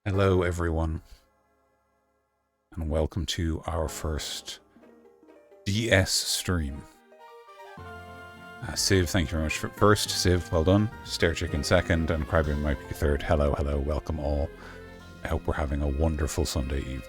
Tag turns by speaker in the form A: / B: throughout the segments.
A: Hello everyone, and welcome to our first DS stream. Civ, thank you very much for first. Civ, well done. Stare Chicken second, and Crybaby might be third. Hello, hello, welcome all. I hope we're having a wonderful Sunday evening.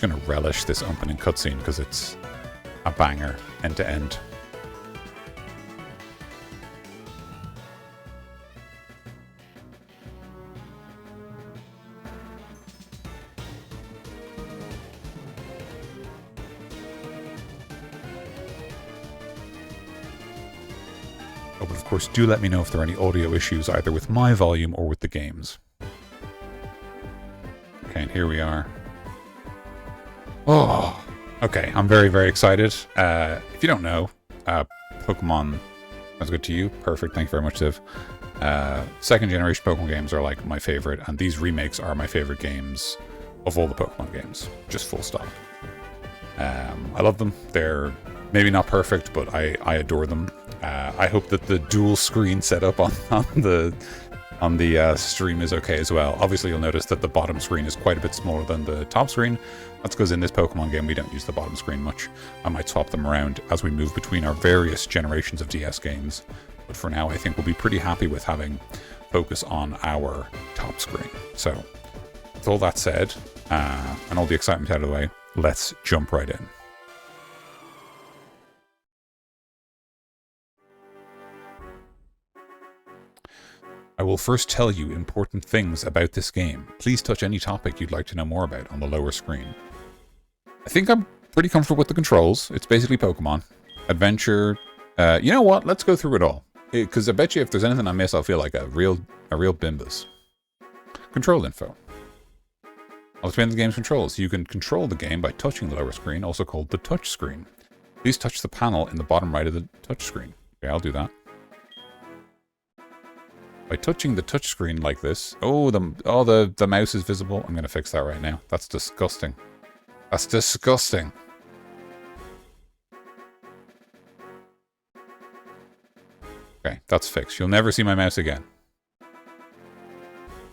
A: Going to relish this opening cutscene because it's a banger end to end. Oh, but of course, do let me know if there are any audio issues either with my volume or with the games. Okay, and here we are. Oh, okay. I'm very, very excited. If you don't know, Pokemon sounds good to you. Perfect. Thank you very much, Civ. Second generation Pokemon games are like my favorite, and these remakes are my favorite games of all the Pokemon games. Just full stop. I love them. They're maybe not perfect, but I adore them. I hope that the dual screen setup on the stream is okay as well. Obviously, you'll notice that the bottom screen is quite a bit smaller than the top screen. That's because in this Pokemon game, we don't use the bottom screen much. I might swap them around as we move between our various generations of DS games. But for now, I think we'll be pretty happy with having focus on our top screen. So, with all that said, and all the excitement out of the way, let's jump right in. I will first tell you important things about this game. Please touch any topic you'd like to know more about on the lower screen. I think I'm pretty comfortable with the controls. It's basically Pokemon. Adventure. You know what? Let's go through it all. Because I bet you if there's anything I miss, I'll feel like a real bimbus. Control info. I'll explain the game's controls. You can control the game by touching the lower screen, also called the touch screen. Please touch the panel in the bottom right of the touch screen. Okay, I'll do that. By touching the touchscreen like this... Oh, the mouse is visible. I'm going to fix that right now. That's disgusting. That's disgusting. Okay, that's fixed. You'll never see my mouse again.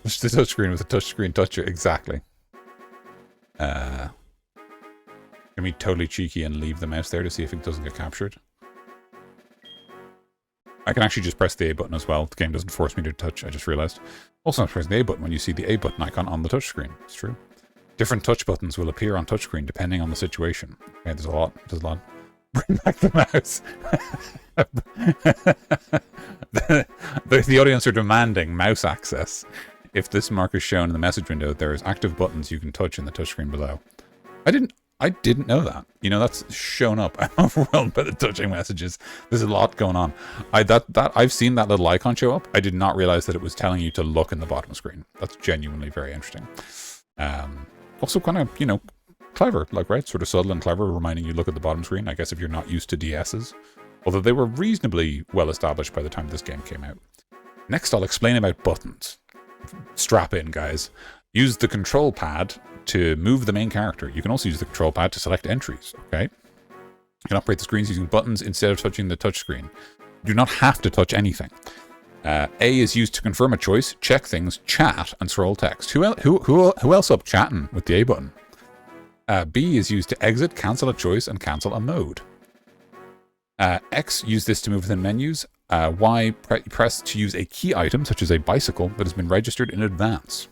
A: Touch the touchscreen with a touchscreen toucher. Exactly. Can we totally cheeky and leave the mouse there to see if it doesn't get captured? I can actually just press the A button as well. The game doesn't force me to touch, I just realized. Also, press the A button when you see the A button icon on the touchscreen. It's true. Different touch buttons will appear on touchscreen depending on the situation. Okay, there's a lot. There's a lot. Bring back the mouse. the audience are demanding mouse access. If this mark is shown in the message window, there is active buttons you can touch in the touchscreen below. I didn't know that. You know, that's shown up. I'm overwhelmed by the touching messages. There's a lot going on. I've seen that little icon show up. I did not realize that it was telling you to look in the bottom screen. That's genuinely very interesting. Also kind of, you know, clever, like, right? Sort of subtle and clever, reminding you look at the bottom screen, I guess, if you're not used to DSs. Although they were reasonably well established by the time this game came out. Next, I'll explain about buttons. Strap in, guys. Use the control pad to move the main character. You can also use the control pad to select entries, okay? You can operate the screens using buttons instead of touching the touch screen. You do not have to touch anything. A is used to confirm a choice, check things, chat, and scroll text. Who else up chatting with the A button? B is used to exit, cancel a choice, and cancel a mode. X, use this to move within menus. Y, press to use a key item, such as a bicycle, that has been registered in advance.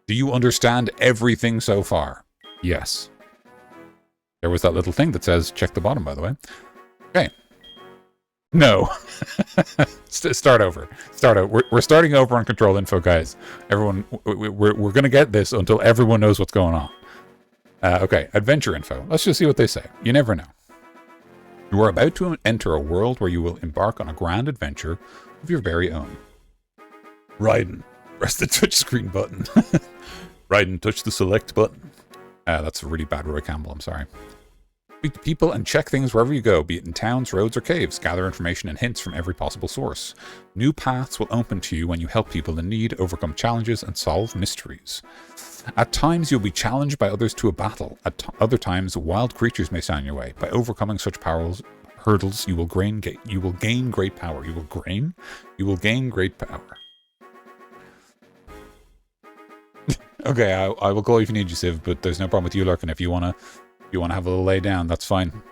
A: Do you understand everything so far? Yes. There was that little thing that says, check the bottom, by the way. Okay. No. Start over. We're starting over on control info, guys. Everyone, we're going to get this until everyone knows what's going on. Okay, adventure info. Let's just see what they say. You never know. You are about to enter a world where you will embark on a grand adventure of your very own. Raiden, press the touch screen button. Raiden, touch the select button. That's a really bad Roy Campbell, I'm sorry. Speak to people and check things wherever you go, be it in towns, roads, or caves. Gather information and hints from every possible source. New paths will open to you when you help people in need, overcome challenges, and solve mysteries. At times, you'll be challenged by others to a battle. At other times, wild creatures may stand in your way. By overcoming such hurdles, you will gain great power. You will gain great power. Okay, I will call you if you need you, Civ, but there's no problem with you lurking. If you wanna have a little lay down, that's fine.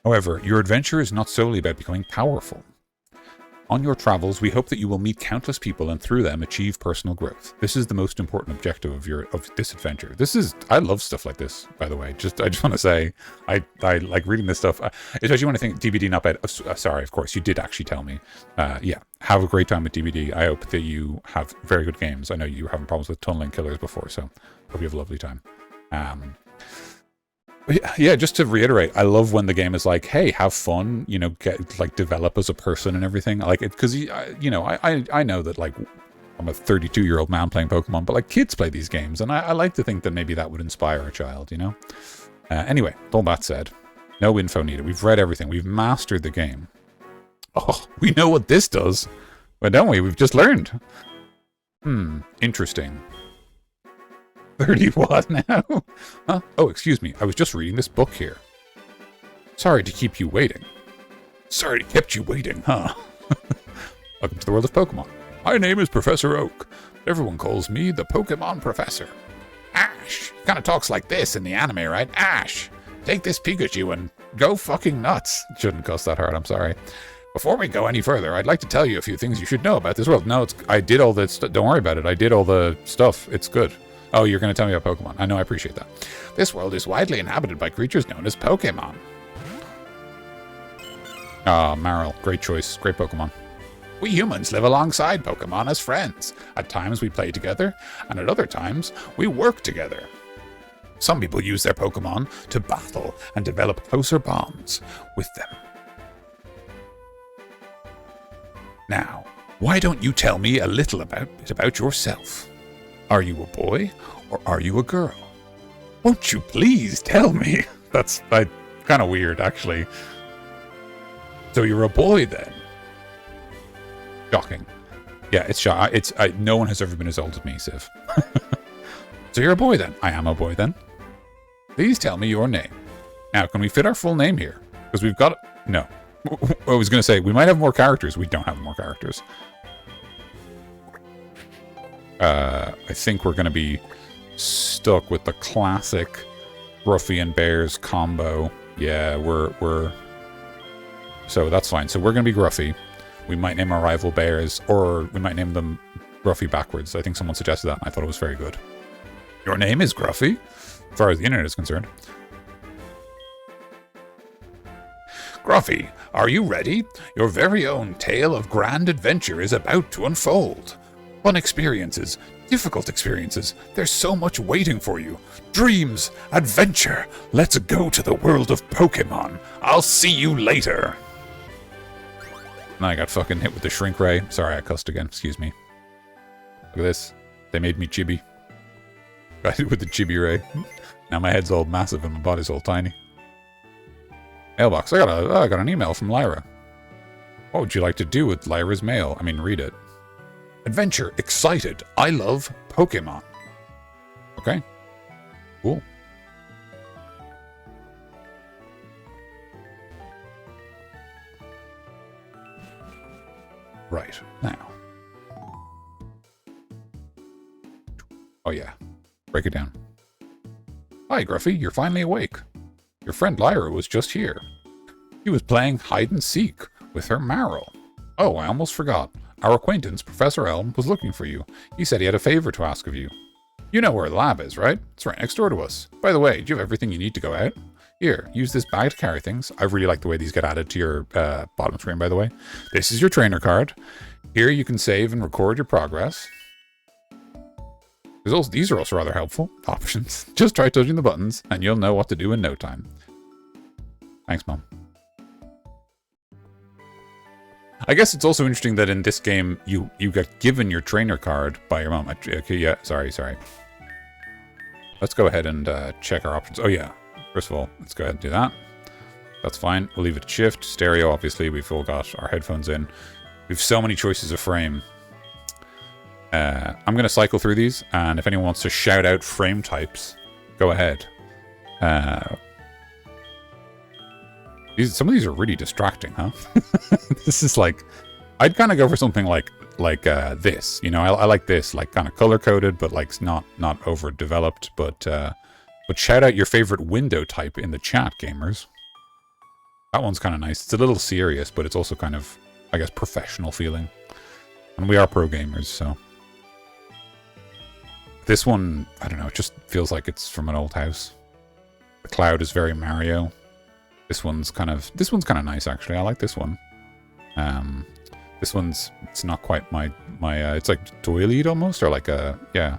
A: However, your adventure is not solely about becoming powerful. On your travels, we hope that you will meet countless people and through them achieve personal growth. This is the most important objective of this adventure. I love stuff like this, by the way. I just want to say, I like reading this stuff, especially when I think DBD not bad. Sorry, of course, you did actually tell me. Yeah, have a great time with DBD. I hope that you have very good games. I know you were having problems with tunneling killers before, so hope you have a lovely time. Yeah, just to reiterate, I love when the game is like, hey, have fun, you know, develop as a person and everything. Like, because, you know, I know that, like, I'm a 32-year-old man playing Pokemon, but, like, kids play these games, and I like to think that maybe that would inspire a child, you know? Anyway, all that said, no info needed. We've read everything. We've mastered the game. Oh, we know what this does. Well, don't we? We've just learned. Interesting. 31 now? Huh? Oh, excuse me. I was just reading this book here. Sorry to keep you waiting. Sorry to kept you waiting, huh? Welcome to the world of Pokemon. My name is Professor Oak. Everyone calls me the Pokemon Professor. Ash! Kind of talks like this in the anime, right? Ash! Take this Pikachu and go fucking nuts. Shouldn't cuss that hard, I'm sorry. Before we go any further, I'd like to tell you a few things you should know about this world. No, I did all the stuff. Don't worry about it. I did all the stuff. It's good. Oh, you're going to tell me about Pokemon. I know, I appreciate that. This world is widely inhabited by creatures known as Pokemon. Ah, Marill. Great choice. Great Pokemon. We humans live alongside Pokemon as friends. At times we play together, and at other times we work together. Some people use their Pokemon to battle and develop closer bonds with them. Now, why don't you tell me a little about yourself? Are you a boy, or are you a girl? Won't you please tell me? That's kind of weird, actually. So you're a boy, then? Shocking. Yeah, it's shocking. No one has ever been as old as me, Civ. So you're a boy, then? I am a boy, then. Please tell me your name. Now, can we fit our full name here? Because we've got... No. I was going to say, we might have more characters. We don't have more characters. I think we're going to be stuck with the classic Gruffy and Bears combo. Yeah, we're... So that's fine. So we're going to be Gruffy. We might name our rival Bears, or we might name them Gruffy backwards. I think someone suggested that, and I thought it was very good. Your name is Gruffy, as far as the internet is concerned. Gruffy, are you ready? Your very own tale of grand adventure is about to unfold. Fun experiences, difficult experiences. There's so much waiting for you. Dreams, adventure. Let's go to the world of Pokémon. I'll see you later. Now I got fucking hit with the shrink ray. Sorry, I cussed again. Excuse me. Look at this. They made me chibi. Got hit with the chibi ray. Now my head's all massive and my body's all tiny. Mailbox. I got an email from Lyra. What would you like to do with Lyra's mail? I mean, read it. Adventure. Excited. I love Pokémon. Okay. Cool. Right. Now. Oh, yeah. Break it down. Hi, Gruffy. You're finally awake. Your friend Lyra was just here. She was playing hide and seek with her Marrow. Oh, I almost forgot. Our acquaintance, Professor Elm, was looking for you. He said he had a favor to ask of you. You know where the lab is, right? It's right next door to us. By the way, do you have everything you need to go out? Here, use this bag to carry things. I really like the way these get added to your bottom screen, by the way. This is your trainer card. Here you can save and record your progress. These are also rather helpful options. Just try touching the buttons, and you'll know what to do in no time. Thanks, Mom. I guess it's also interesting that in this game, you get given your trainer card by your mom. Okay, yeah, sorry. Let's go ahead and check our options. Oh, yeah. First of all, let's go ahead and do that. That's fine. We'll leave it shift. Stereo, obviously. We've all got our headphones in. We have so many choices of frame. I'm going to cycle through these, and if anyone wants to shout out frame types, go ahead. Some of these are really distracting, huh? This is like... I'd kind of go for something like this. You know, I like this, like kind of color-coded, but like not overdeveloped. But shout out your favorite window type in the chat, gamers. That one's kind of nice. It's a little serious, but it's also kind of, I guess, professional feeling. And we are pro gamers, so... This one, I don't know, it just feels like it's from an old house. The cloud is very Mario. This one's kind of nice, actually. I like this one. This one's, it's not quite my it's like doilied almost, or like a, yeah.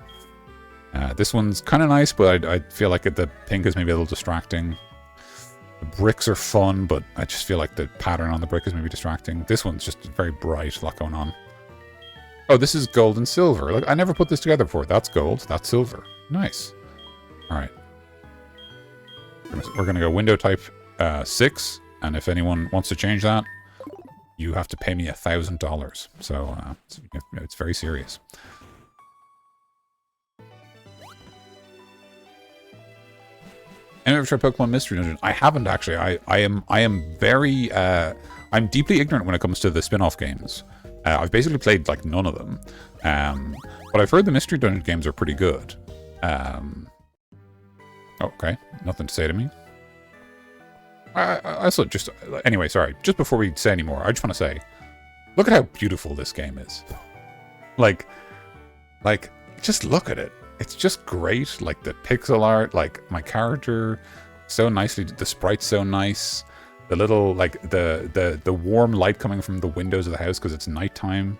A: This one's kind of nice, but I feel like the pink is maybe a little distracting. The bricks are fun, but I just feel like the pattern on the brick is maybe distracting. This one's just very bright, a lot going on. Oh, this is gold and silver. Look, I never put this together before. That's gold, that's silver. Nice. All right. We're gonna go window type 6, and if anyone wants to change that, you have to pay me $1,000. So it's very serious. Ever tried Pokemon Mystery Dungeon? I haven't actually. I am very I'm deeply ignorant when it comes to the spin-off games. I've basically played like none of them, but I've heard the Mystery Dungeon games are pretty good. Okay, nothing to say to me. I just anyway. Sorry. Just before we say any more, I just want to say, look at how beautiful this game is. Like, just look at it. It's just great. Like the pixel art, like my character, so nicely. The sprite's so nice. The little like the warm light coming from the windows of the house because it's nighttime.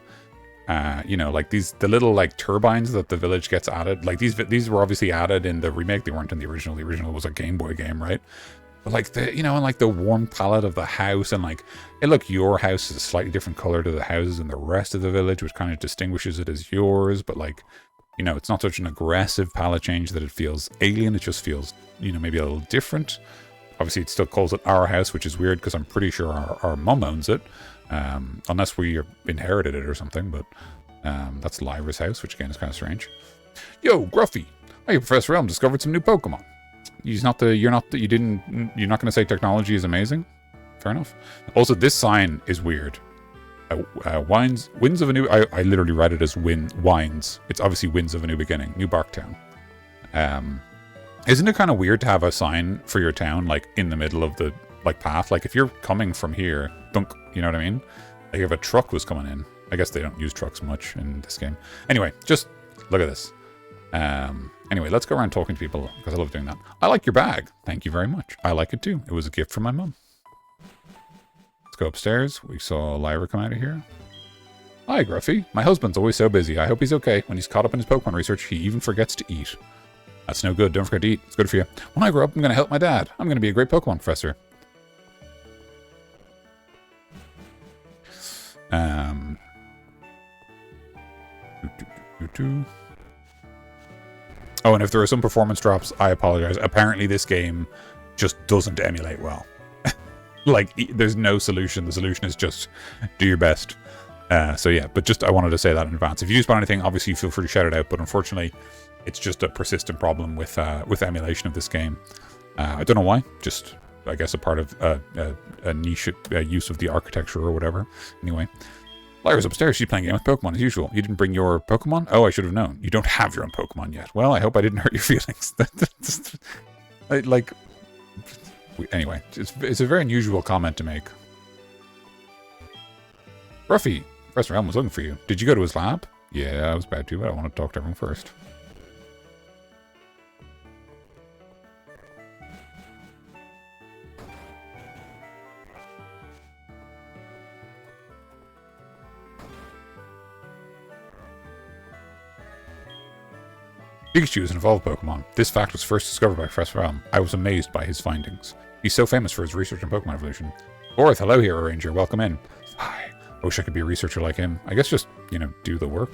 A: You know, like the little like turbines that the village gets added. Like these were obviously added in the remake. They weren't in the original. The original was a Game Boy game, right? But like and like the warm palette of the house, and like, hey, look, your house is a slightly different color to the houses in the rest of the village, which kind of distinguishes it as yours. But like, you know, it's not such an aggressive palette change that it feels alien. It just feels, you know, maybe a little different. Obviously, it still calls it our house, which is weird because I'm pretty sure our mum owns it, unless we inherited it or something. But that's Lyra's house, which again is kind of strange. Yo, Gruffy! Hey, Professor Elm discovered some new Pokemon. You're not going to say technology is amazing? Fair enough. Also, this sign is weird. Winds of a new... I literally read it as wines. It's obviously Winds of a New Beginning. New Barktown. Isn't it kind of weird to have a sign for your town, like, in the middle of the, like, path? Like, if you're coming from here, dunk, you know what I mean? Like, if a truck was coming in. I guess they don't use trucks much in this game. Anyway, just look at this. Anyway, let's go around talking to people, because I love doing that. I like your bag. Thank you very much. I like it, too. It was a gift from my mum. Let's go upstairs. We saw Lyra come out of here. Hi, Gruffy. My husband's always so busy. I hope he's okay. When he's caught up in his Pokemon research, he even forgets to eat. That's no good. Don't forget to eat. It's good for you. When I grow up, I'm going to help my dad. I'm going to be a great Pokemon professor. Oh, and if there are some performance drops, I apologize. Apparently this game just doesn't emulate well. Like, there's no solution. The solution is just do your best. So yeah, but just I wanted to say that in advance. If you do spot anything, obviously feel free to shout it out, but unfortunately it's just a persistent problem with emulation of this game. I don't know why, just I guess a part of a niche use of the architecture or whatever. Anyway, Lyra's upstairs. She's playing a game with Pokemon as usual. You didn't bring your Pokemon? Oh, I should have known. You don't have your own Pokemon yet. Well, I hope I didn't hurt your feelings. Like, anyway, it's a very unusual comment to make. Ruffy, Professor Elm was looking for you. Did you go to his lab? Yeah, I was about to, but I want to talk to everyone first. Pikachu is an evolved Pokemon. This fact was first discovered by Professor Elm. I was amazed by his findings. He's so famous for his research on Pokemon evolution. Fourth, hello, Hero Ranger. Welcome in. Hi. I wish I could be a researcher like him. I guess just, do the work.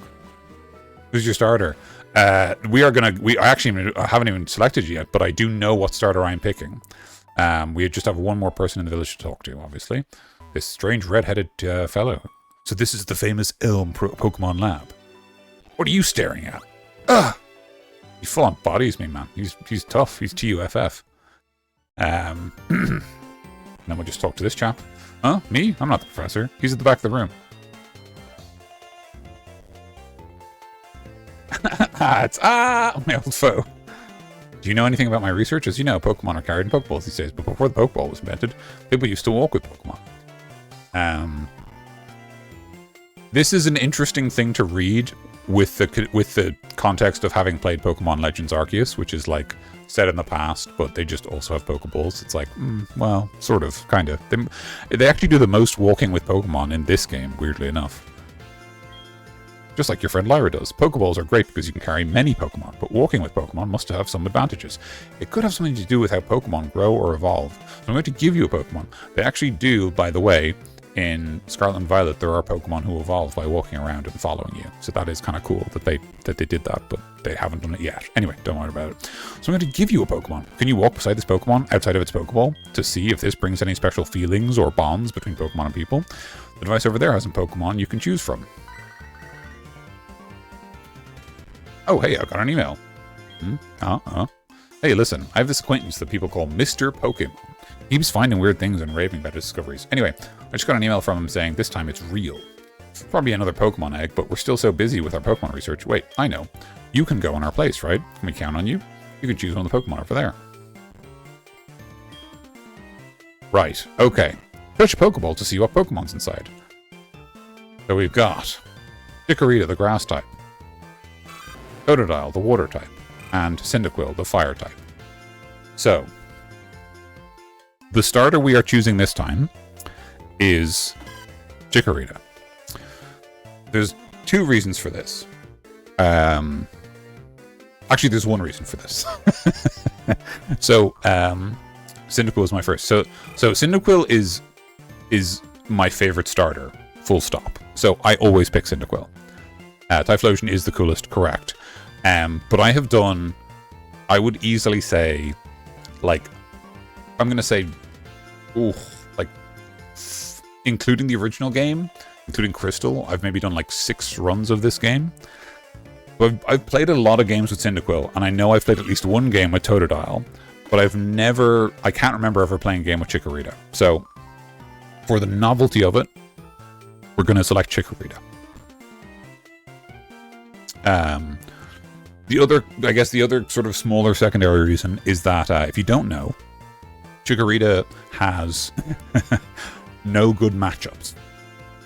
A: Who's your starter? I haven't even selected yet, but I do know what starter I'm picking. We just have one more person in the village to talk to, obviously. This strange red-headed fellow. So this is the famous Elm Pokemon Lab. What are you staring at? Ugh! He full-on bodies me, man. He's tough. He's TUFF. Then we'll just talk to this chap. Huh? Me? I'm not the professor. He's at the back of the room. It's my old foe. Do you know anything about my research? As you know, Pokemon are carried in Pokeballs these days, but before the Pokeball was invented, people used to walk with Pokemon. This is an interesting thing to read with the context of having played Pokemon Legends Arceus, which is like set in the past, but they just also have Pokeballs. It's like, well, sort of, kind of. They actually do the most walking with Pokemon in this game, weirdly enough. Just like your friend Lyra does. Pokeballs are great because you can carry many Pokemon, but walking with Pokemon must have some advantages. It could have something to do with how Pokemon grow or evolve. So I'm going to give you a Pokemon. They actually do, by the way, in Scarlet and Violet, there are Pokemon who evolve by walking around and following you. So that is kind of cool that they did that, but they haven't done it yet. Anyway, don't worry about it. So I'm going to give you a Pokemon. Can you walk beside this Pokemon outside of its Pokeball to see if this brings any special feelings or bonds between Pokemon and people? The device over there has some Pokemon you can choose from. Oh, hey, I got an email. Hey, listen, I have this acquaintance that people call Mr. Pokemon. He keeps finding weird things and raving about his discoveries. Anyway, I just got an email from him saying this time it's real. It's probably another Pokemon egg, but we're still so busy with our Pokemon research. Wait, I know. You can go in our place, right? Can we count on you? You can choose one of the Pokemon over there. Right, okay. Touch a Pokeball to see what Pokemon's inside. So we've got Chikorita, the grass type. Totodile, the water type. And Cyndaquil, the fire type. So, the starter we are choosing this time is Chikorita. There's two reasons for this. Actually, there's one reason for this. So, Cyndaquil is my first. So Cyndaquil is my favorite starter, full stop. So I always pick Cyndaquil. Typhlosion is the coolest, correct. But I would easily say, like, I'm going to say, including the original game, including Crystal, I've maybe done like 6 runs of this game. But I've played a lot of games with Cyndaquil, and I know I've played at least one game with Totodile, but I can't remember ever playing a game with Chikorita. So, for the novelty of it, we're going to select Chikorita. The other sort of smaller secondary reason is that, if you don't know, Chikorita has no good matchups.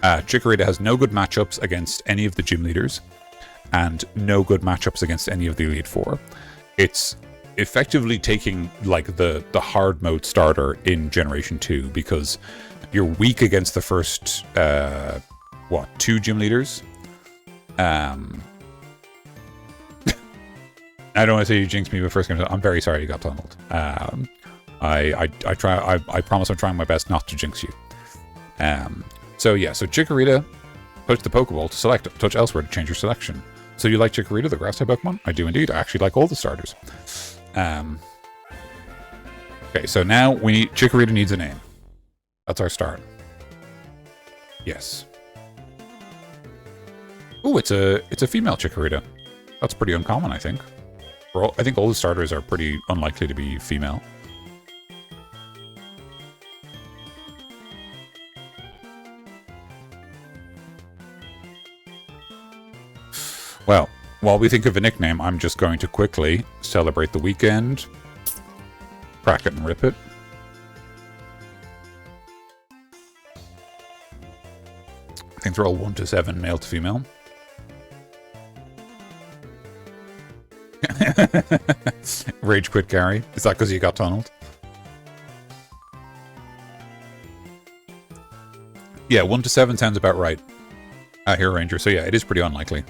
A: Chikorita has no good matchups against any of the gym leaders, and no good matchups against any of the Elite Four. It's effectively taking like the hard mode starter in Generation 2, because you're weak against the first what, 2 gym leaders. I don't want to say you jinxed me, but first game, I'm very sorry you got tunneled. I promise I'm trying my best not to jinx you. So yeah, so Chikorita, touch the Pokeball to select it. Touch elsewhere to change your selection. So you like Chikorita, the grass type Pokemon? I do indeed. I actually like all the starters. Okay, so now Chikorita needs a name. That's our start. Yes. Ooh, it's a female Chikorita. That's pretty uncommon, I think. I think all the starters are pretty unlikely to be female. Well, while we think of a nickname, I'm just going to quickly celebrate the weekend. Crack it and rip it. I think they're all 1 to 7, male to female. Rage quit, Gary. Is that because you got tunneled? Yeah, 1 to 7 sounds about right. Hero Ranger. So yeah, it is pretty unlikely.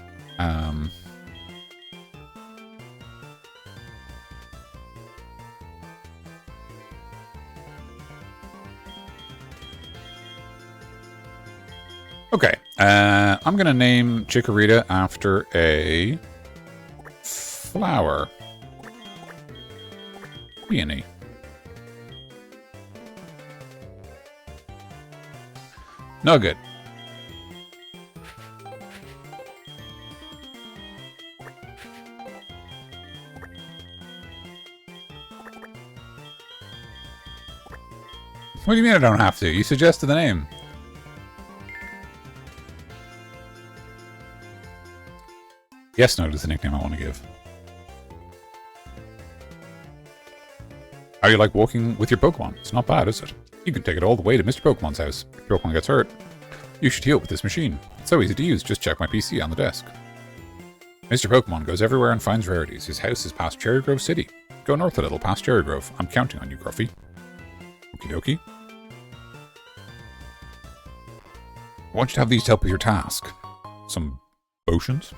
A: Okay, I'm gonna name Chikorita after a flower. Peony. Nugget. What do you mean I don't have to? You suggested the name. Yes, Nugget is the nickname I want to give. How you like walking with your Pokemon? It's not bad, is it? You can take it all the way to Mr. Pokemon's house. If your Pokemon gets hurt, you should heal with this machine. It's so easy to use, just check my PC on the desk. Mr. Pokemon goes everywhere and finds rarities. His house is past Cherry Grove City. Go north a little past Cherry Grove. I'm counting on you, Gruffy. Okie dokie. I want you to have these to help with your task. Some potions?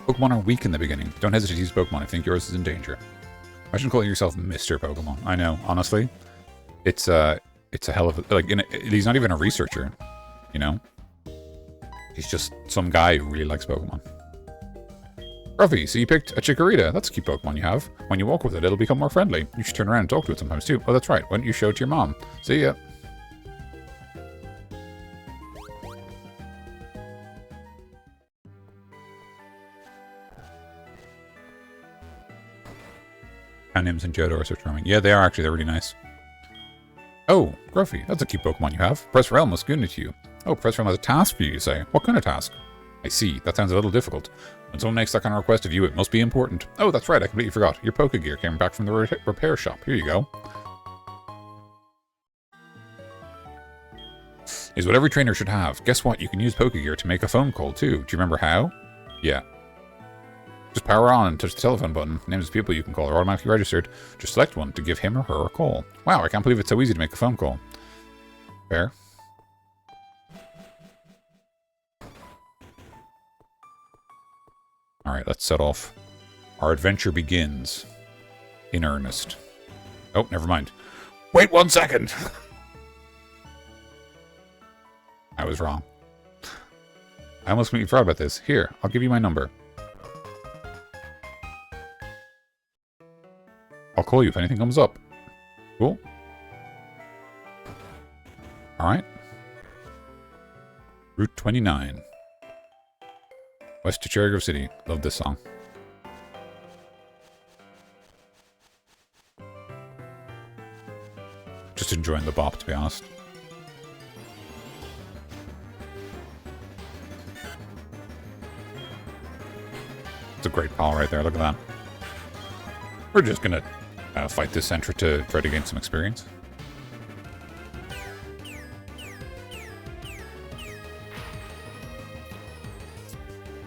A: Pokemon are weak in the beginning. Don't hesitate to use Pokemon if you think yours is in danger. Imagine calling yourself Mr. Pokemon. I know, honestly. It's a hell of a... Like, he's not even a researcher, you know? He's just some guy who really likes Pokemon. Ruffy, so you picked a Chikorita. That's a cute Pokemon you have. When you walk with it, it'll become more friendly. You should turn around and talk to it sometimes, too. Oh, that's right. Why don't you show it to your mom? See ya. Nims and Johto are so charming. Yeah, they are actually. They're really nice. Oh, Gruffy, that's a cute Pokemon you have. Professor Elm must good to you. Oh, Professor Elm has a task for you, you say. What kind of task? I see. That sounds a little difficult. When someone makes that kind of request of you, it must be important. Oh, that's right. I completely forgot. Your Pokegear came back from the repair shop. Here you go. Is what every trainer should have. Guess what? You can use Pokegear to make a phone call, too. Do you remember how? Yeah. Just power on and touch the telephone button. Names of people you can call are automatically registered. Just select one to give him or her a call. Wow, I can't believe it's so easy to make a phone call. Fair. Alright, let's set off. Our adventure begins. In earnest. Oh, never mind. Wait 1 second! I was wrong. I almost completely forgot about this. Here, I'll give you my number. I'll call you if anything comes up. Cool. Alright. Route 29. West to Cherry Grove City. Love this song. Just enjoying the bop, to be honest. It's a great pal right there. Look at that. We're just gonna fight this Sentra to try to gain some experience.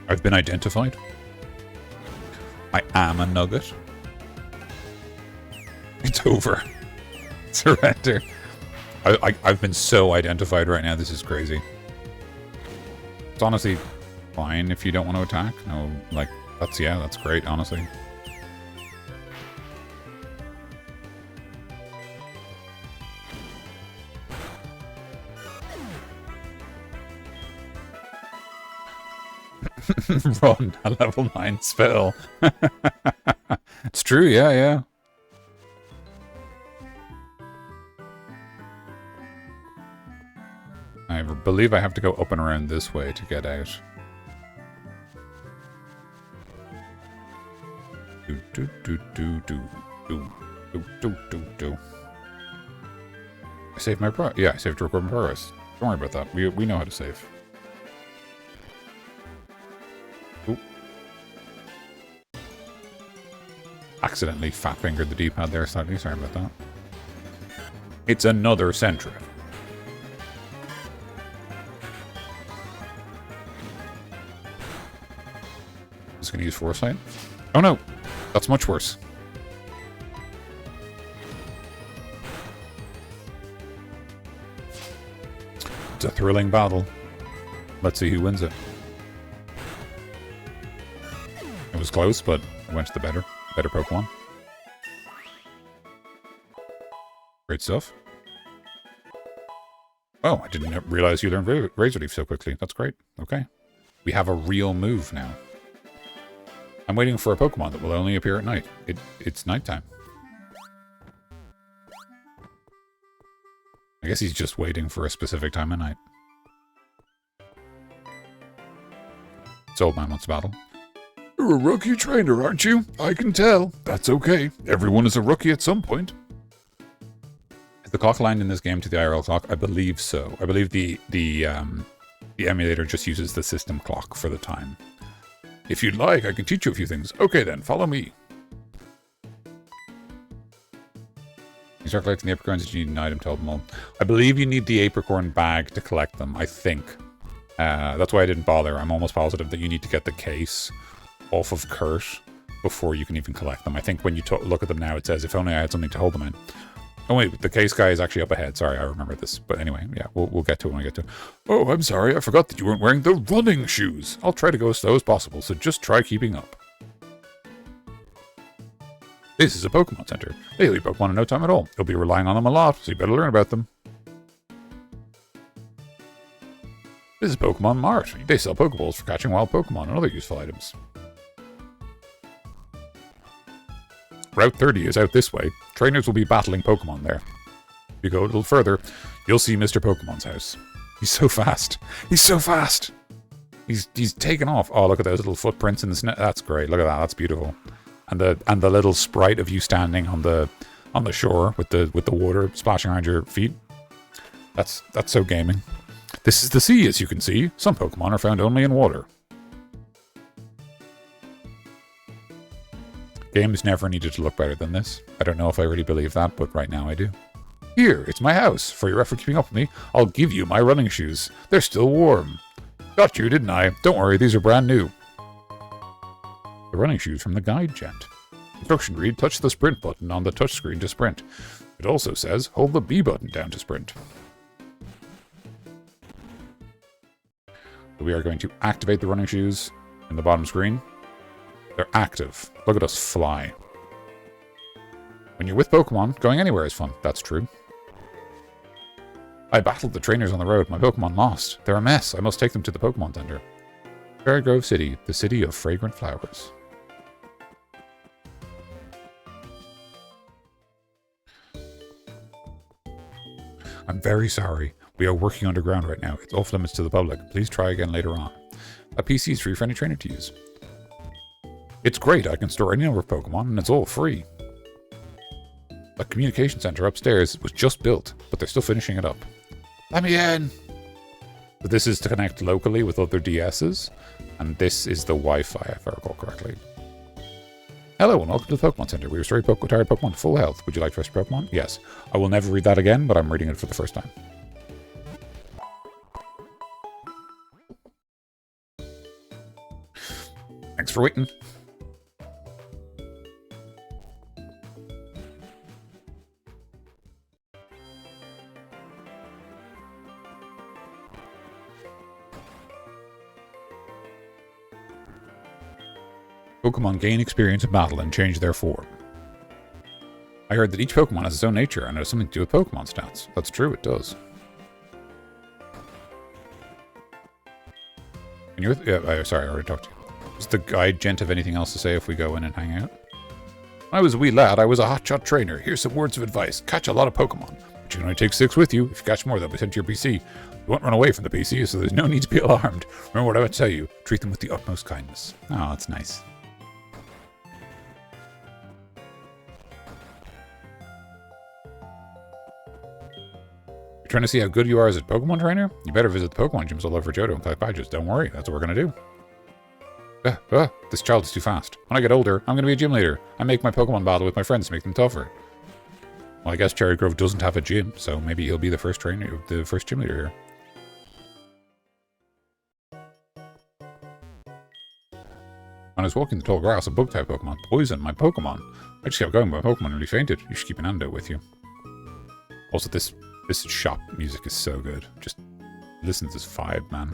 A: I've been identified. I am a nugget. It's over. Surrender. I've been so identified right now. This is crazy. It's honestly fine if you don't want to attack. No, like, that's great, honestly. Run a level 9 spell. It's true, yeah. I believe I have to go up and around this way to get out. I saved my yeah, I saved record in progress. Don't worry about that. We know how to save. Ooh. Accidentally fat fingered the D-pad there slightly. Sorry about that. It's another Sentra. Just gonna use Foresight. Oh no! That's much worse. It's a thrilling battle. Let's see who wins it. It was close, but it went to the better Pokemon. Great stuff. Oh, I didn't realize you learned Razor Leaf so quickly. That's great. Okay. We have a real move now. I'm waiting for a Pokemon that will only appear at night. It's nighttime. I guess he's just waiting for a specific time of night. It's Old Man wants to battle. You're a rookie trainer, aren't you? I can tell. That's okay. Everyone is a rookie at some point. Is the clock aligned in this game to the IRL clock? I believe so. I believe the emulator just uses the system clock for the time. If you'd like, I can teach you a few things. Okay then, follow me. You start collecting the apricorns, you need an item to help them all. I believe you need the apricorn bag to collect them, I think. That's why I didn't bother. I'm almost positive that you need to get the case off of Kurt before you can even collect them. I think when you look at them now, it says, if only I had something to hold them in. Oh wait, the case guy is actually up ahead. Sorry, I remember this. But anyway, yeah, we'll get to it when I get to it. Oh, I'm sorry, I forgot that you weren't wearing the running shoes. I'll try to go as slow as possible, so just try keeping up. This is a Pokemon Center. They heal your Pokemon in no time at all. You'll be relying on them a lot, so you better learn about them. This is Pokemon Mart. They sell Pokeballs for catching wild Pokemon and other useful items. Route 30 is out this way. Trainers will be battling Pokemon there. If you go a little further, you'll see Mr. Pokemon's house. He's so fast. He's so fast. He's taken off. Oh, look at those little footprints in the snow. That's great. Look at that. That's beautiful. And the little sprite of you standing on the shore with the water splashing around your feet. That's so gaming. This is the sea, as you can see. Some Pokemon are found only in water. Games never needed to look better than this. I don't know if I really believe that, but right now I do. Here, it's my house. For your effort keeping up with me, I'll give you my running shoes. They're still warm. Got you, didn't I? Don't worry, these are brand new. The running shoes from the guide, gent. Instruction read, touch the sprint button on the touchscreen to sprint. It also says, hold the B button down to sprint. We are going to activate the running shoes in the bottom screen. They're active. Look at us fly. When you're with Pokemon, going anywhere is fun. That's true. I battled the trainers on the road. My Pokemon lost. They're a mess. I must take them to the Pokemon Center. Fairy Grove City, the city of fragrant flowers. I'm very sorry. We are working underground right now. It's off limits to the public. Please try again later on. A PC is free for any trainer to use. It's great. I can store any number of Pokemon, and it's all free. A communication center upstairs was just built, but they're still finishing it up. Let me in! So this is to connect locally with other DSs, and this is the Wi-Fi, if I recall correctly. Hello, and welcome to the Pokemon Center. We restore tired Pokemon to full health. Would you like to rest your Pokemon? Yes. I will never read that again, but I'm reading it for the first time. Thanks for waiting. Pokemon gain experience in battle and change their form. I heard that each Pokemon has its own nature and it has something to do with Pokemon stats. That's true, it does. And you're, sorry, I already talked to you. Does the guide gent have anything else to say if we go in and hang out? When I was a wee lad, I was a hotshot trainer. Here's some words of advice. Catch a lot of Pokemon, but you can only take 6 with you. If you catch more, they'll be sent to your PC. You won't run away from the PC, so there's no need to be alarmed. Remember what I would tell you. Treat them with the utmost kindness. Oh, that's nice. You're trying to see how good you are as a Pokemon trainer? You better visit the Pokemon gyms all over Johto and collect badges. Don't worry, that's what we're going to do. This child is too fast. When I get older, I'm going to be a gym leader. I make my Pokemon battle with my friends to make them tougher. Well, I guess Cherry Grove doesn't have a gym, so maybe he'll be the first trainer, the first gym leader here. When I was walking the tall grass, a bug-type Pokemon poisoned my Pokemon. I just kept going, but my Pokemon nearly fainted. You should keep an antidote with you. Also, this shop music is so good. Just listen to this vibe, man.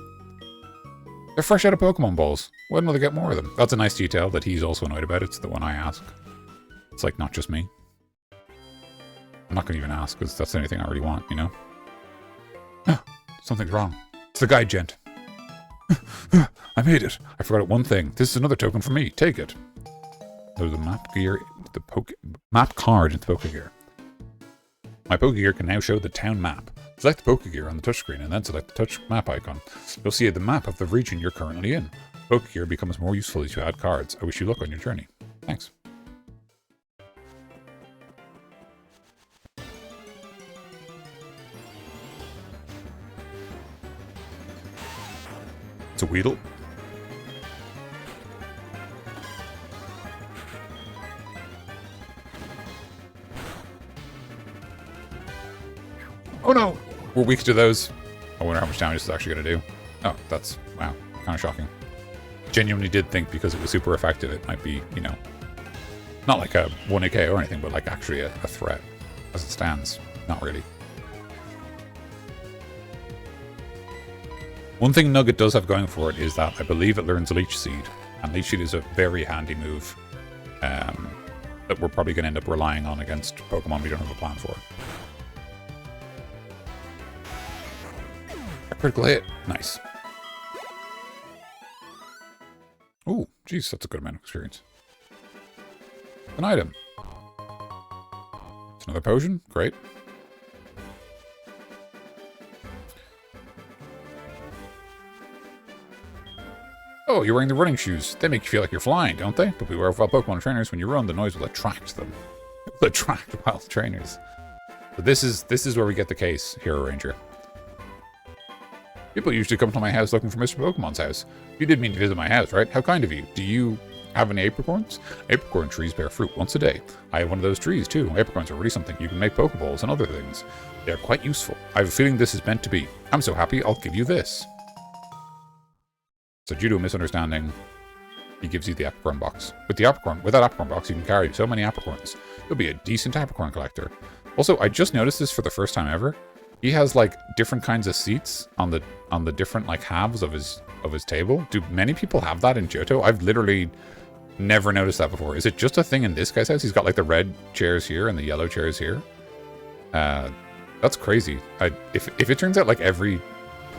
A: They're fresh out of Pokemon balls. When will they get more of them? That's a nice detail that he's also annoyed about. It's the one I ask. It's like, not just me. I'm not going to even ask, because that's the only thing I really want, you know? Something's wrong. It's the guide gent. I made it. I forgot one thing. This is another token for me. Take it. So the map gear, map card into Pokegear. My Pokegear can now show the town map. Select the Pokegear on the touchscreen and then select the touch map icon. You'll see the map of the region you're currently in. Pokegear becomes more useful as you add cards. I wish you luck on your journey. Thanks. It's a Weedle. Oh no! We're weak to those. I wonder how much damage this is actually going to do. Oh, that's, wow, kind of shocking. Genuinely did think because it was super effective, it might be, you know, not like a 1AK or anything, but like actually a threat. As it stands, not really. One thing Nugget does have going for it is that I believe it learns Leech Seed, and Leech Seed is a very handy move that we're probably going to end up relying on against Pokemon we don't have a plan for. A critical hit. Nice. Ooh, jeez, that's a good amount of experience. An item. It's another potion. Great. Oh, you're wearing the running shoes. They make you feel like you're flying, don't they? But beware of wild Pokemon trainers. When you run, the noise will attract them. It will attract wild trainers. But this is where we get the case, Hero Ranger. People usually come to my house looking for Mr. Pokemon's house. You did mean to visit my house, right? How kind of you. Do you have any apricorns? Apricorn trees bear fruit once a day. I have one of those trees, too. Apricorns are really something. You can make Pokeballs and other things. They're quite useful. I have a feeling this is meant to be. I'm so happy, I'll give you this. So due to a misunderstanding, he gives you the Apricorn box. With that Apricorn box, you can carry so many Apricorns. You'll be a decent Apricorn collector. Also, I just noticed this for the first time ever. He has like different kinds of seats on the different like halves of his table. Do many people have that in Johto? I've literally never noticed that before. Is it just a thing in this guy's house? He's got like the red chairs here and the yellow chairs here. That's crazy. If it turns out like every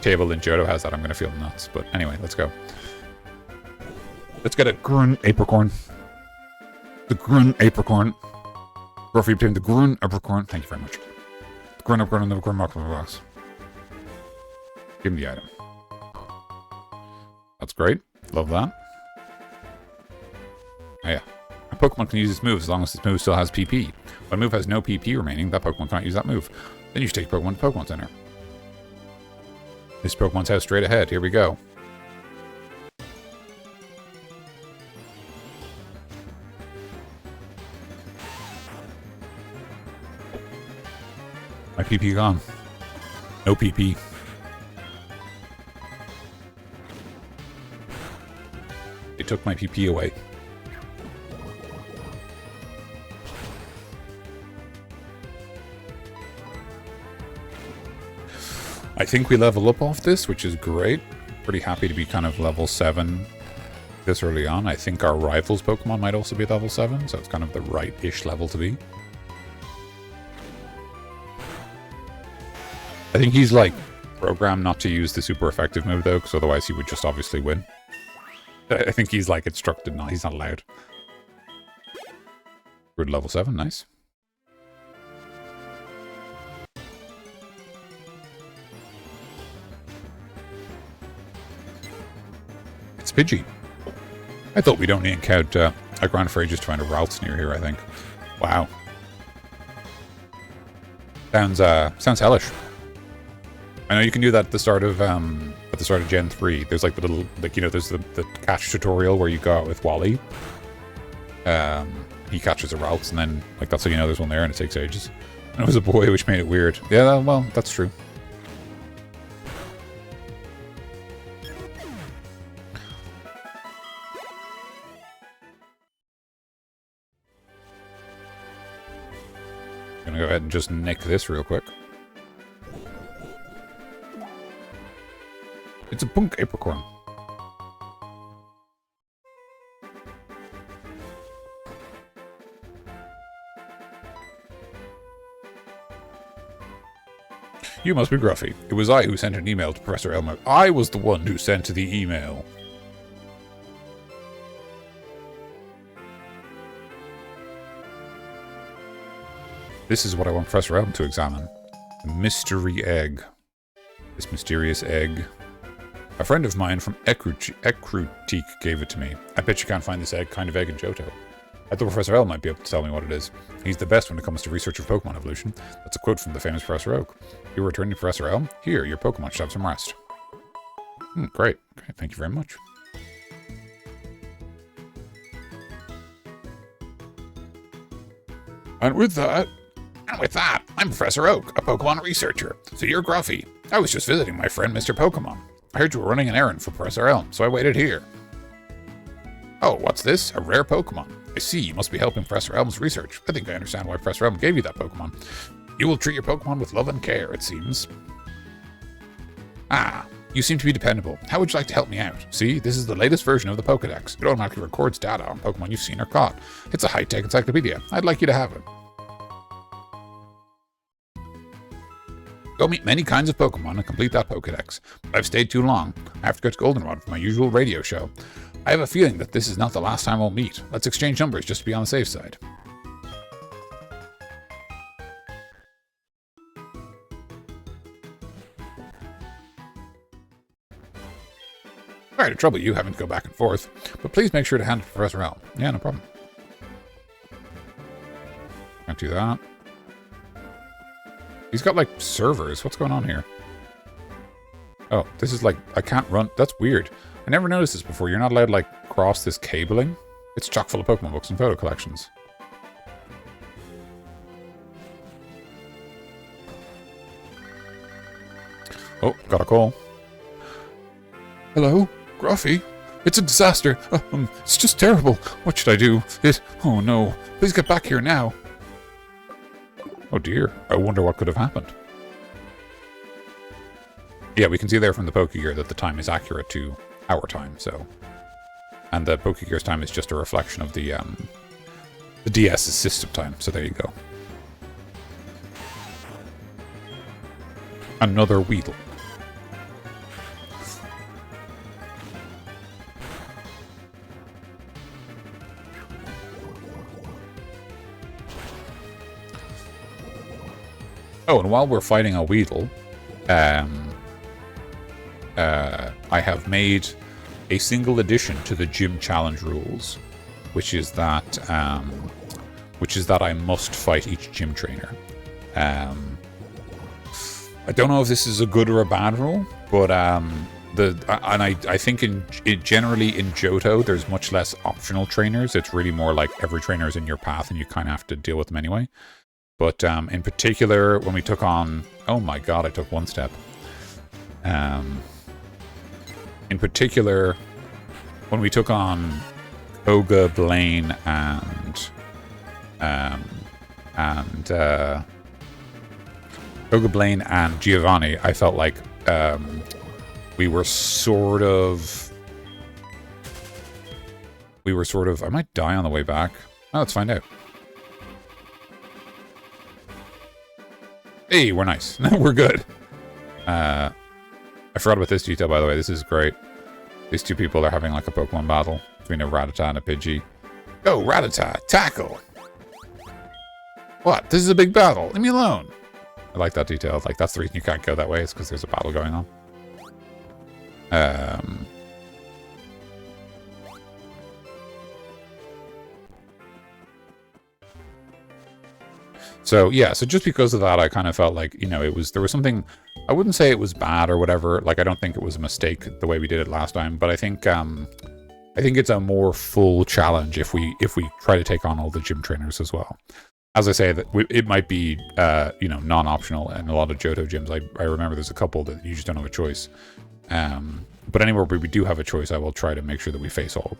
A: table in Johto has that, I'm gonna feel nuts. But anyway, let's go. Let's get a Grun Apricorn. The Grun Apricorn. Gruffy obtained the Grun Apricorn. Thank you very much. The Grun Apricorn and the Grun Mark box. Give him the item. That's great. Love that. Oh yeah. A Pokemon can use this move as long as this move still has PP. When a move has no PP remaining, that Pokemon can't use that move. Then you should take Pokemon to Pokemon Center. This Pokemon's house straight ahead. Here we go. My PP gone. No PP. They took my PP away. I think we level up off this, which is great. Pretty happy to be kind of level 7 this early on. I think our rival's Pokemon might also be at level 7, so it's kind of the right-ish level to be. I think he's, like, programmed not to use the super effective move, though, because otherwise he would just obviously win. I think he's, like, instructed not. He's not allowed. We're at level 7, nice. It's Pidgey. I thought we'd only encounter a Grand Phrases to find a routes near here, I think. Wow. Sounds hellish. I know you can do that at the start of Gen 3. There's like the little, like, you know, there's the catch tutorial where you go out with Wally. He catches the routes, and then, like, that's how you know there's one there, and it takes ages. And it was a boy, which made it weird. Yeah, well, that's true. I'm gonna go ahead and just nick this real quick. It's a punk apricorn. You must be Gruffy. It was I who sent an email to Professor Elmer. I was the one who sent the email. This is what I want Professor Elm to examine. The mystery egg. This mysterious egg. A friend of mine from Ecrutique gave it to me. I bet you can't find this kind of egg in Johto. I thought Professor Elm might be able to tell me what it is. He's the best when it comes to research of Pokemon evolution. That's a quote from the famous Professor Oak. You're returning to Professor Elm? Here, your Pokemon should have some rest. Great. Okay, thank you very much. And with that, I'm Professor Oak, a Pokemon researcher. So you're Gruffy. I was just visiting my friend Mr. Pokemon. I heard you were running an errand for Professor Elm, so I waited here. Oh, what's this? A rare Pokemon. I see, you must be helping Professor Elm's research. I think I understand why Professor Elm gave you that Pokemon. You will treat your Pokemon with love and care, it seems. Ah, you seem to be dependable. How would you like to help me out? See, this is the latest version of the Pokedex. It automatically records data on Pokemon you've seen or caught. It's a high-tech encyclopedia. I'd like you to have it. Go meet many kinds of Pokemon and complete that Pokedex. But I've stayed too long. I have to go to Goldenrod for my usual radio show. I have a feeling that this is not the last time we'll meet. Let's exchange numbers just to be on the safe side. Sorry to trouble you having to go back and forth, but please make sure to hand it to Professor Elm. Yeah, no problem. Can't do that. He's got, like, servers. What's going on here? Oh, this is, like, I can't run. That's weird. I never noticed this before. You're not allowed to, like, cross this cabling. It's chock full of Pokemon books and photo collections. Oh, got a call. Hello? Gruffy? It's a disaster. It's just terrible. What should I do? Oh no. Please get back here now. Oh dear, I wonder what could have happened. Yeah, we can see there from the Pokegear that the time is accurate to our time, so... And the Pokegear's time is just a reflection of the DS's system time, so there you go. Another Weedle. Oh, and while we're fighting a Weedle, I have made a single addition to the gym challenge rules, which is that I must fight each gym trainer. I don't know if this is a good or a bad rule, but I think generally in Johto there's much less optional trainers. It's really more like every trainer is in your path and you kind of have to deal with them anyway. But in particular, when we took on... Oh my god, I took one step. In particular, when we took on Koga, Blaine, and Koga, Blaine, and Giovanni, I felt like we were sort of... we were sort of... I might die on the way back. Oh, let's find out. Hey, we're nice. We're good. I forgot about this detail, by the way. This is great. These two people are having like a Pokemon battle between a Rattata and a Pidgey. Go, Rattata! Tackle! What? This is a big battle. Leave me alone. I like that detail. Like, that's the reason you can't go that way. It's because there's a battle going on. So, yeah. So just because of that, I kind of felt like, you know, there was something... I wouldn't say it was bad or whatever. Like, I don't think it was a mistake the way we did it last time. But I think it's a more full challenge if we try to take on all the gym trainers as well. As I say, that it might be, you know, non-optional in a lot of Johto gyms. I remember there's a couple that you just don't have a choice. But anywhere where we do have a choice, I will try to make sure that we face all of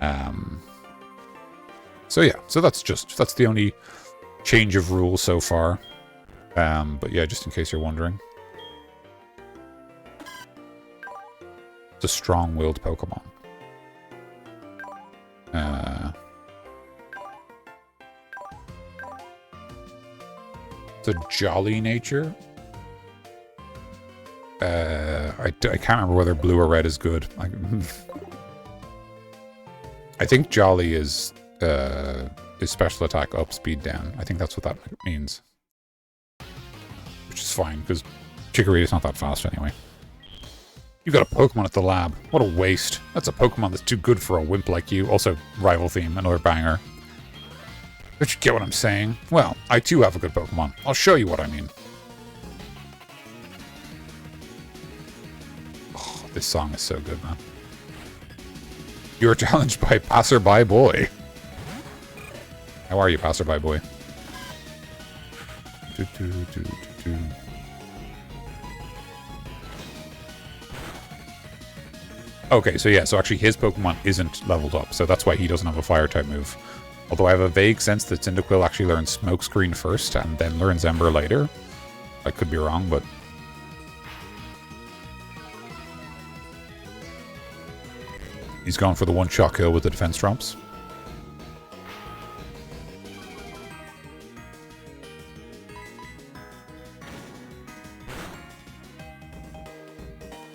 A: them. So yeah, so that's the only change of rules so far. But yeah, just in case you're wondering. It's a strong-willed Pokemon. It's a jolly nature. I can't remember whether blue or red is good. I think jolly is special attack up, speed down. I think that's what that means. Which is fine, because Chikorita's not that fast anyway. You got a Pokemon at the lab. What a waste. That's a Pokemon that's too good for a wimp like you. Also, rival theme, another banger. Don't you get what I'm saying? Well, I too have a good Pokemon. I'll show you what I mean. Oh, this song is so good, man. You are challenged by Passerby Boy. How are you, Passerby Boy? Okay, so yeah, so actually his Pokemon isn't leveled up, so that's why he doesn't have a Fire-type move. Although I have a vague sense that Cyndaquil actually learns Smokescreen first and then learns Ember later. I could be wrong, but... He's going for the one-shot kill with the defense drops.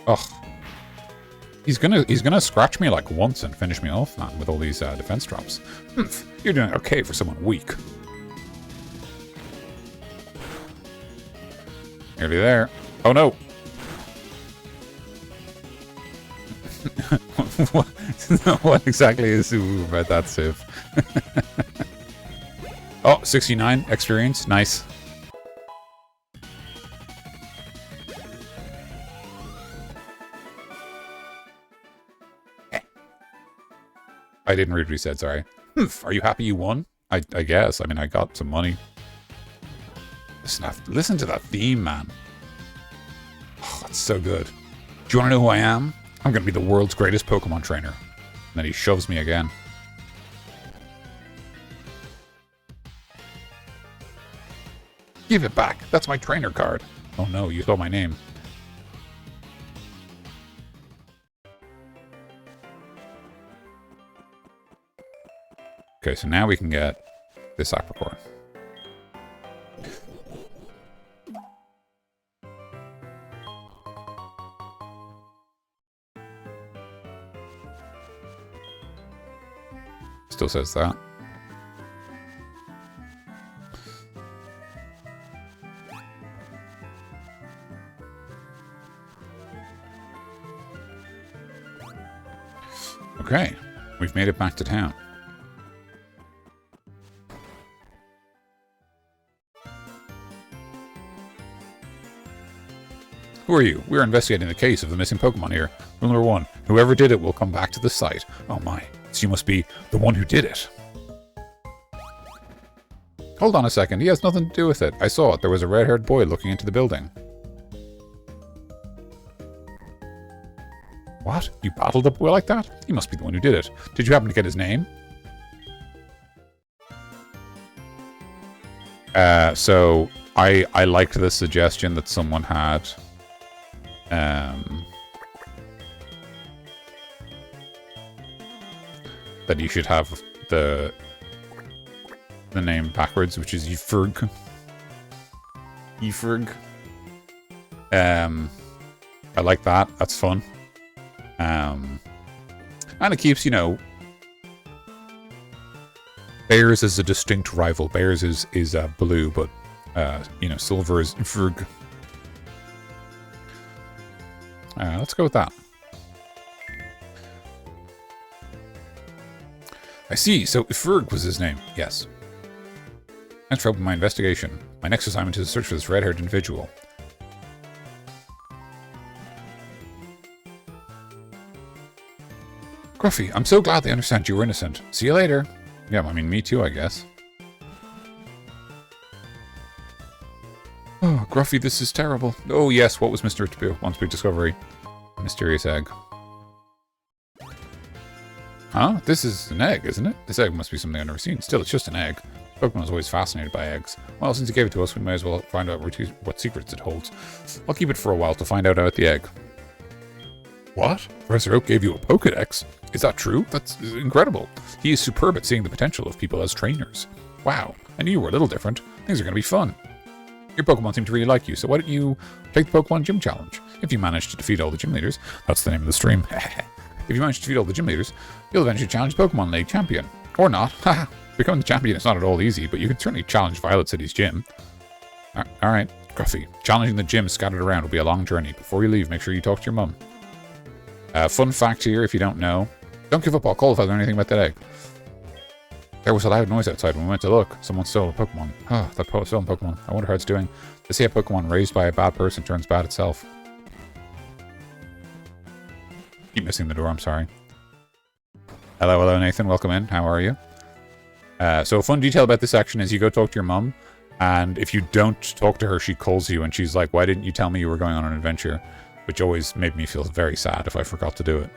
A: Ugh. He's gonna scratch me like once and finish me off, man, with all these defense drops. You're doing okay for someone weak. Nearly there. Oh no! What exactly is ooh about that, Civ? Oh, 69 experience, nice. I didn't read what he said, sorry. Are you happy you won? I guess. I mean, I got some money. Listen to that theme, man. Oh, it's so good. Do you want to know who I am? I'm going to be the world's greatest Pokemon trainer. And then he shoves me again. Give it back. That's my trainer card. Oh no, you stole my name. Okay, so now we can get this Apricorn. Still says that. Okay, we've made it back to town. Who are you? We're investigating the case of the missing Pokemon here. Rule number 1. Whoever did it will come back to the site. Oh my. So you must be the one who did it. Hold on a second. He has nothing to do with it. I saw it. There was a red-haired boy looking into the building. What? You battled a boy like that? He must be the one who did it. Did you happen to get his name? So I liked the suggestion that someone had. that you should have the name backwards, which is Yfurg. Yfurg. I like that. That's fun. And it keeps, you know, Bears is a distinct rival. Bears is blue, but you know, silver is Yfurg. Let's go with that. I see. So Yfurg was his name. Yes. Thanks for helping my investigation. My next assignment is to search for this red-haired individual. Gruffy, I'm so glad they understand you were innocent. See you later. Yeah, I mean, me too, I guess. Oh, Gruffy, this is terrible. Oh, yes, what was Mr. Once Big Discovery? A mysterious egg. Huh? This is an egg, isn't it? This egg must be something I've never seen. Still, it's just an egg. Pokemon is always fascinated by eggs. Well, since he gave it to us, we may as well find out what secrets it holds. I'll keep it for a while to find out about the egg. What? Professor Oak gave you a Pokedex? Is that true? That's incredible. He is superb at seeing the potential of people as trainers. Wow, I knew you were a little different. Things are going to be fun. Your Pokemon seem to really like you, so why don't you take the Pokemon Gym Challenge? If you manage to defeat all the gym leaders, that's the name of the stream. If you manage to defeat all the gym leaders, you'll eventually challenge Pokemon League champion. Or not. Haha. Becoming the champion is not at all easy, but you can certainly challenge Violet City's gym. Alright, Gruffy. Challenging the gym scattered around will be a long journey. Before you leave, make sure you talk to your mum. Fun fact here, if you don't know. Don't give up, I'll call if I learn anything about that egg. There was a loud noise outside when we went to look. Someone stole a Pokemon. Ah, that stolen Pokemon. I wonder how it's doing. They say a Pokemon raised by a bad person turns bad itself. Keep missing the door, I'm sorry. Hello, Nathan. Welcome in. How are you? So a fun detail about this section is you go talk to your mum, and if you don't talk to her, she calls you, and she's like, why didn't you tell me you were going on an adventure? Which always made me feel very sad if I forgot to do it.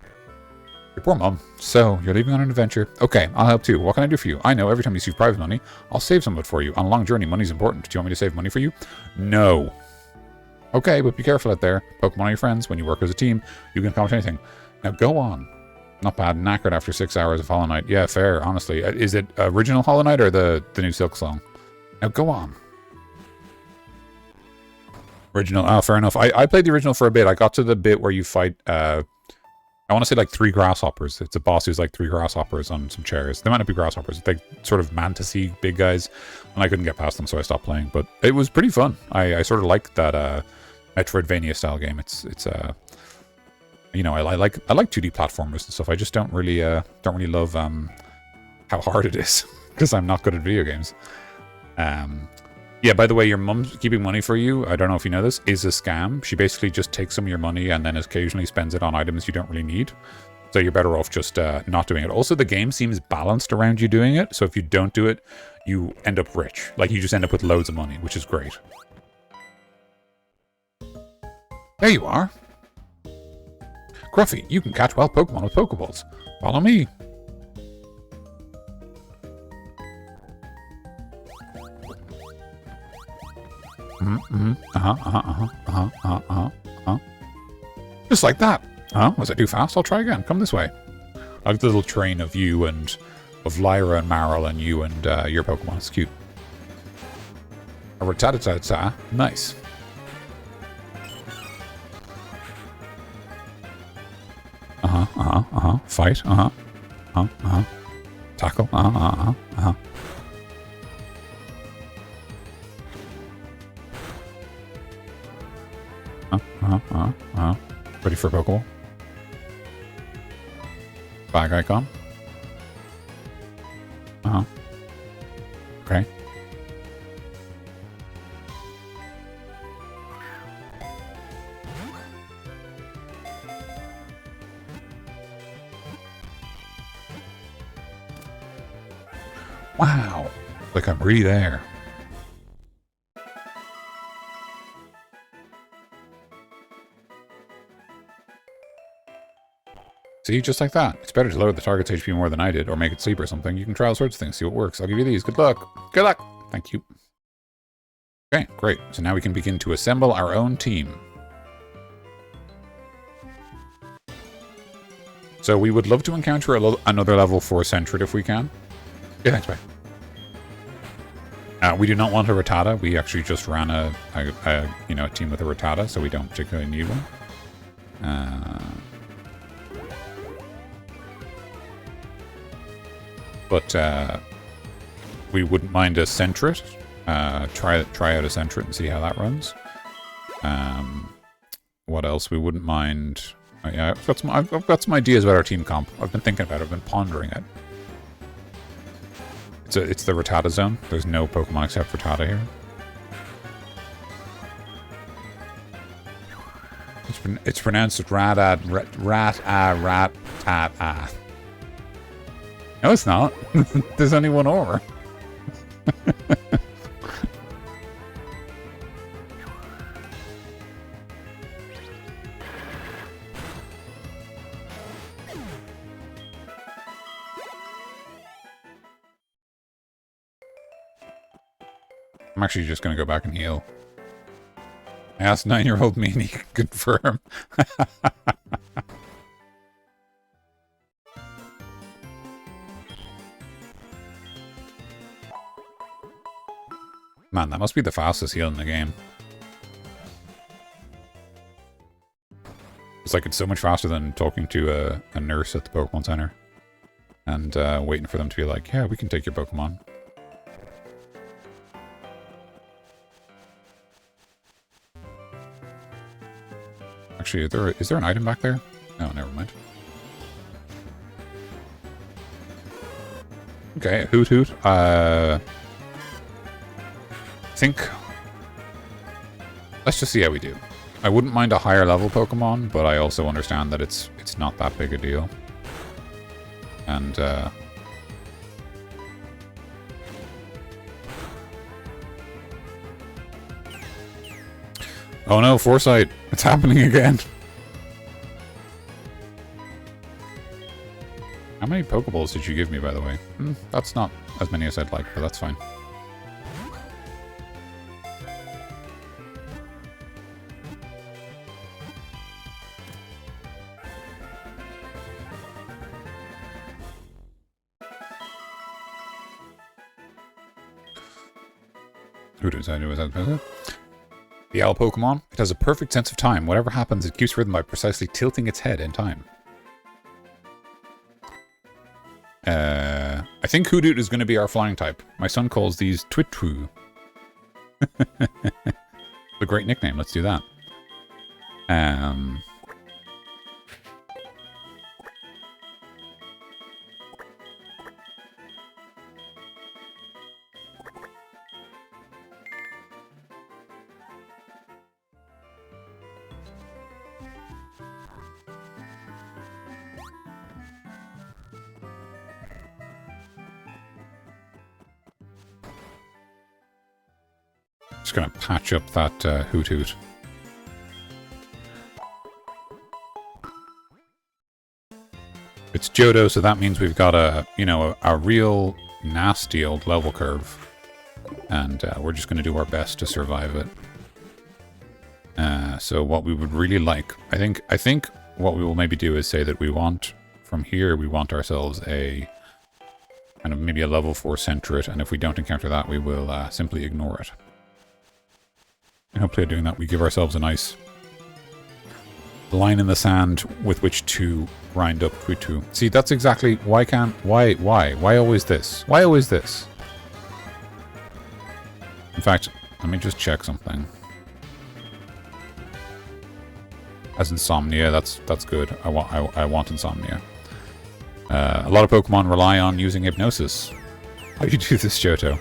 A: Your poor mum. So, you're leaving on an adventure. Okay, I'll help too. What can I do for you? I know, every time you save private money, I'll save some of it for you. On a long journey, money's important. Do you want me to save money for you? No. Okay, but be careful out there. Pokemon are your friends. When you work as a team, you can accomplish anything. Now go on. Not bad. Knackered after 6 hours of Hollow Knight. Yeah, fair, honestly. Is it original Hollow Knight or the new Silk Song? Now go on. Original. Oh, fair enough. I played the original for a bit. I got to the bit where you fight, I want to say like 3 grasshoppers. It's a boss who's like 3 grasshoppers on some chairs. They might not be grasshoppers. They're sort of mantis-y big guys. And I couldn't get past them, so I stopped playing. But it was pretty fun. I sort of like that Metroidvania style game. It's you know, I like 2D platformers and stuff. I just don't really love how hard it is because I'm not good at video games. Yeah, by the way, your mum's keeping money for you, I don't know if you know this, is a scam. She basically just takes some of your money and then occasionally spends it on items you don't really need. So you're better off just not doing it. Also, the game seems balanced around you doing it. So if you don't do it, you end up rich. Like, you just end up with loads of money, which is great. There you are. Gruffy, you can catch wild Pokemon with Pokeballs. Follow me. Just like that. Was I too fast? I'll try again. Come this way. I like the little train of you and of Lyra and Marill and you and your Pokemon. It's cute. A Rattata. Nice. Fight. Tackle. Ready for a Pokeball? Bag icon. Okay. Wow. Like I'm really there. See, just like that. It's better to lower the target's HP more than I did, or make it sleep or something. You can try all sorts of things, see what works. I'll give you these. Good luck. Good luck. Thank you. Okay, great. So now we can begin to assemble our own team. So we would love to encounter another level 4 Sentret if we can. Yeah, thanks, bye. We do not want a Rattata. We actually just ran a team with a Rattata, so we don't particularly need one. But we wouldn't mind a Sentret. Try out a Sentret and see how that runs. What else? We wouldn't mind. Oh, yeah, I've got some ideas about our team comp. I've been thinking about it. I've been pondering it. It's the Rattata zone. There's no Pokemon except Rattata here. It's pronounced rat-a. No, it's not. There's only one or. I'm actually just going to go back and heal. I asked 9-year-old me and he could confirm. Man, that must be the fastest heal in the game. It's like it's so much faster than talking to a nurse at the Pokemon Center. And waiting for them to be like, yeah, we can take your Pokemon. Actually, is there an item back there? No, never mind. Okay, Hoot Hoot. I think... Let's just see how we do. I wouldn't mind a higher level Pokemon, but I also understand that it's not that big a deal. And, oh no, Foresight! It's happening again! How many Pokeballs did you give me, by the way? That's not as many as I'd like, but that's fine. Who does I do? Is that the owl Pokemon? It has a perfect sense of time. Whatever happens, it keeps rhythm by precisely tilting its head in time. I think Hoodoo is going to be our flying type. My son calls these Twitwoo. A great nickname. Let's do that. Just gonna patch up that Hoot Hoot. It's Johto, so that means we've got a real nasty old level curve, and we're just gonna do our best to survive it. So what we would really like, I think what we will maybe do is say that we want from here we want ourselves a kind of maybe a level 4 Sentret, and if we don't encounter that, we will simply ignore it. And hopefully doing that, we give ourselves a nice line in the sand with which to grind up Quittu. See, that's exactly why always this? Why always this? In fact, let me just check something. As Insomnia, that's good. I want Insomnia. A lot of Pokemon rely on using Hypnosis. How do you do this, Johto?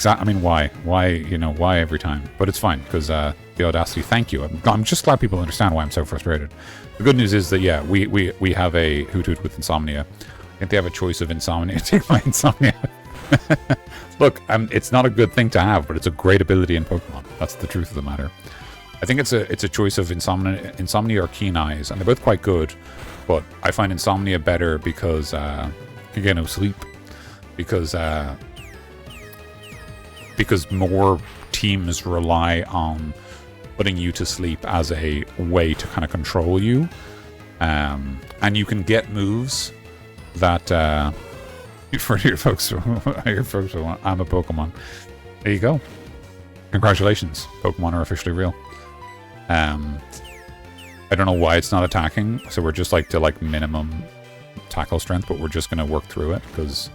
A: I mean, why? Why every time? But it's fine, because the Audacity, thank you. I'm just glad people understand why I'm so frustrated. The good news is that, yeah, we have a Hoot Hoot with Insomnia. I think they have a choice of Insomnia. Take my Insomnia. Look, it's not a good thing to have, but it's a great ability in Pokemon. That's the truth of the matter. I think it's a choice of Insomnia or Keen Eyes, and they're both quite good, but I find Insomnia better because, again, no sleep. Because more teams rely on putting you to sleep as a way to kind of control you. And you can get moves that for your folks. Your folks, I'm a Pokemon. There you go. Congratulations, Pokemon are officially real. I don't know why it's not attacking, so we're just like to like minimum tackle strength, but we're just going to work through it because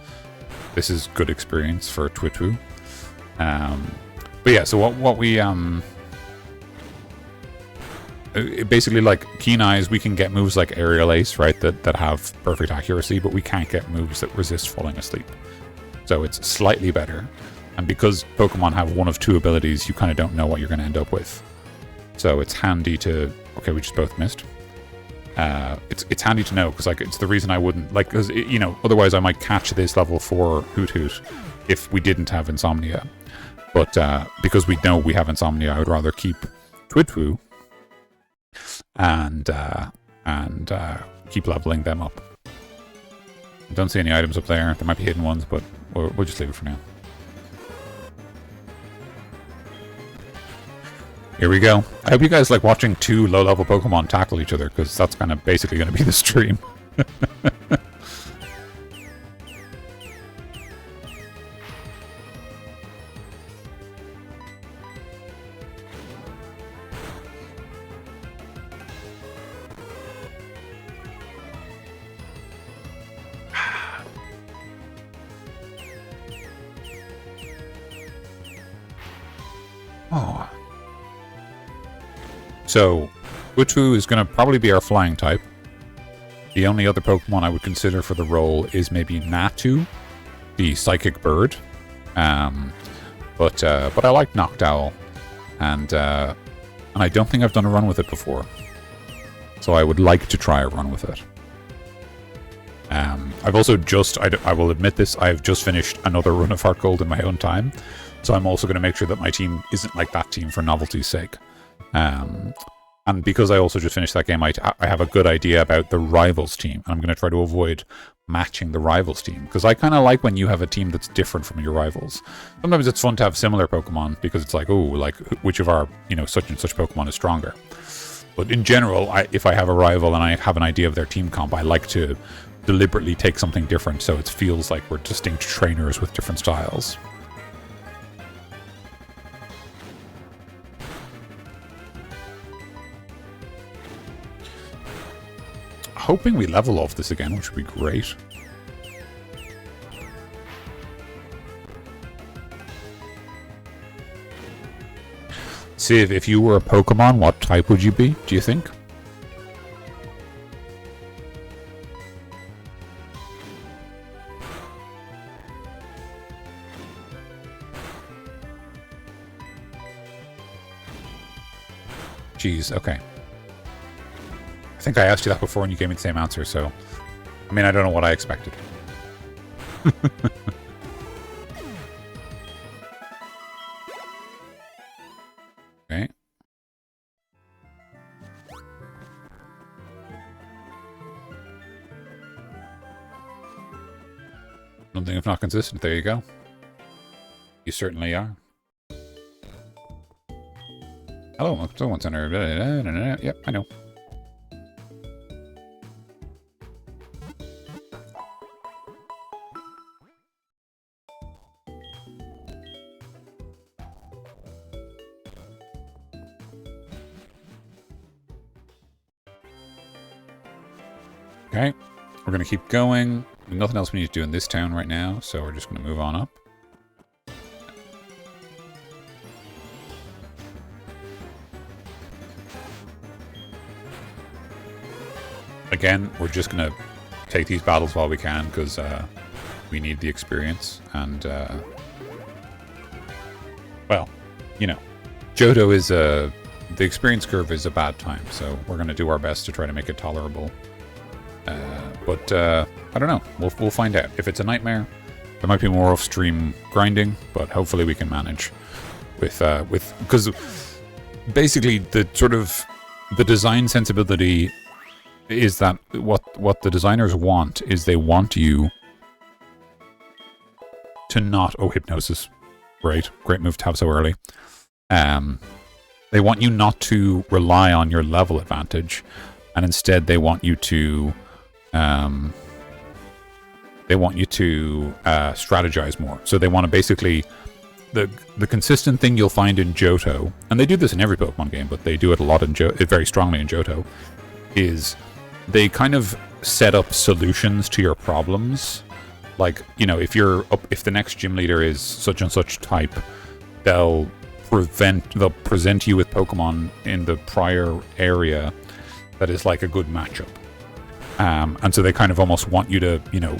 A: this is good experience for Twitwu. But yeah, so what we basically, like Keen Eyes, we can get moves like Aerial Ace, right, that have perfect accuracy, but we can't get moves that resist falling asleep. So it's slightly better. And because Pokemon have one of two abilities, you kind of don't know what you're going to end up with. So it's handy to... Okay, we just both missed. It's handy to know, because like it's the reason I wouldn't... Like, because, you know, otherwise I might catch this level 4 Hoot Hoot if we didn't have Insomnia. But because we know we have Insomnia, I would rather keep Twitwu and keep leveling them up. I don't see any items up there. There might be hidden ones, but we'll just leave it for now. Here we go. I hope you guys like watching two low-level Pokemon tackle each other, because that's kind of basically going to be the stream. Oh. So, Twitwu is going to probably be our flying type. The only other Pokemon I would consider for the role is maybe Natu, the psychic bird. But I like Noctowl, and I don't think I've done a run with it before. So I would like to try a run with it. I've also just, I will admit this, I've just finished another run of Heart Gold in my own time. So I'm also going to make sure that my team isn't like that team for novelty's sake. And because I also just finished that game, I have a good idea about the rivals team. And I'm going to try to avoid matching the rivals team. Because I kind of like when you have a team that's different from your rivals. Sometimes it's fun to have similar Pokemon because it's like, oh, like which of our, you know, such and such Pokemon is stronger. But in general, if I have a rival and I have an idea of their team comp, I like to deliberately take something different so it feels like we're distinct trainers with different styles. Hoping we level off this again, which would be great. See, if you were a Pokemon, what type would you be, do you think? Jeez, okay. I think I asked you that before and you gave me the same answer, so... I mean, I don't know what I expected. Okay. Something if not consistent, there you go. You certainly are. Hello, someone's under... Yep, I know. Okay, we're going to keep going. There's nothing else we need to do in this town right now, so we're just going to move on up. Again, we're just going to take these battles while we can, because we need the experience, and, well, you know, Johto is the experience curve is a bad time, so we're going to do our best to try to make it tolerable. But I don't know. We'll find out. If it's a nightmare, there might be more off-stream grinding, but hopefully we can manage with because basically the sort of the design sensibility is that what the designers want is they want you to not hypnosis. Great move to have so early. They want you not to rely on your level advantage, and instead they want you to strategize more. So they want to basically the consistent thing you'll find in Johto, and they do this in every Pokemon game, but they do it a lot in very strongly in Johto, is they kind of set up solutions to your problems. Like, you know, if the next gym leader is such and such type, they'll present you with Pokemon in the prior area that is like a good matchup. And so they kind of almost want you to, you know,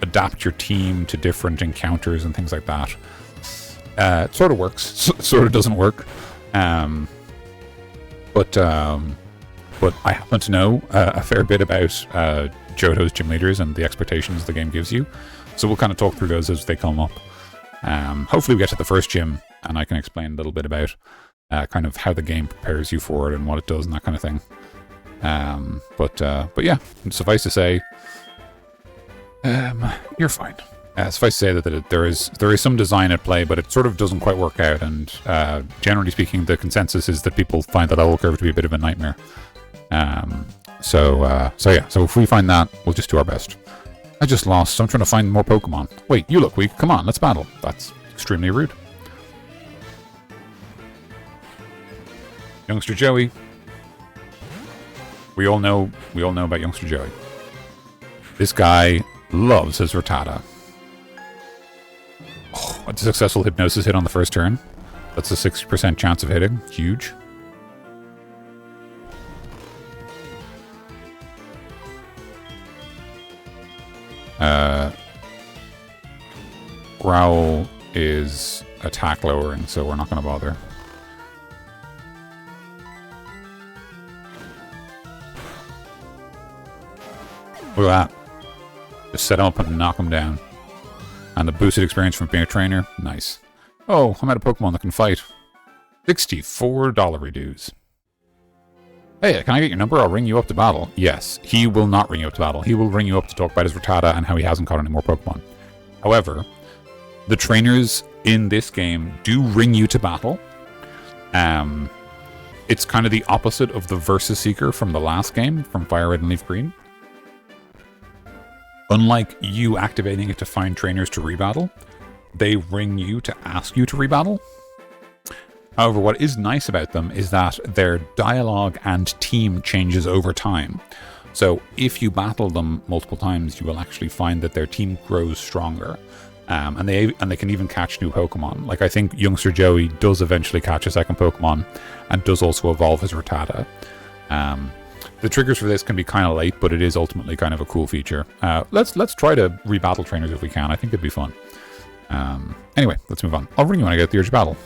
A: adapt your team to different encounters and things like that. It sort of works, sort of doesn't work. But I happen to know a fair bit about Johto's gym leaders and the expectations the game gives you. So we'll kind of talk through those as they come up. Hopefully we get to the first gym and I can explain a little bit about kind of how the game prepares you for it and what it does and that kind of thing. But yeah, suffice to say, you're fine. Suffice to say that there is some design at play, but it sort of doesn't quite work out. And generally speaking, the consensus is that people find the level curve to be a bit of a nightmare. So yeah. So if we find that, we'll just do our best. I just lost, so I'm trying to find more Pokemon. Wait, you look weak. Come on, let's battle. That's extremely rude. Youngster Joey. We all know about Youngster Joey. This guy loves his Rattata. Oh, a successful hypnosis hit on the first turn. That's a 60% chance of hitting. Huge. Growl is attack lowering, so we're not going to bother. Look at that. Just set him up and knock him down. And the boosted experience from being a trainer. Nice. Oh, I'm at a Pokemon that can fight. $64 dues. Hey, can I get your number? I'll ring you up to battle. Yes, he will not ring you up to battle. He will ring you up to talk about his Rattata and how he hasn't caught any more Pokemon. However, the trainers in this game do ring you to battle. It's kind of the opposite of the Versus Seeker from the last game, from Fire Red and Leaf Green. Unlike you activating it to find trainers to rebattle, they ring you to ask you to rebattle. However, what is nice about them is that their dialogue and team changes over time. So if you battle them multiple times, you will actually find that their team grows stronger. And they can even catch new Pokemon. Like, I think Youngster Joey does eventually catch a second Pokemon and does also evolve his Rattata. The triggers for this can be kind of late, but it is ultimately kind of a cool feature. Let's try to rebattle trainers if we can. I think it'd be fun. Anyway, let's move on. I'll ring you when I get the urge to battle.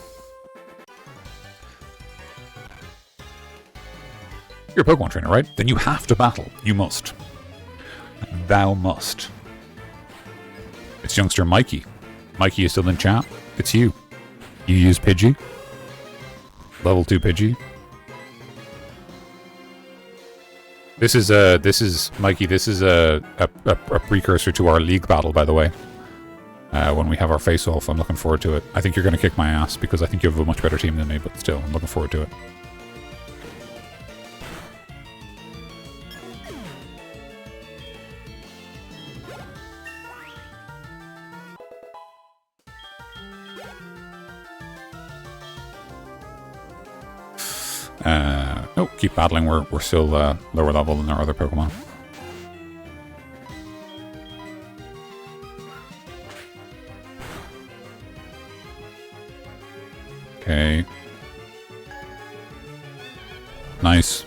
A: You're a Pokemon trainer, right? Then you have to battle. You must. Thou must. It's youngster Mikey. Mikey is still in chat. It's you. You use Pidgey. Level 2 Pidgey. This is Mikey. This is a precursor to our league battle, by the way. When we have our face-off, I'm looking forward to it. I think you're going to kick my ass because I think you have a much better team than me, but still, I'm looking forward to it. Nope, keep battling. We're still lower level than our other Pokemon. Okay. Nice.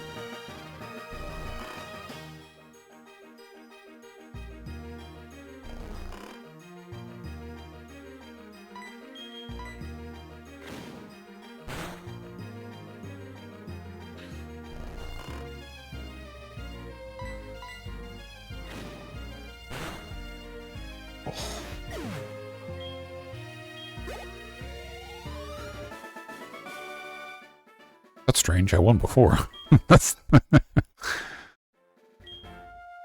A: That's strange. I won before. That's having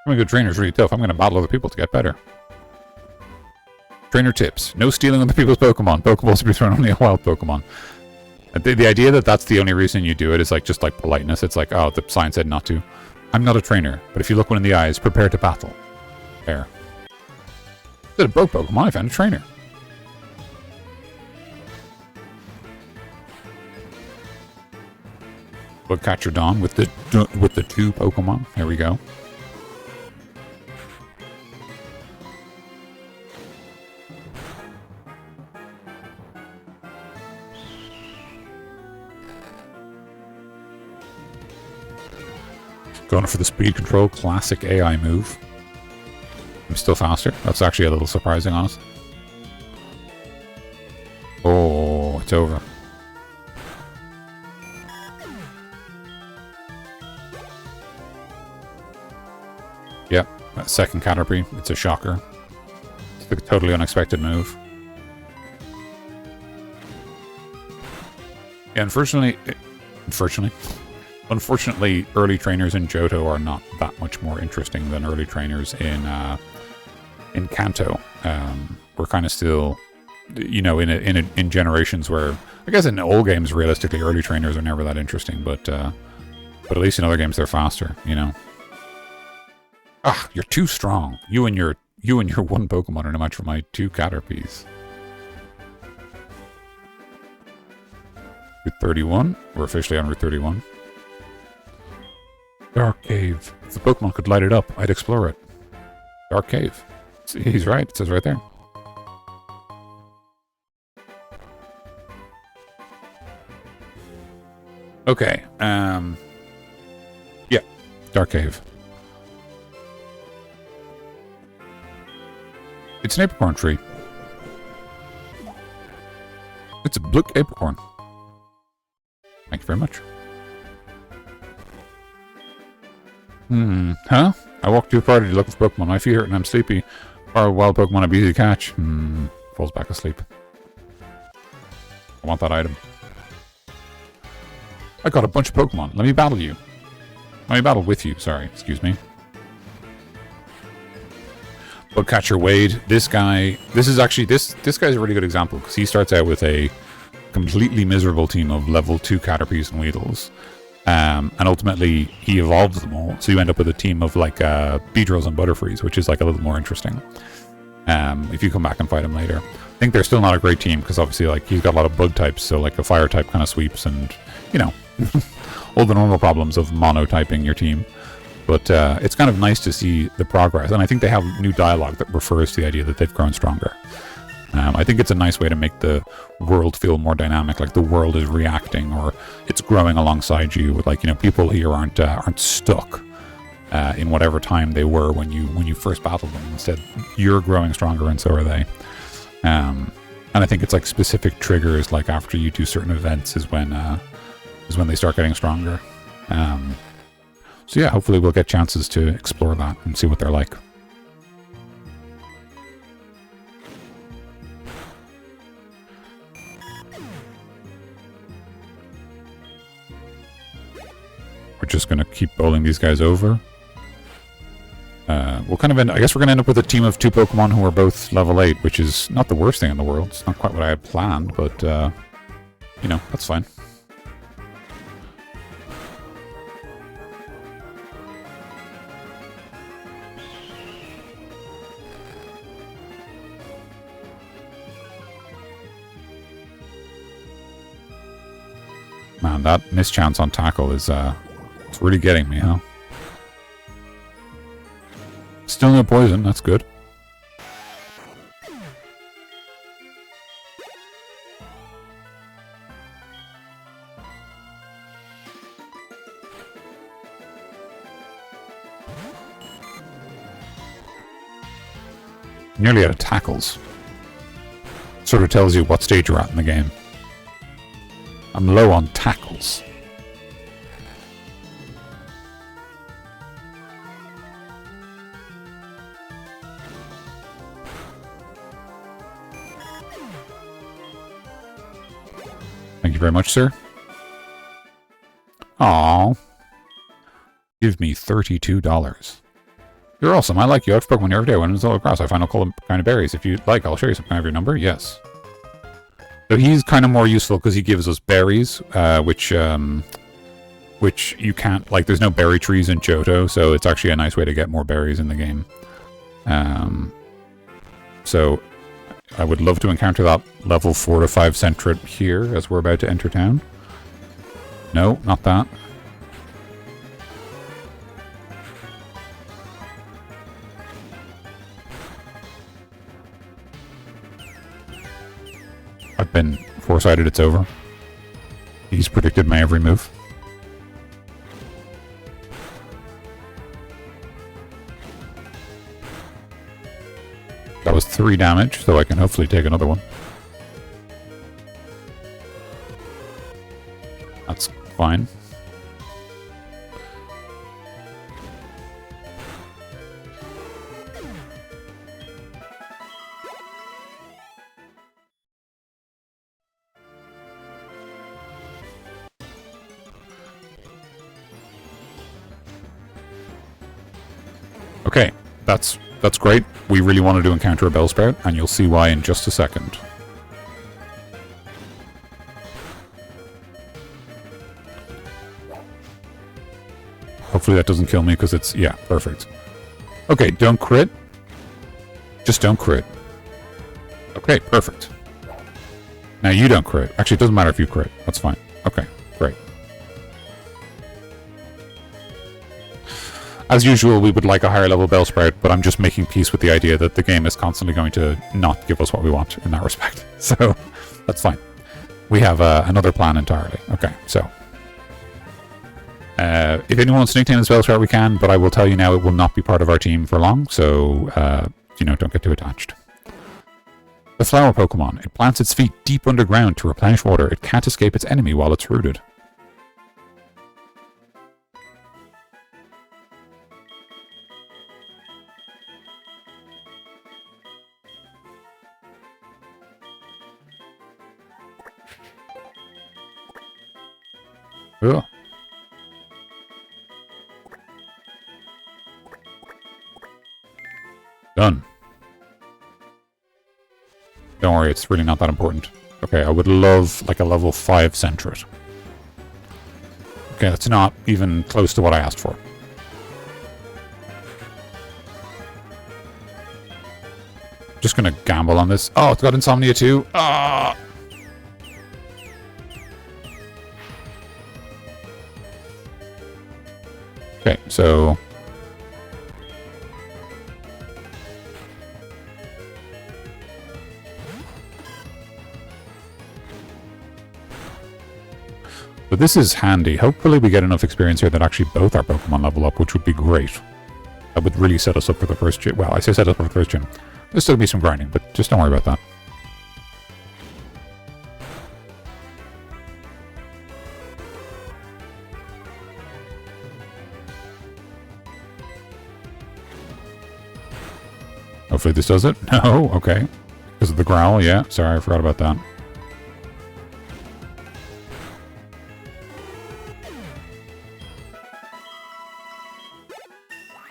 A: a good trainer is really tough. I'm going to battle other people to get better. Trainer tips. No stealing other people's Pokemon. Pokeballs to be thrown only a wild Pokemon. The idea that that's the only reason you do it is like just like politeness. It's like, oh, the sign said not to. I'm not a trainer, but if you look one in the eyes, prepare to battle. There. Instead of broke Pokemon, I found a trainer. Catcher Dawn with the 2 Pokemon. There we go. Going for the speed control, classic AI move. I'm still faster. That's actually a little surprising, honestly. Oh, it's over. Yep, that second Caterpie, it's a shocker. It's a totally unexpected move. Yeah, unfortunately, early trainers in Johto are not that much more interesting than early trainers in Kanto. We're kind of still, you know, in generations where, I guess in old games, realistically, early trainers are never that interesting, but at least in other games they're faster, you know. Ah, you're too strong. You and your 1 Pokemon are no match for my 2 Caterpies. Route 31. We're officially on Route 31. Dark Cave. If the Pokemon could light it up, I'd explore it. Dark Cave. See, he's right. It says right there. Okay. Yeah. Dark Cave. It's an apricorn tree. It's a blue apricorn. Thank you very much. Huh? I walked to a party to look for Pokemon. My feet hurt and I'm sleepy. Or a wild Pokemon I'd be easy to catch. Falls back asleep. I want that item. I got a bunch of Pokemon. Let me battle you. Let me battle with you. Sorry, excuse me. Bugcatcher Wade. This guy. This is actually this guy's a really good example because he starts out with a completely miserable team of level 2 Caterpies and Weedles. And ultimately, he evolves them all. So you end up with a team of like Beedrills and Butterfrees, which is like a little more interesting. If you come back and fight him later. I think they're still not a great team because obviously like he's got a lot of bug types. So like the fire type kind of sweeps and, you know, all the normal problems of monotyping your team. But it's kind of nice to see the progress. And I think they have new dialogue that refers to the idea that they've grown stronger. I think it's a nice way to make the world feel more dynamic, like the world is reacting or it's growing alongside you. Like, you know, people here aren't stuck in whatever time they were when you first battled them. Instead, you're growing stronger and so are they. And I think it's like specific triggers, like after you do certain events is when they start getting stronger. So yeah, hopefully we'll get chances to explore that and see what they're like. We're just going to keep bowling these guys over. We'll kind of end... I guess we're going to end up with a team of 2 Pokemon who are both level 8, which is not the worst thing in the world. It's not quite what I had planned, but, you know, that's fine. Man, that mischance on tackle is, it's really getting me, huh? Still no poison, that's good. Nearly out of tackles. Sort of tells you what stage you're at in the game. I'm low on tackles. Thank you very much, sir. Aww. Give me $32. You're awesome. I like you. I've Pokemon every day. When it's all across, I find all kind of berries. If you like, I'll show you some. Can I have your number? Yes. So he's kind of more useful because he gives us berries, which which you can't, like, there's no berry trees in Johto, so it's actually a nice way to get more berries in the game. So I would love to encounter that level 4 to 5 Centret here as we're about to enter town. No, not that. I've been foresighted, it's over. He's predicted my every move. That was 3 damage, so I can hopefully take another one. That's fine. Okay, that's great. We really wanted to encounter a Bellsprout, and you'll see why in just a second. Hopefully that doesn't kill me, because it's... yeah, perfect. Okay, don't crit. Just don't crit. Okay, perfect. Now you don't crit. Actually, it doesn't matter if you crit. That's fine. Okay, great. As usual, we would like a higher level Bellsprout, but I'm just making peace with the idea that the game is constantly going to not give us what we want in that respect. So, that's fine. We have another plan entirely. Okay, so. If anyone wants to nickname this Bellsprout, we can, but I will tell you now it will not be part of our team for long, so, you know, don't get too attached. The flower Pokemon. It plants its feet deep underground to replenish water. It can't escape its enemy while it's rooted. Ugh. Done. Don't worry, it's really not that important. Okay, I would love like a level 5 Centret. Okay, that's not even close to what I asked for. Just gonna gamble on this. Oh, it's got Insomnia too. Ah! Okay, so... but this is handy. Hopefully we get enough experience here that actually both our Pokemon level up, which would be great. That would really set us up for the first gym. Well, I say set us up for the first gym. There's still be some grinding, but just don't worry about that. Hopefully this does it. No, okay. Because of the growl, yeah. Sorry, I forgot about that.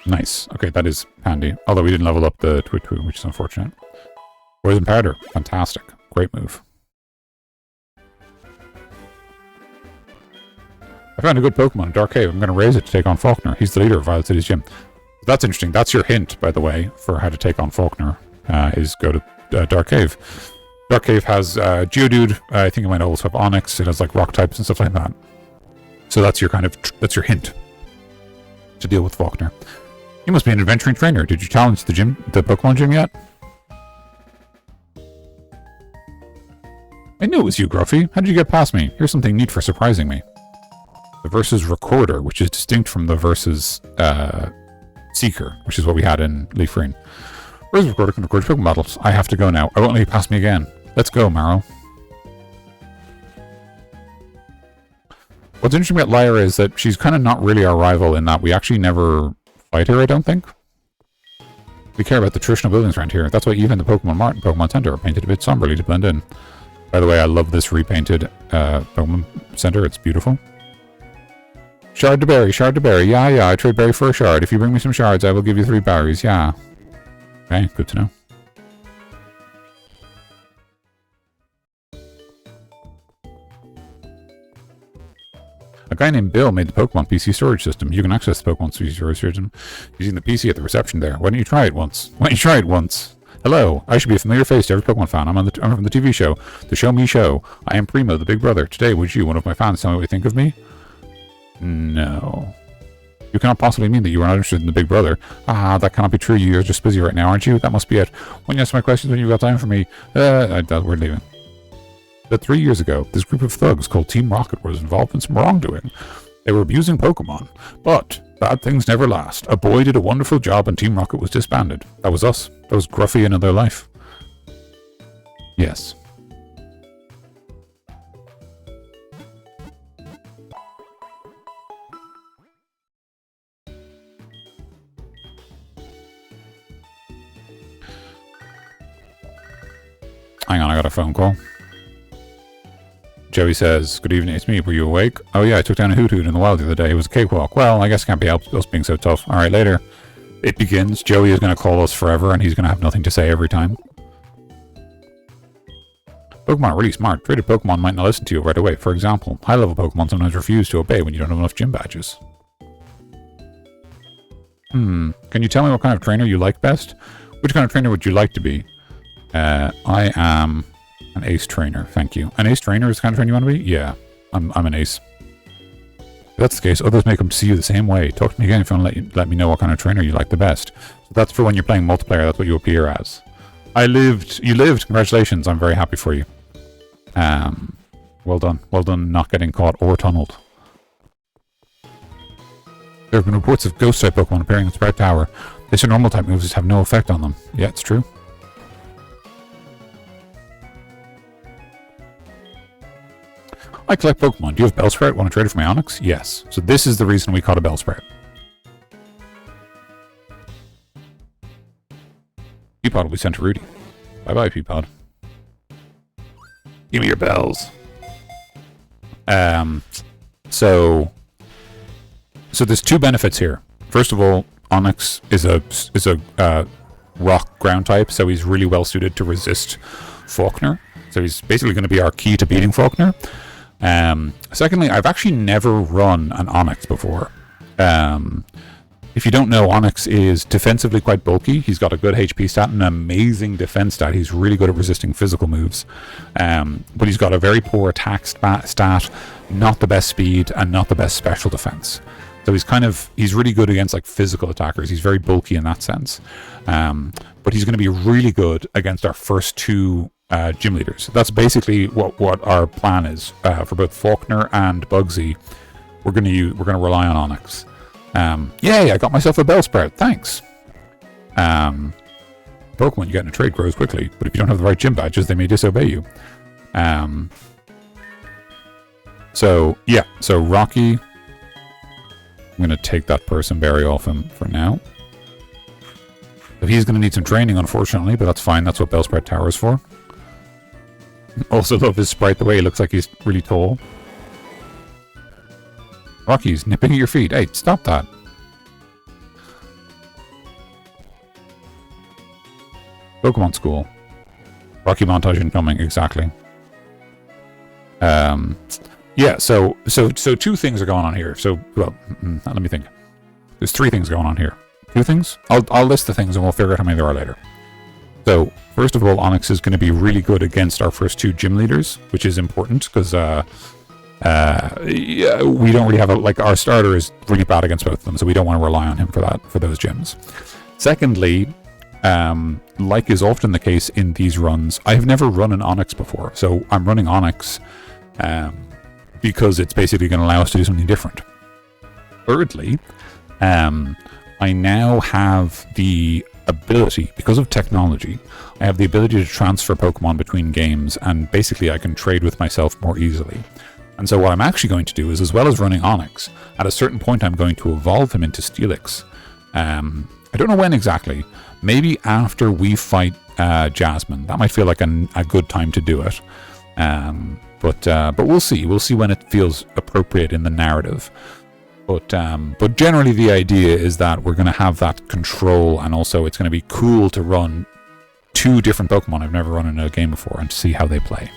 A: Nice. Okay, that is handy. Although we didn't level up the Twitwoo, which is unfortunate. Poison Powder. Fantastic. Great move. I found a good Pokemon in Dark Cave. I'm going to raise it to take on Faulkner. He's the leader of Violet City's gym. That's interesting. That's your hint, by the way, for how to take on Faulkner, is go to Dark Cave. Dark Cave has Geodude. I think it might also have Onyx. It has like rock types and stuff like that. So that's your kind of, that's your hint to deal with Faulkner. You must be an adventuring trainer. Did you challenge the gym, the Pokemon gym yet? I knew it was you, Gruffy. How did you get past me? Here's something neat for surprising me. The Versus Recorder, which is distinct from the Versus Seeker, which is what we had in Leaf Green. Versus Recorder can record Pokemon battles. I have to go now. I won't let you pass me again. Let's go, Maro. What's interesting about Lyra is that she's kind of not really our rival in that we actually never fight her, I don't think. We care about the traditional buildings around here. That's why even the Pokemon Mart and Pokemon Center are painted a bit somberly to blend in. By the way, I love this repainted Pokemon Center. It's beautiful. Shard to berry, shard to berry. Yeah, yeah, I trade berry for a shard. If you bring me some shards, I will give you 3 berries. Yeah. Okay, good to know. A guy named Bill made the Pokemon PC storage system. You can access the Pokemon PC storage system using the PC at the reception there. Why don't you try it once? Hello, I should be a familiar face to every Pokemon fan. I'm from the TV show, The Show Me Show. I am Primo, the Big Brother. Today, would you, one of my fans, tell me what you think of me? No. You cannot possibly mean that you are not interested in the Big Brother. Ah, that cannot be true. You're just busy right now, aren't you? That must be it. When you answer my questions when you've got time for me. We're leaving. But 3 years ago, this group of thugs called Team Rocket was involved in some wrongdoing. They were abusing Pokemon. But bad things never last. A boy did a wonderful job and Team Rocket was disbanded. That was us. That was Gruffy and Another Life. Yes. Hang on, I got a phone call. Joey says, good evening, it's me, were you awake? Oh yeah, I took down a hoot in the wild the other day, it was a cakewalk. Well, I guess it can't be helped, us being so tough. Alright, later. It begins, Joey is going to call us forever and he's going to have nothing to say every time. Pokemon are really smart. Traded Pokemon might not listen to you right away. For example, high-level Pokemon sometimes refuse to obey when you don't have enough gym badges. Can you tell me what kind of trainer you like best? Which kind of trainer would you like to be? I am an ace trainer, thank you. An ace trainer is the kind of trainer you want to be? Yeah, I'm an ace. If that's the case, others may come to see you the same way. Talk to me again if you want to let me know what kind of trainer you like the best. So that's for when you're playing multiplayer, that's what you appear as. You lived, congratulations, I'm very happy for you. Well done not getting caught or tunneled. There have been reports of ghost-type Pokemon appearing in Sprout Tower. They say normal-type moves just have no effect on them. Yeah, it's true. I collect Pokemon. Do you have Bellsprout? Want to trade it for my Onix? Yes. So this is the reason we caught a Bellsprout. Peapod will be sent to Rudy. Bye-bye, Peapod. Give me your bells. So there's two benefits here. First of all, Onix is a rock ground type, so he's really well suited to resist Faulkner. So he's basically going to be our key to beating Faulkner. Secondly, I've actually never run an Onix before. If you don't know, Onix is defensively quite bulky. He's got a good HP stat and an amazing defense stat. He's really good at resisting physical moves. But he's got a very poor attack stat, not the best speed, and not the best special defense. So he's really good against like physical attackers. He's very bulky in that sense. But he's going to be really good against our first two gym leaders. That's basically what our plan is for both Faulkner and Bugsy. We're going to rely on Onix. Yay! I got myself a Bellsprout. Thanks. Pokemon you get in a trade grows quickly, but if you don't have the right gym badges, they may disobey you. So Rocky. I'm going to take that person berry off him for now. So he's going to need some training, unfortunately, but that's fine. That's what Bellsprout Tower is for. Also love his sprite, the way he looks like he's really tall. Rocky's nipping at your feet. Hey, stop that. Pokemon School. Rocky montage incoming, exactly. Yeah, so two things are going on here. So, well, let me think. There's three things going on here. Two things? I'll list the things and we'll figure out how many there are later. So, first of all, Onix is going to be really good against our first two gym leaders, which is important because we don't really have our starter is really bad against both of them, so we don't want to rely on him for those gyms. Secondly, like is often the case in these runs, I have never run an Onix before, so I'm running Onix because it's basically going to allow us to do something different. Thirdly, I now have the ability, because of technology, I have the ability to transfer Pokemon between games, and basically I can trade with myself more easily. And so what I'm actually going to do is, as well as running Onix, at a certain point I'm going to evolve him into Steelix. I don't know when exactly. Maybe after we fight Jasmine. That might feel like a good time to do it. But we'll see. We'll see when it feels appropriate in the narrative. But generally the idea is that we're going to have that control, and also it's going to be cool to run two different Pokemon I've never run in a game before and to see how they play.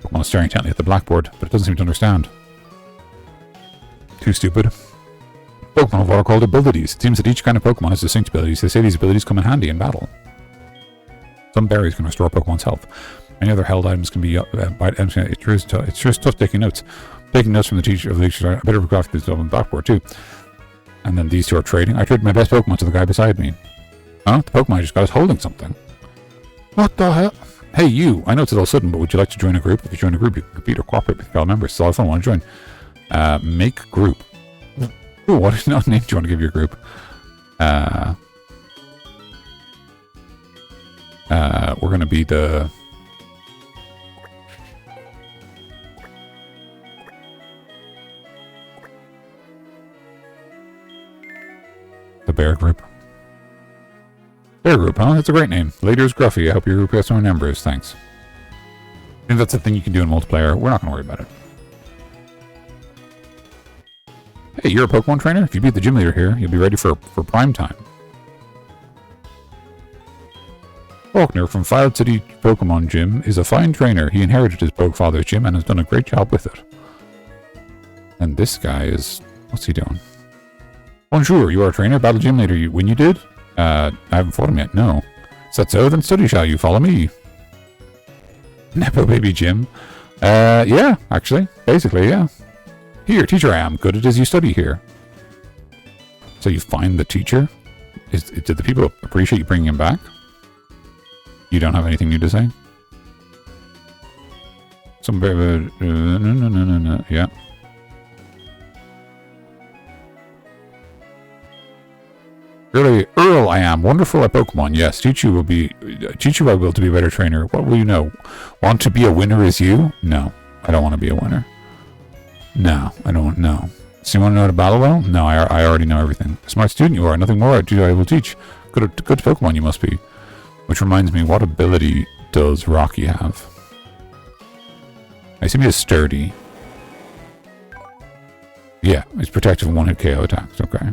A: Pokemon is staring intently at the blackboard, but it doesn't seem to understand. Too stupid. Pokemon have what are called abilities. It seems that each kind of Pokemon has distinct abilities. They say these abilities come in handy in battle. Some berries can restore Pokemon's health. Any other held items can be... it's just tough taking notes. Taking notes from the teacher of the teacher. I better graph this on the blackboard too. And then these two are trading. I traded my best Pokemon to the guy beside me. Huh? The Pokemon I just got is holding something. What the hell? Hey, you. I know it's a little sudden, but would you like to join a group? If you join a group, you can compete or cooperate with fellow members. It's a lot of fun. I want to join. Make group. Ooh, what name do you want to give your group? We're going to be the... The bear group. Bear group, huh? That's a great name. Later's Gruffy. I hope your group has some members. Thanks. I think that's the thing you can do in multiplayer. We're not going to worry about it. Hey, you're a Pokemon trainer? If you beat the gym leader here, you'll be ready for prime time. Faulkner from Filed City Pokemon Gym is a fine trainer. He inherited his father's gym and has done a great job with it. And this guy is... What's he doing? Bonjour, you are a trainer, battle gym leader. When you did? I haven't fought him yet, no. Is that so? Then study shall you. Follow me. Nepo baby gym. Yeah, actually. Basically, yeah. Here, teacher I am. Good it is you study here. So you find the teacher? Did the people appreciate you bringing him back? You don't have anything new to say? Some bit of a... no. Yeah. Really, Earl I am. Wonderful at Pokemon. Yes, teach you I will to be a better trainer. What will you know? Want to be a winner as you? No, I don't want to be a winner. No, I don't know. So you want to know how to battle well? No, I already know everything. A smart student you are. Nothing more I will teach. Good Pokemon you must be. Which reminds me, what ability does Rocky have? I assume he is sturdy. Yeah, he's protective of one-hit KO attacks. Okay.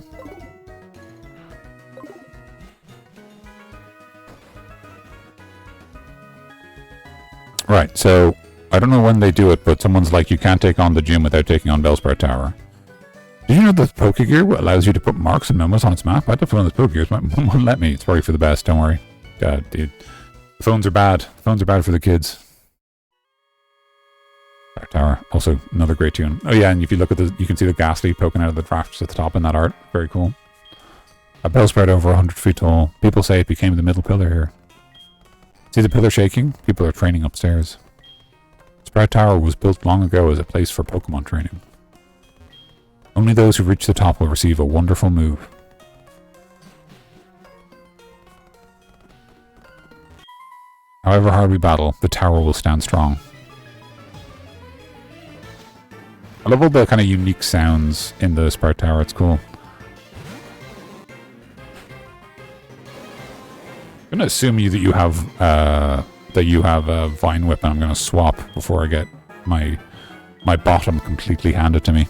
A: Right, so I don't know when they do it, but someone's like, you can't take on the gym without taking on Bellsprout Tower. Did you know that Pokegear allows you to put marks and memos on its map? I thought one of those Pokegears won't let me. It's probably for the best, don't worry. God, dude. The phones are bad. Phones are bad for the kids. Tower, also another great tune. Oh yeah, and if you look at the, you can see the Ghastly poking out of the drafts at the top in that art. Very cool. A Bellsprout over 100 feet tall. People say it became the middle pillar here. See the pillar shaking? People are training upstairs. Sprout Tower was built long ago as a place for Pokemon training. Only those who reach the top will receive a wonderful move. However hard we battle, the tower will stand strong. I love all the kind of unique sounds in the Sprout Tower. It's cool. I'm gonna assume that you have a Vine Whip, and I'm gonna swap before I get my bottom completely handed to me.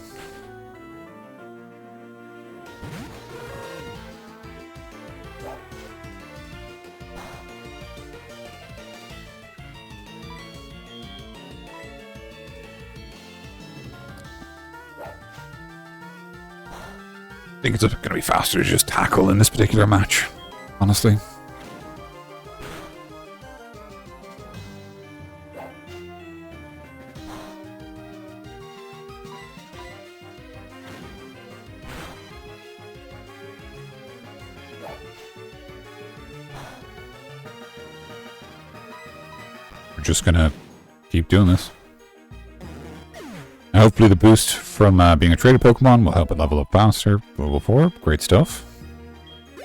A: I think it's going to be faster to just tackle in this particular match, honestly. We're just going to keep doing this. And hopefully the boost from being a traded Pokemon will help it level up faster. Level 4, great stuff. I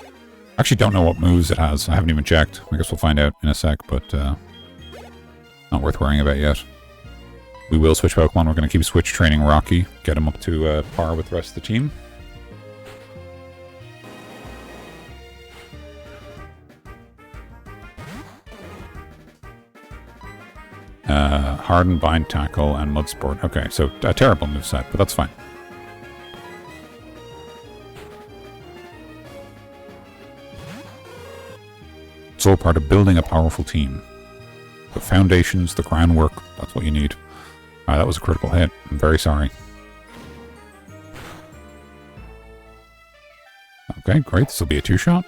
A: actually don't know what moves it has. I haven't even checked. I guess we'll find out in a sec, but not worth worrying about yet. We will switch Pokemon. We're going to keep switch training Rocky. Get him up to par with the rest of the team. Harden, Bind, Tackle, and Mud Sport. Okay, so a terrible moveset, but that's fine. It's all part of building a powerful team. the foundations, the groundwork. That's what you need. That was a critical hit. I'm very sorry. Okay, great. This will be a 2-shot.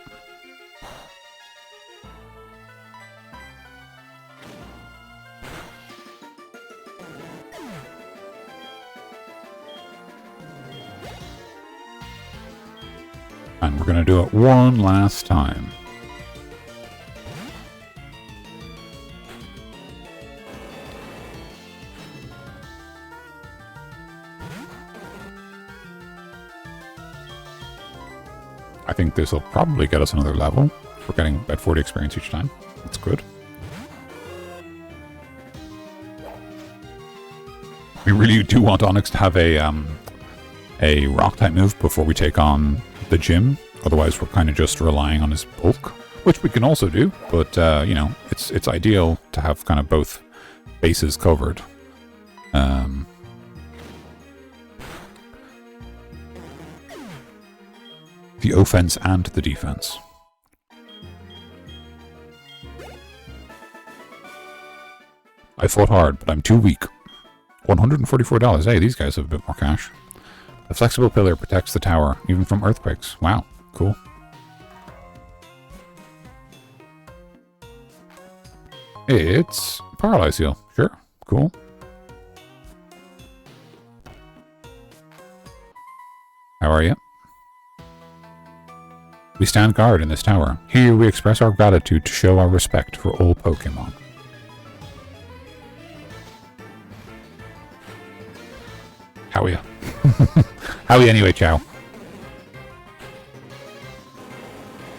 A: And we're going to do it one last time. I think this will probably get us another level. We're getting about 40 experience each time. That's good. We really do want Onyx to have a rock type move before we take on the gym. Otherwise, we're kind of just relying on his bulk, which we can also do. But you know, it's ideal to have kind of both bases covered. The offense and the defense. I fought hard, but I'm too weak. $144. Hey, these guys have a bit more cash. The flexible pillar protects the tower, even from earthquakes. Wow, cool. It's Paralyze Heal. Sure, cool. How are you? We stand guard in this tower. Here we express our gratitude to show our respect for all Pokémon. How are you? How are you anyway, Chow?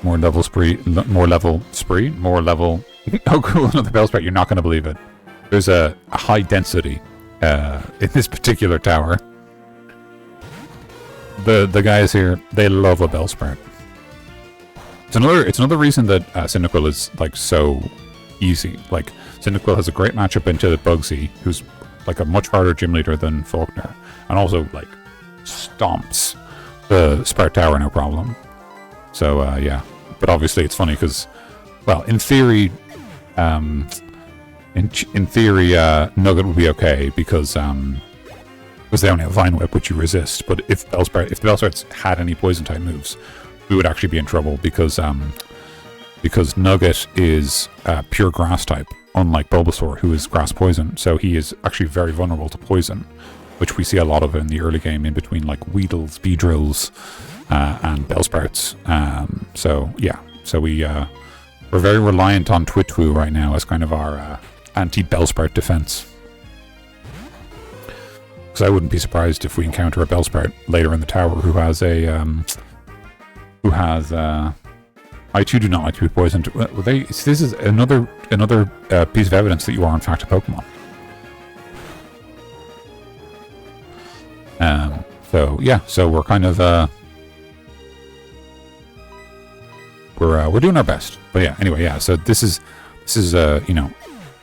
A: More level spree, more level spree, more level... Oh cool, another Bellsprout, you're not going to believe it. There's a high density in this particular tower. The guys here, they love a Bellsprout. It's another reason that Cyndaquil is like so easy. Like Cyndaquil has a great matchup into Bugsy, who's like a much harder gym leader than Faulkner, and also like stomps the Sprout Tower no problem. So yeah, but obviously it's funny because, well, in theory, Nugget would be okay because they only have Vine Whip, which you resist. But if the Bellsprouts had any poison type moves, we would actually be in trouble because Nugget is pure grass type, unlike Bulbasaur, who is grass poison. So he is actually very vulnerable to poison, which we see a lot of in the early game, in between like Weedles, Beedrills, and Bellsprouts. So yeah, so we're very reliant on Twitwoo right now as kind of our anti-Bellsprout defense. Because I wouldn't be surprised if we encounter a Bellsprout later in the tower who has a I too do not like to be poisoned. This is another piece of evidence that you are in fact a Pokemon. So yeah, so we're kind of we're doing our best. But yeah, anyway, yeah. So this is you know,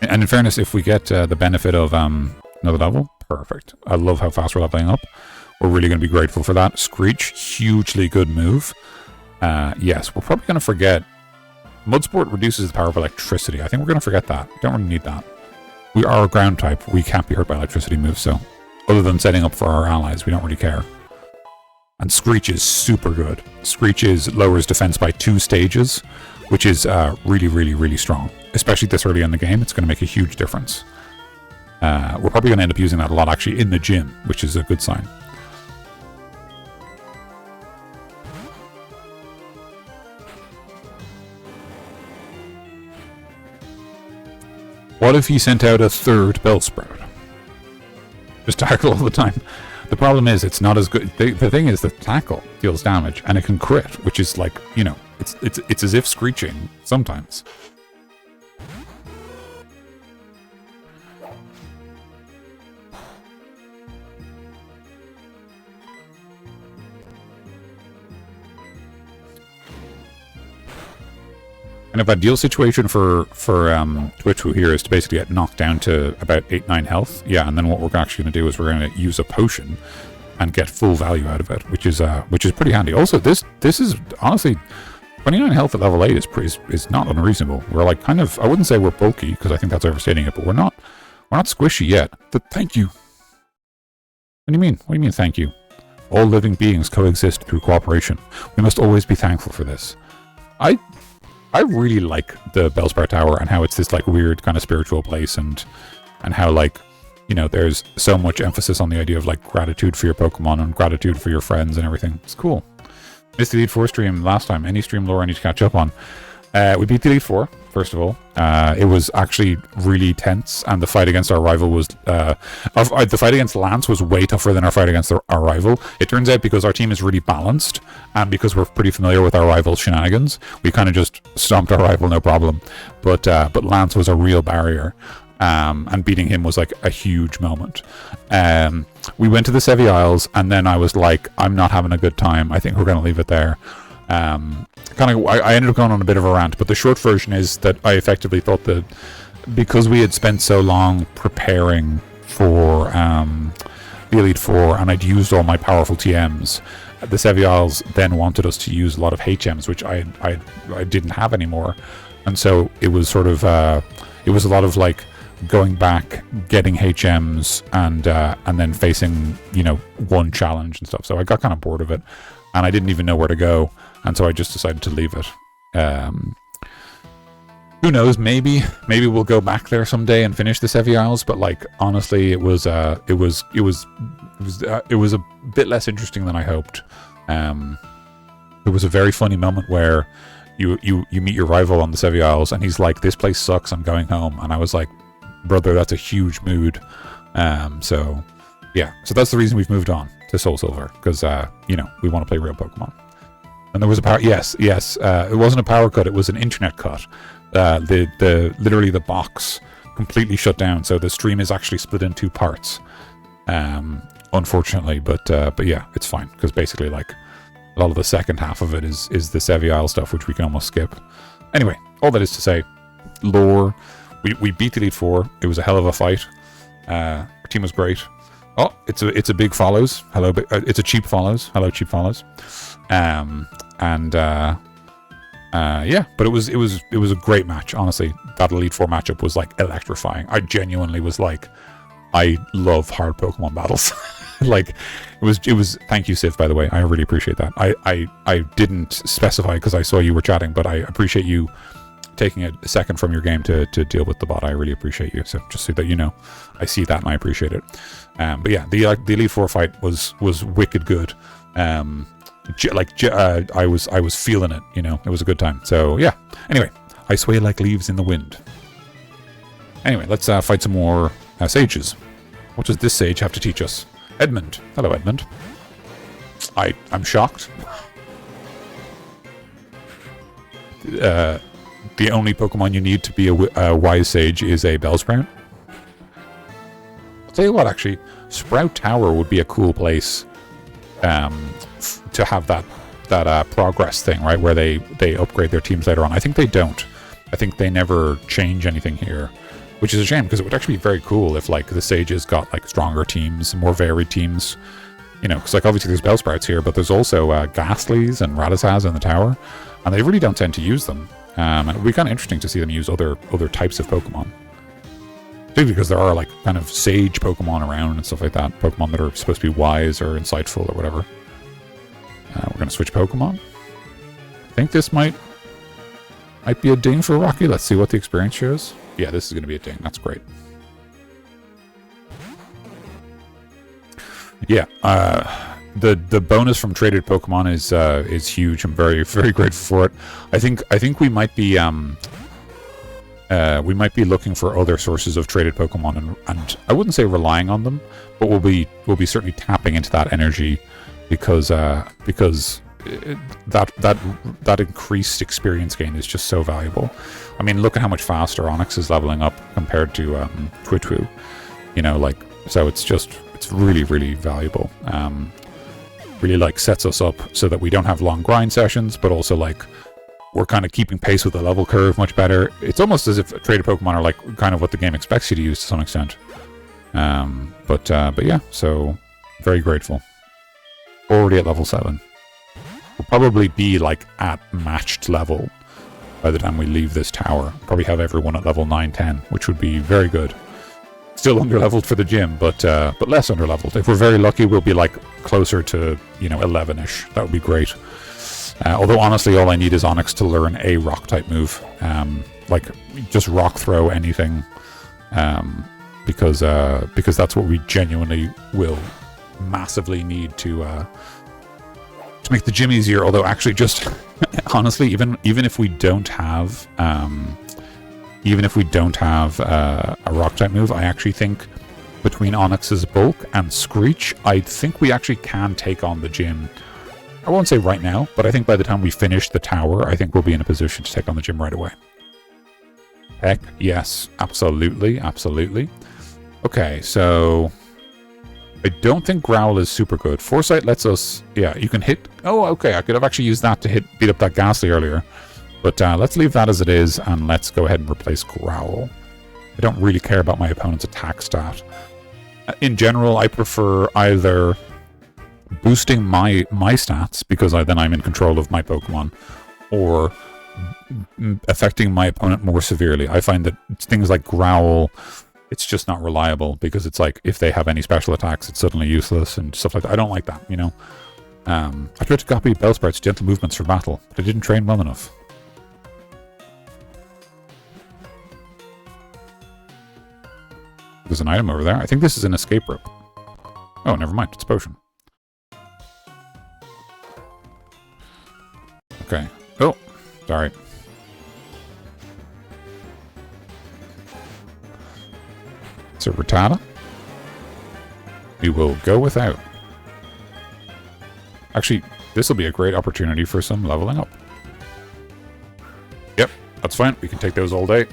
A: and in fairness, if we get the benefit of another level, perfect. I love how fast we're leveling up. We're really going to be grateful for that. Screech, hugely good move. Yes, we're probably going to forget. Mudsport reduces the power of electricity. I think we're going to forget that. Don't really need that. We are a ground type. We can't be hurt by electricity moves, so other than setting up for our allies, we don't really care. And Screech is super good. Screech lowers defense by 2 stages, which is really, really, really strong. Especially this early in the game, it's going to make a huge difference. We're probably going to end up using that a lot actually in the gym, which is a good sign. What if he sent out a 3rd Bellsprout? Just tackle all the time. The problem is it's not as good. The thing is that tackle deals damage and it can crit, which is like, you know, it's as if screeching sometimes. And if ideal situation for Twitchwoo here is to basically get knocked down to about 8-9 health, yeah, and then what we're actually going to do is we're going to use a potion and get full value out of it, which is pretty handy. Also, this is honestly 29 health at level 8 is not unreasonable. We're like kind of, I wouldn't say we're bulky, because I think that's overstating it, but we're not squishy yet. But thank you. What do you mean? What do you mean thank you? All living beings coexist through cooperation. We must always be thankful for this. I really like the Bellsprout Tower and how it's this like weird kind of spiritual place, and how like, you know, there's so much emphasis on the idea of like gratitude for your Pokemon and gratitude for your friends and everything. It's cool. Missed the Elite Four stream last time. Any stream lore I need to catch up on? We beat the Elite Four, first of all. It was actually really tense, and the fight against our rival was... the fight against Lance was way tougher than our fight against our rival. It turns out because our team is really balanced, and because we're pretty familiar with our rival's shenanigans, we kind of just stomped our rival no problem. But Lance was a real barrier. And beating him was like a huge moment. We went to the Sevi Isles, and then I was like, I'm not having a good time. I think we're going to leave it there. I ended up going on a bit of a rant, but the short version is that I effectively thought that because we had spent so long preparing for the Elite Four, and I'd used all my powerful TMs, the Sevi Isles then wanted us to use a lot of HMs, which I didn't have anymore. And so it was sort of, it was a lot of like, going back, getting HMs, and then facing, you know, one challenge and stuff. So I got kind of bored of it, and I didn't even know where to go, and so I just decided to leave it. Who knows? Maybe we'll go back there someday and finish the Sevi Isles. But like honestly, it was a bit less interesting than I hoped. There was a very funny moment where you meet your rival on the Sevi Isles, and he's like, "This place sucks. I'm going home," and I was like, brother, that's a huge mood. So that's the reason we've moved on to Soul Silver, because you know, we want to play real Pokemon. And there was a power, yes, it wasn't a power cut, it was an internet cut. Literally the box completely shut down, so the stream is actually split in two parts, unfortunately, but yeah, it's fine, because basically like a lot of the second half of it is the Sevi Isle stuff, which we can almost skip. Anyway, all that is to say, lore. We beat the Elite Four. It was a hell of a fight. Our team was great. Oh, it's a big follows. Hello, it's a cheap follows. Hello, cheap follows. Yeah, but it was a great match. Honestly, that Elite Four matchup was like electrifying. I genuinely was like, I love hard Pokemon battles. Like it was. Thank you, Civ, by the way. I really appreciate that. I didn't specify because I saw you were chatting, but I appreciate you taking a second from your game to deal with the bot. I really appreciate you. So just so that you know, I see that and I appreciate it. But yeah, the Elite Four fight was wicked good. I was feeling it. You know, it was a good time. So yeah. Anyway, I sway like leaves in the wind. Anyway, let's fight some more sages. What does this sage have to teach us? Edmund. Hello, Edmund. I'm shocked. The only Pokemon you need to be a wise sage is a Bellsprout. I'll tell you what, actually, Sprout Tower would be a cool place to have that progress thing, right, where they upgrade their teams later on. I think they don't. I think they never change anything here, which is a shame, because it would actually be very cool if like the sages got like stronger teams, more varied teams. You know, because like obviously there's Bellsprouts here, but there's also Ghastlies and Radizas in the tower, and they really don't tend to use them. And it would be kind of interesting to see them use other types of Pokemon. Particularly because there are like kind of sage Pokemon around and stuff like that. Pokemon that are supposed to be wise or insightful or whatever. We're going to switch Pokemon. I think this might be a ding for Rocky. Let's see what the experience shows. Yeah, this is going to be a ding. That's great. Yeah, the bonus from traded Pokemon is huge. I'm very, very grateful for it. I think we might be looking for other sources of traded Pokemon, and I wouldn't say relying on them, but we'll be certainly tapping into that energy because that increased experience gain is just so valuable. I mean, look at how much faster Onyx is leveling up compared to Twitwu. You know, like, so it's really, really valuable. Really like sets us up so that we don't have long grind sessions, but also like we're kind of keeping pace with the level curve much better. It's almost as if traded Pokemon are like kind of what the game expects you to use to some extent. But yeah, so very grateful. Already at level 7. We'll probably be like at matched level by the time we leave this tower. Probably have everyone at level 9, 10, which would be very good. Still under-leveled for the gym, but less under-leveled. If we're very lucky, we'll be like closer to, you know, 11-ish. That would be great. Although honestly, all I need is Onyx to learn a rock-type move. Like just rock throw anything, because that's what we genuinely will massively need to make the gym easier. Although actually, just honestly, even if we don't have a rock type move, I actually think between Onyx's bulk and Screech, I think we actually can take on the gym. I won't say right now, but I think by the time we finish the tower, I think we'll be in a position to take on the gym right away. Heck, yes, absolutely, absolutely. Okay, so I don't think Growl is super good. Foresight lets us, yeah, you can hit. Oh, okay, I could have actually used that to beat up that Ghastly earlier. But let's leave that as it is, and let's go ahead and replace Growl. I don't really care about my opponent's attack stat. In general, I prefer either boosting my stats, because then I'm in control of my Pokemon, or affecting my opponent more severely. I find that things like Growl, it's just not reliable, because it's like, if they have any special attacks, it's suddenly useless, and stuff like that. I don't like that, you know? I tried to copy Bellsprout's gentle movements for battle, but I didn't train well enough. There's an item over there. I think this is an escape rope. Oh, never mind. It's a potion. Okay. Oh, sorry. It's a Rattata. We will go without. Actually, this will be a great opportunity for some leveling up. Yep, that's fine. We can take those all day.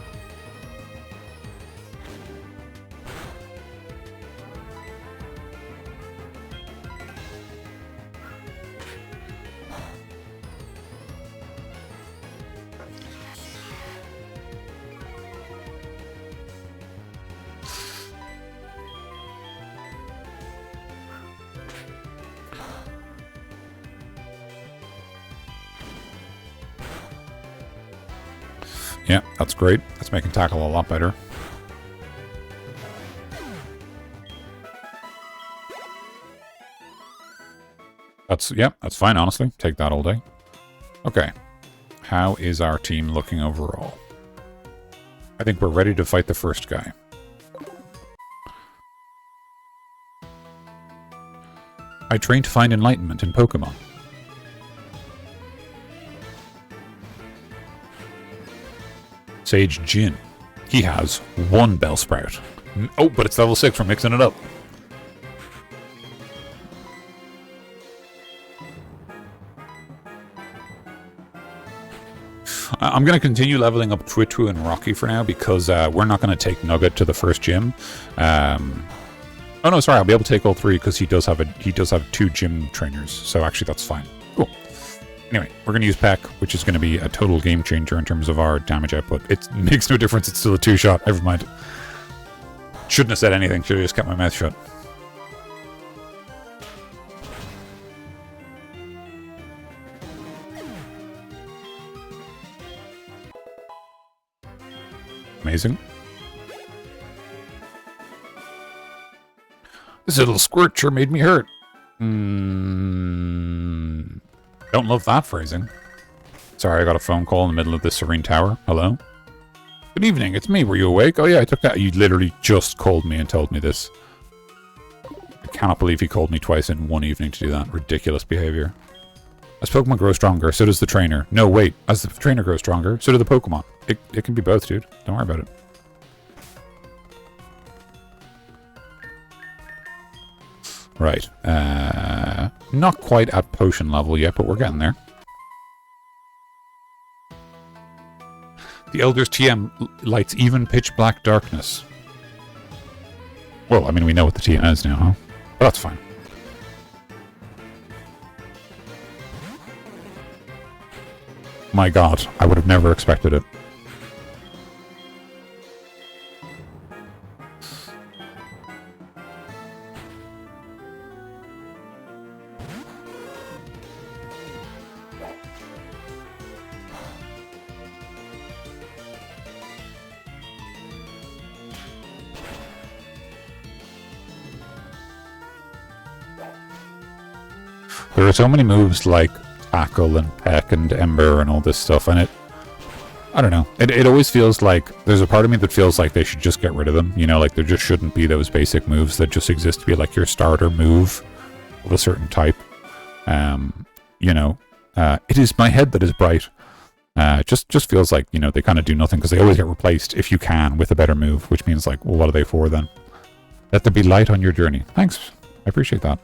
A: Yeah, that's great. That's making tackle a lot better. That's fine, honestly. Take that all day. Okay. How is our team looking overall? I think we're ready to fight the first guy. I train to find enlightenment in Pokemon. Sage Jin. He has 1 Bellsprout. Oh, but it's level 6. We're mixing it up. I'm going to continue leveling up Twitwu and Rocky for now, because we're not going to take Nugget to the first gym. Oh no, sorry, I'll be able to take all 3, because he does have 2 gym trainers. So actually, that's fine. Cool. Anyway, we're going to use Peck, which is going to be a total game changer in terms of our damage output. It makes no difference. It's still a 2-shot. Never mind. Shouldn't have said anything. Should have just kept my mouth shut. Amazing. This little squirt sure made me hurt. Don't love that phrasing. Sorry, I got a phone call in the middle of this serene tower. Hello? Good evening, it's me. Were you awake? Oh yeah, I took that. You literally just called me and told me this. I cannot believe he called me twice in one evening to do that. Ridiculous behavior. As Pokemon grow stronger, so does the trainer. No, wait. As the trainer grows stronger, so do the Pokemon. It can be both, dude. Don't worry about it. Right. Not quite at potion level yet, but we're getting there. The Elder's TM lights even pitch black darkness. Well, I mean, we know what the TM is now, huh? But that's fine. My god, I would have never expected it. There are so many moves like Tackle and Peck and Ember and all this stuff, and I don't know. It always feels like there's a part of me that feels like they should just get rid of them. You know, like there just shouldn't be those basic moves that just exist to be like your starter move of a certain type. You know, it is my head that is bright. Just feels like, you know, they kind of do nothing because they always get replaced if you can with a better move, which means like, well, what are they for then? Let there be light on your journey. Thanks. I appreciate that.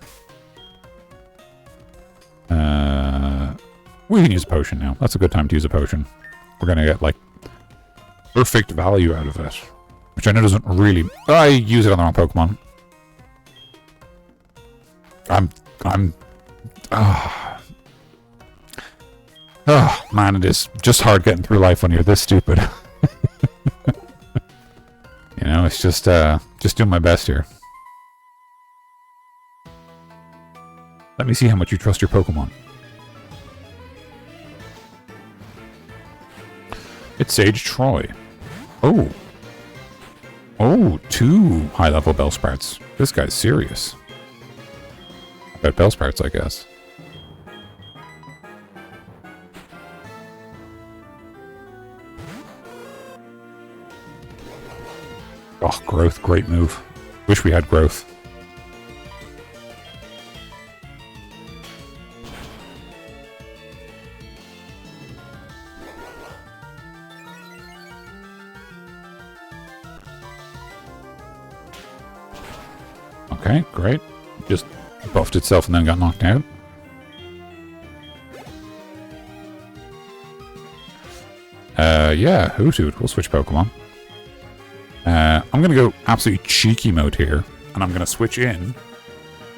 A: We can use a potion now. That's a good time to use a potion. We're going to get, like, perfect value out of it. Which I know doesn't really... I use it on the wrong Pokemon. Oh, man, it is just hard getting through life when you're this stupid. You know, it's just doing my best here. Let me see how much you trust your Pokemon. It's Sage Troy. Oh. Oh, 2 high-level Bellsprouts. This guy's serious. About Bellsprouts, I guess. Oh, Growth. Great move. Wish we had Growth. Okay, great. Just buffed itself and then got knocked out. Yeah, Hoothoot. We'll switch Pokemon. I'm going to go absolutely cheeky mode here, and I'm going to switch in,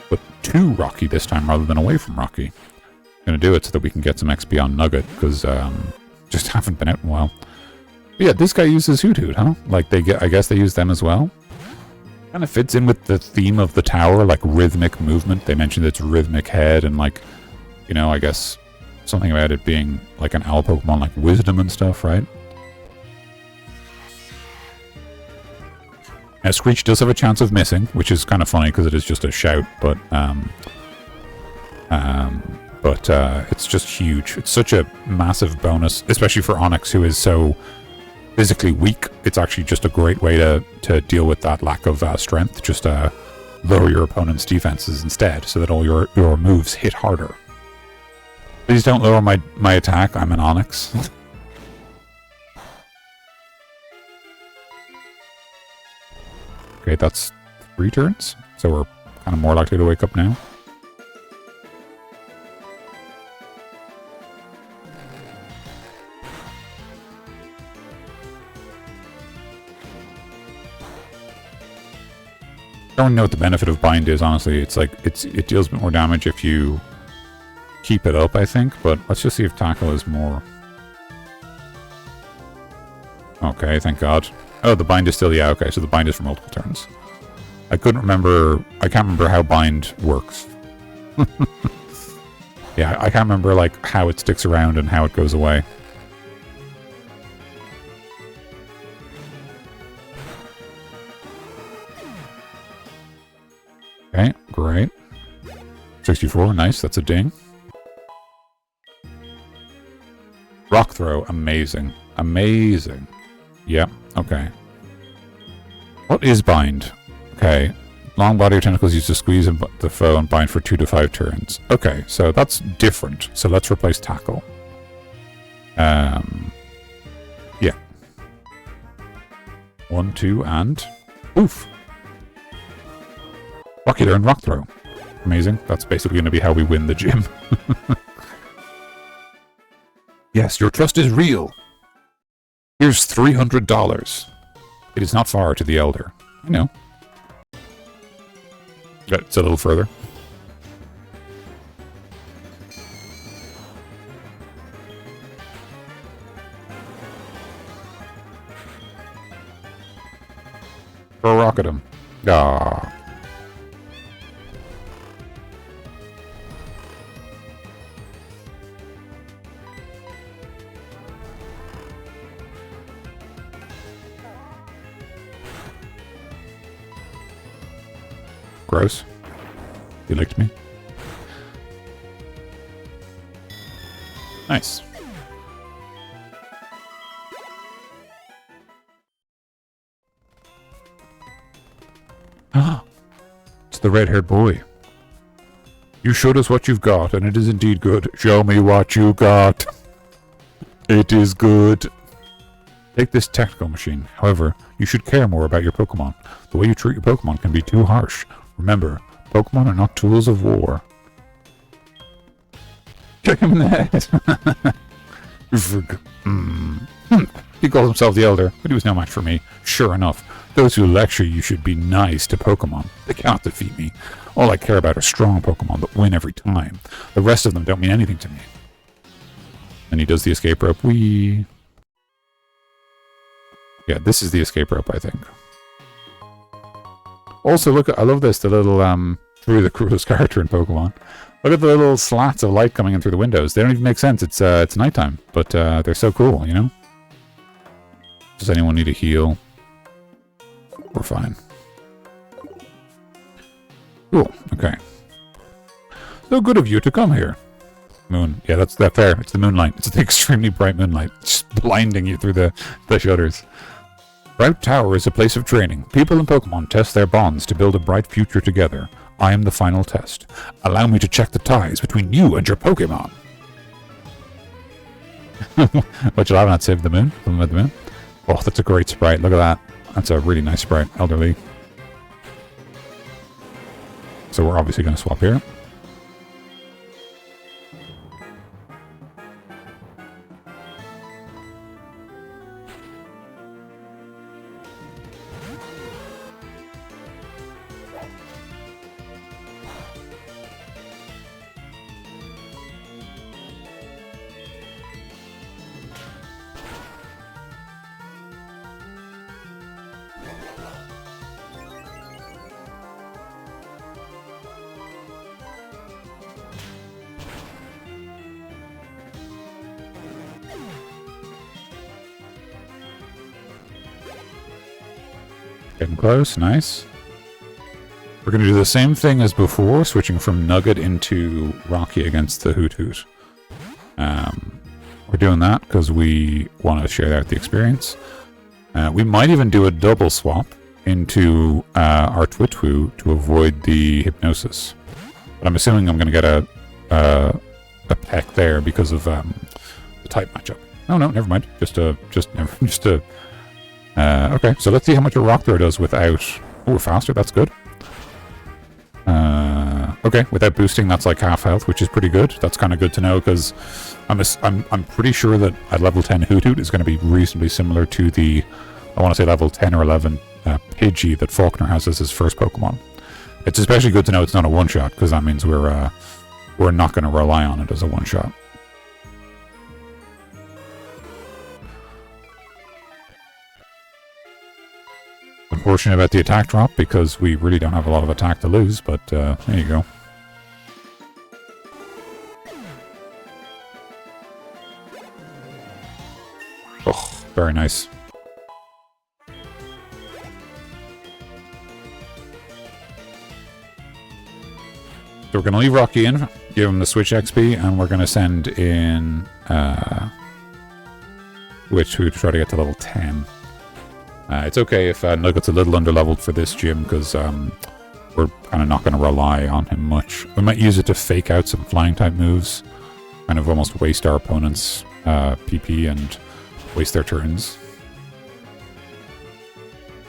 A: but to Rocky this time rather than away from Rocky. I'm going to do it so that we can get some XP on Nugget, because just haven't been out in a while. But yeah, this guy uses Hoothoot, huh? Like, I guess they use them as well. Kind of fits in with the theme of the tower, like rhythmic movement. They mentioned its rhythmic head and, like, you know, I guess something about it being like an owl Pokemon, like wisdom and stuff, right? Now, Screech does have a chance of missing, which is kind of funny because it is just a shout, but it's just huge. It's such a massive bonus, especially for Onyx, who is so physically weak. It's actually just a great way to deal with that lack of strength. Just lower your opponent's defenses instead, so that all your moves hit harder. Please don't lower my attack. I'm an Onyx. Okay, that's 3 turns, so we're kind of more likely to wake up now. I don't know what the benefit of Bind is, honestly. It's like, it deals a bit more damage if you keep it up, I think, but let's just see if Tackle is more. Okay, thank God. Oh, the Bind is still, yeah, okay, so the Bind is for multiple turns. I can't remember how Bind works. Yeah, I can't remember, like, how it sticks around and how it goes away. Okay, great. 64, nice, that's a ding. Rock Throw, amazing. Amazing. Yep, okay. What is Bind? Okay. Long body or tentacles used to squeeze the foe and bind for 2 to 5 turns. Okay, so that's different. So let's replace Tackle. Yeah. 1, 2, and... Oof! Rocky Learn Rock Throw. Amazing. That's basically going to be how we win the gym. Yes, your trust is real. Here's $300. It is not far to the Elder. I know. It's a little further. Throw a rock at him. Ah. Gross. He licked me. Nice. Ah, it's the red-haired boy. You showed us what you've got, and it is indeed good. Show me what you got. It is good. Take this tactical machine. However, you should care more about your Pokemon. The way you treat your Pokemon can be too harsh. Remember, Pokemon are not tools of war. Kick him in the head. He calls himself the Elder, but he was no match for me. Sure enough, those who lecture you should be nice to Pokemon. They cannot defeat me. All I care about are strong Pokemon that win every time. The rest of them don't mean anything to me. And he does the escape rope. Whee! Yeah, this is the escape rope, I think. Also, look, I love this, the little, really the coolest character in Pokemon. Look at the little slats of light coming in through the windows. They don't even make sense. It's nighttime, but they're so cool, you know? Does anyone need a heal? We're fine. Cool, okay. So good of you to come here. Moon. Yeah, that's fair. It's the moonlight. It's the extremely bright moonlight. Just blinding you through the shutters. Bright Tower is a place of training. People in Pokemon test their bonds to build a bright future together. I am the final test. Allow me to check the ties between you and your Pokemon. What, you'll have not saved the moon? Something about the moon? Oh, that's a great sprite. Look at that. That's a really nice sprite. Elderly. So we're obviously going to swap here. Getting close, nice. We're going to do the same thing as before, switching from Nugget into Rocky against the Hoot Hoot. We're doing that because we want to share out the experience. We might even do a double swap into our Twitwoo to avoid the hypnosis. But I'm assuming I'm going to get a peck there because of the type matchup. Oh no, never mind. Okay, so let's see how much a rock throw does without... Oh, we're faster, that's good. Okay, without boosting, that's like half health, which is pretty good. That's kind of good to know, because I'm pretty sure that at level 10 Hoot Hoot is going to be reasonably similar to the, I want to say level 10 or 11 Pidgey that Faulkner has as his first Pokemon. It's especially good to know it's not a one-shot, because that means we're not going to rely on it as a one-shot. Unfortunate about the attack drop because we really don't have a lot of attack to lose, but there you go. Oh, very nice. So we're going to leave Rocky in, give him the Switch XP, and we're going to send in Witch to try to get to level 10. It's okay if Nugget's a little underleveled for this gym, because we're kind of not going to rely on him much. We might use it to fake out some flying type moves, kind of almost waste our opponent's PP and waste their turns.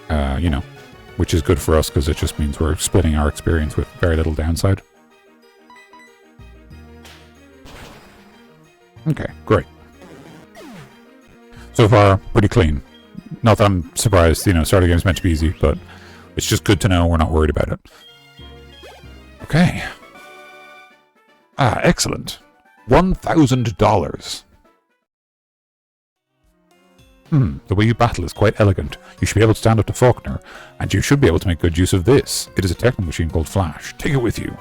A: You know, which is good for us because it just means we're splitting our experience with very little downside. Okay, great. So far, pretty clean. Not that I'm surprised, you know, starter game's meant to be easy, but it's just good to know we're not worried about it. Okay. Ah, excellent. $1,000. The way you battle is quite elegant. You should be able to stand up to Faulkner, and you should be able to make good use of this. It is a techno machine called Flash. Take it with you.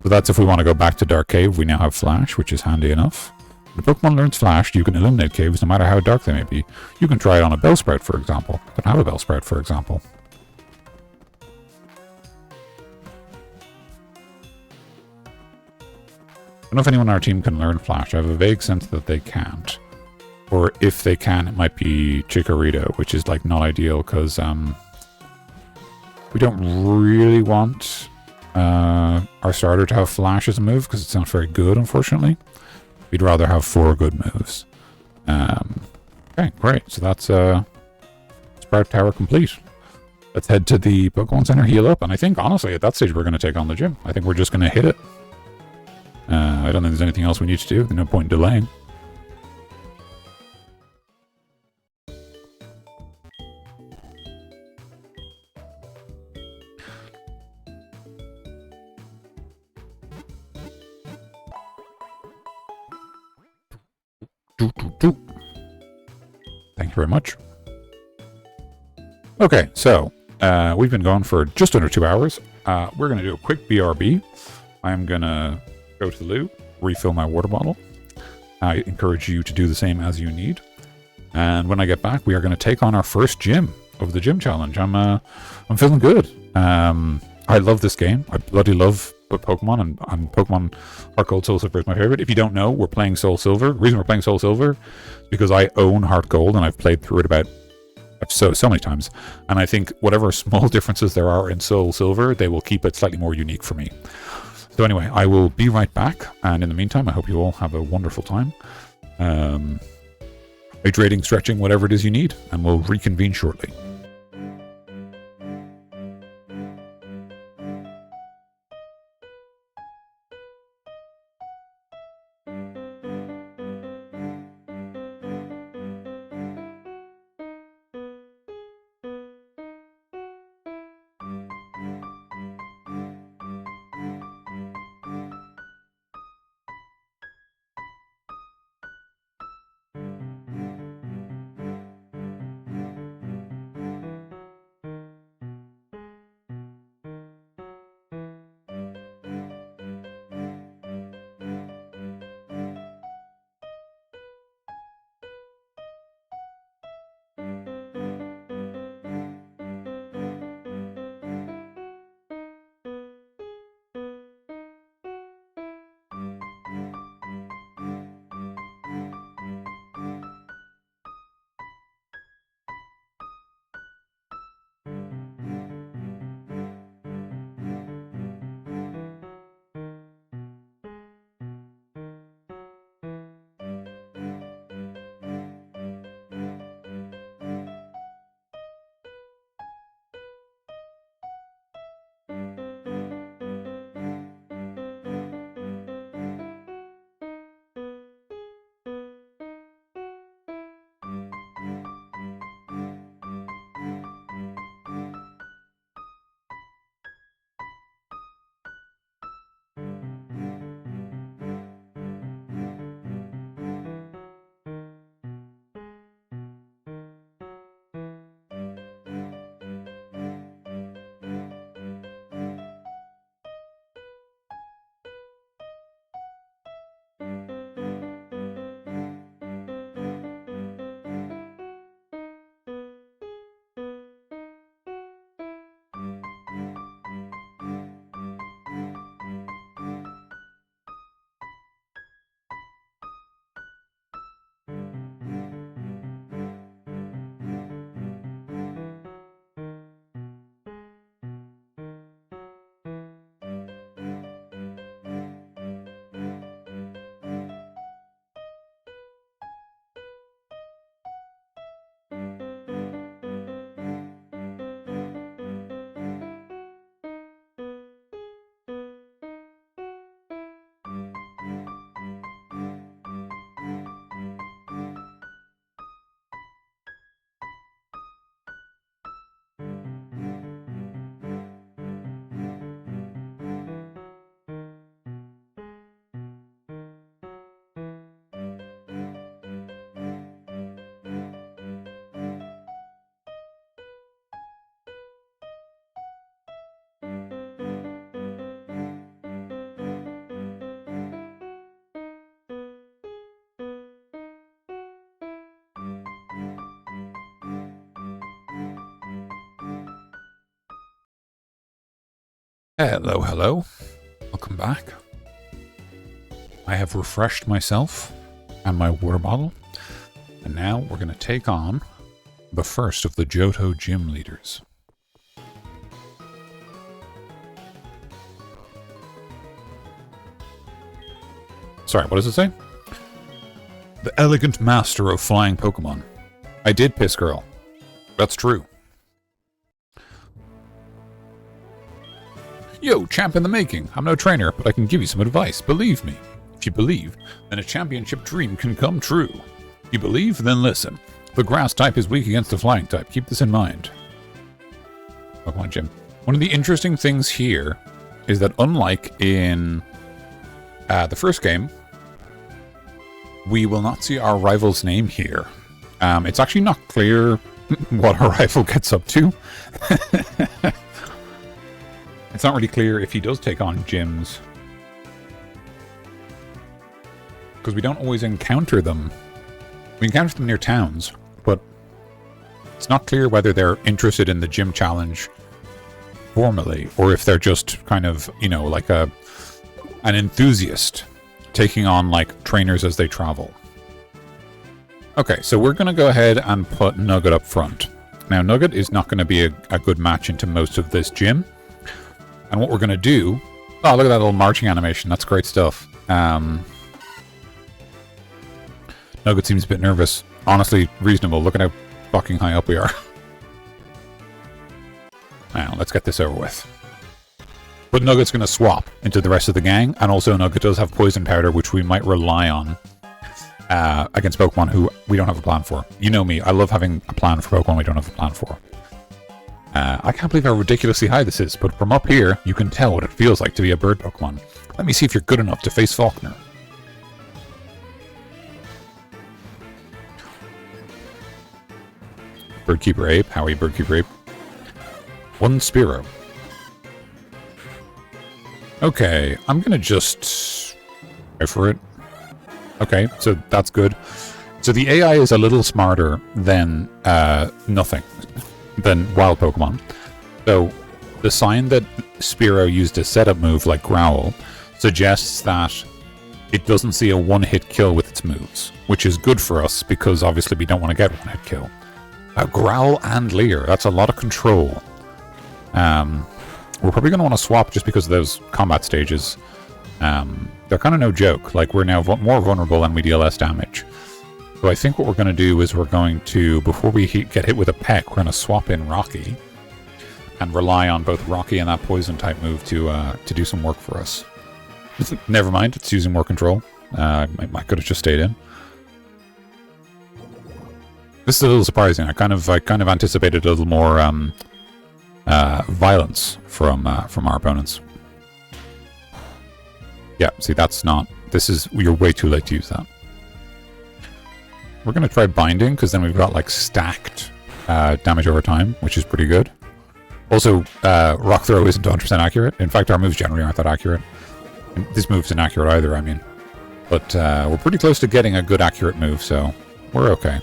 A: So that's if we want to go back to Dark Cave, we now have Flash, which is handy enough. When a Pokemon learns Flash, you can illuminate caves no matter how dark they may be. You can try it on a Bellsprout, for example. I don't have a Bellsprout, for example. don't know if anyone on our team can learn Flash. I have a vague sense that they can't. Or if they can, it might be Chikorita, which is like not ideal because we don't really want our starter to have Flash as a move because it's not very good, unfortunately. We'd rather have 4 good moves. Okay, great. So that's Sprout Tower complete. Let's head to the Pokemon Center, heal up, and I think, honestly, at that stage, we're going to take on the gym. I think we're just going to hit it. I don't think there's anything else we need to do. There's no point in delaying. Thank you very much. Okay, so we've been going for just under 2 hours. We're going to do a quick BRB. I'm going to go to the loo, refill my water bottle. I encourage you to do the same as you need. And when I get back, we are going to take on our first gym of the gym challenge. I'm feeling good. I love this game. I bloody love Pokemon, and Pokemon Heart Gold Soul Silver is my favorite. If you don't know, we're playing Soul Silver. The reason we're playing Soul Silver is because I own Heart Gold, and I've played through it about so many times. And I think whatever small differences there are in Soul Silver, they will keep it slightly more unique for me. So anyway, I will be right back. And in the meantime, I hope you all have a wonderful time. Hydrating, stretching, whatever it is you need. And we'll reconvene shortly. Hello, hello. Welcome back. I have refreshed myself and my water bottle. And now we're going to take on the first of the Johto gym leaders. Sorry, what does it say? The elegant master of flying Pokemon. I did piss girl. That's true. Yo, champ in the making. I'm no trainer, but I can give you some advice. Believe me. If you believe, then a championship dream can come true. You believe? Then listen. The grass type is weak against the flying type. Keep this in mind. Pokemon Gym. One of the interesting things here is that unlike in the first game, we will not see our rival's name here. It's actually not clear what our rival gets up to. It's not really clear if he does take on gyms, because we don't always encounter them. We encounter them near towns, but it's not clear whether they're interested in the gym challenge formally, or if they're just kind of, you know, like an enthusiast taking on, like, trainers as they travel. Okay, so we're going to go ahead and put Nugget up front. Now, Nugget is not going to be a good match into most of this gym. And what we're going to do... Oh, look at that little marching animation. That's great stuff. Nugget seems a bit nervous. Honestly, reasonable. Look at how fucking high up we are. Now, let's get this over with. But Nugget's going to swap into the rest of the gang, and also Nugget does have Poison Powder, which we might rely on against Pokemon who we don't have a plan for. You know me, I love having a plan for Pokemon we don't have a plan for. I can't believe how ridiculously high this is, but from up here, you can tell what it feels like to be a bird Pokemon. Let me see if you're good enough to face Faulkner. Birdkeeper Ape, how are you, Birdkeeper Ape? One Spearow. Okay, I'm gonna just go for it. Okay, so that's good. So the AI is a little smarter than nothing, than wild Pokemon. So the sign that Spearow used a setup move like Growl suggests that it doesn't see a one-hit kill with its moves, which is good for us because obviously we don't want to get one-hit kill. Growl and Leer, that's a lot of control. We're probably going to want to swap just because of those combat stages. They're kind of no joke. Like, we're now more vulnerable and we deal less damage. So I think what we're going to do is we're going to, before we get hit with a peck, we're going to swap in Rocky and rely on both Rocky and that poison type move to do some work for us. Never mind, it's using more control. I could have just stayed in. This is a little surprising. I kind of anticipated a little more violence from our opponents. Yeah, see, that's not... You're way too late to use that. We're going to try Binding, because then we've got, like, stacked damage over time, which is pretty good. Also, Rock Throw isn't 100% accurate. In fact, our moves generally aren't that accurate. And this move's inaccurate either, I mean. But we're pretty close to getting a good accurate move, so we're okay.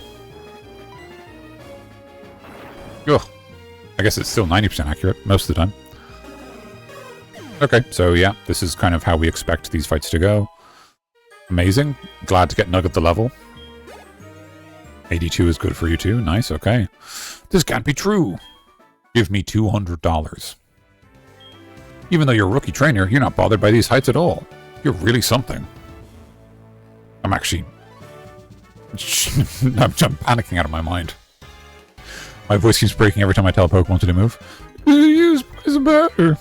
A: Ugh. I guess it's still 90% accurate most of the time. Okay, so yeah, this is kind of how we expect these fights to go. Amazing. Glad to get Nugget the level. 82 is good for you too. Nice, okay. This can't be true. Give me $200. Even though you're a rookie trainer, you're not bothered by these heights at all. You're really something. I'm actually... I'm panicking out of my mind. My voice keeps breaking every time I tell a Pokemon to do a move. Use Poison Powder.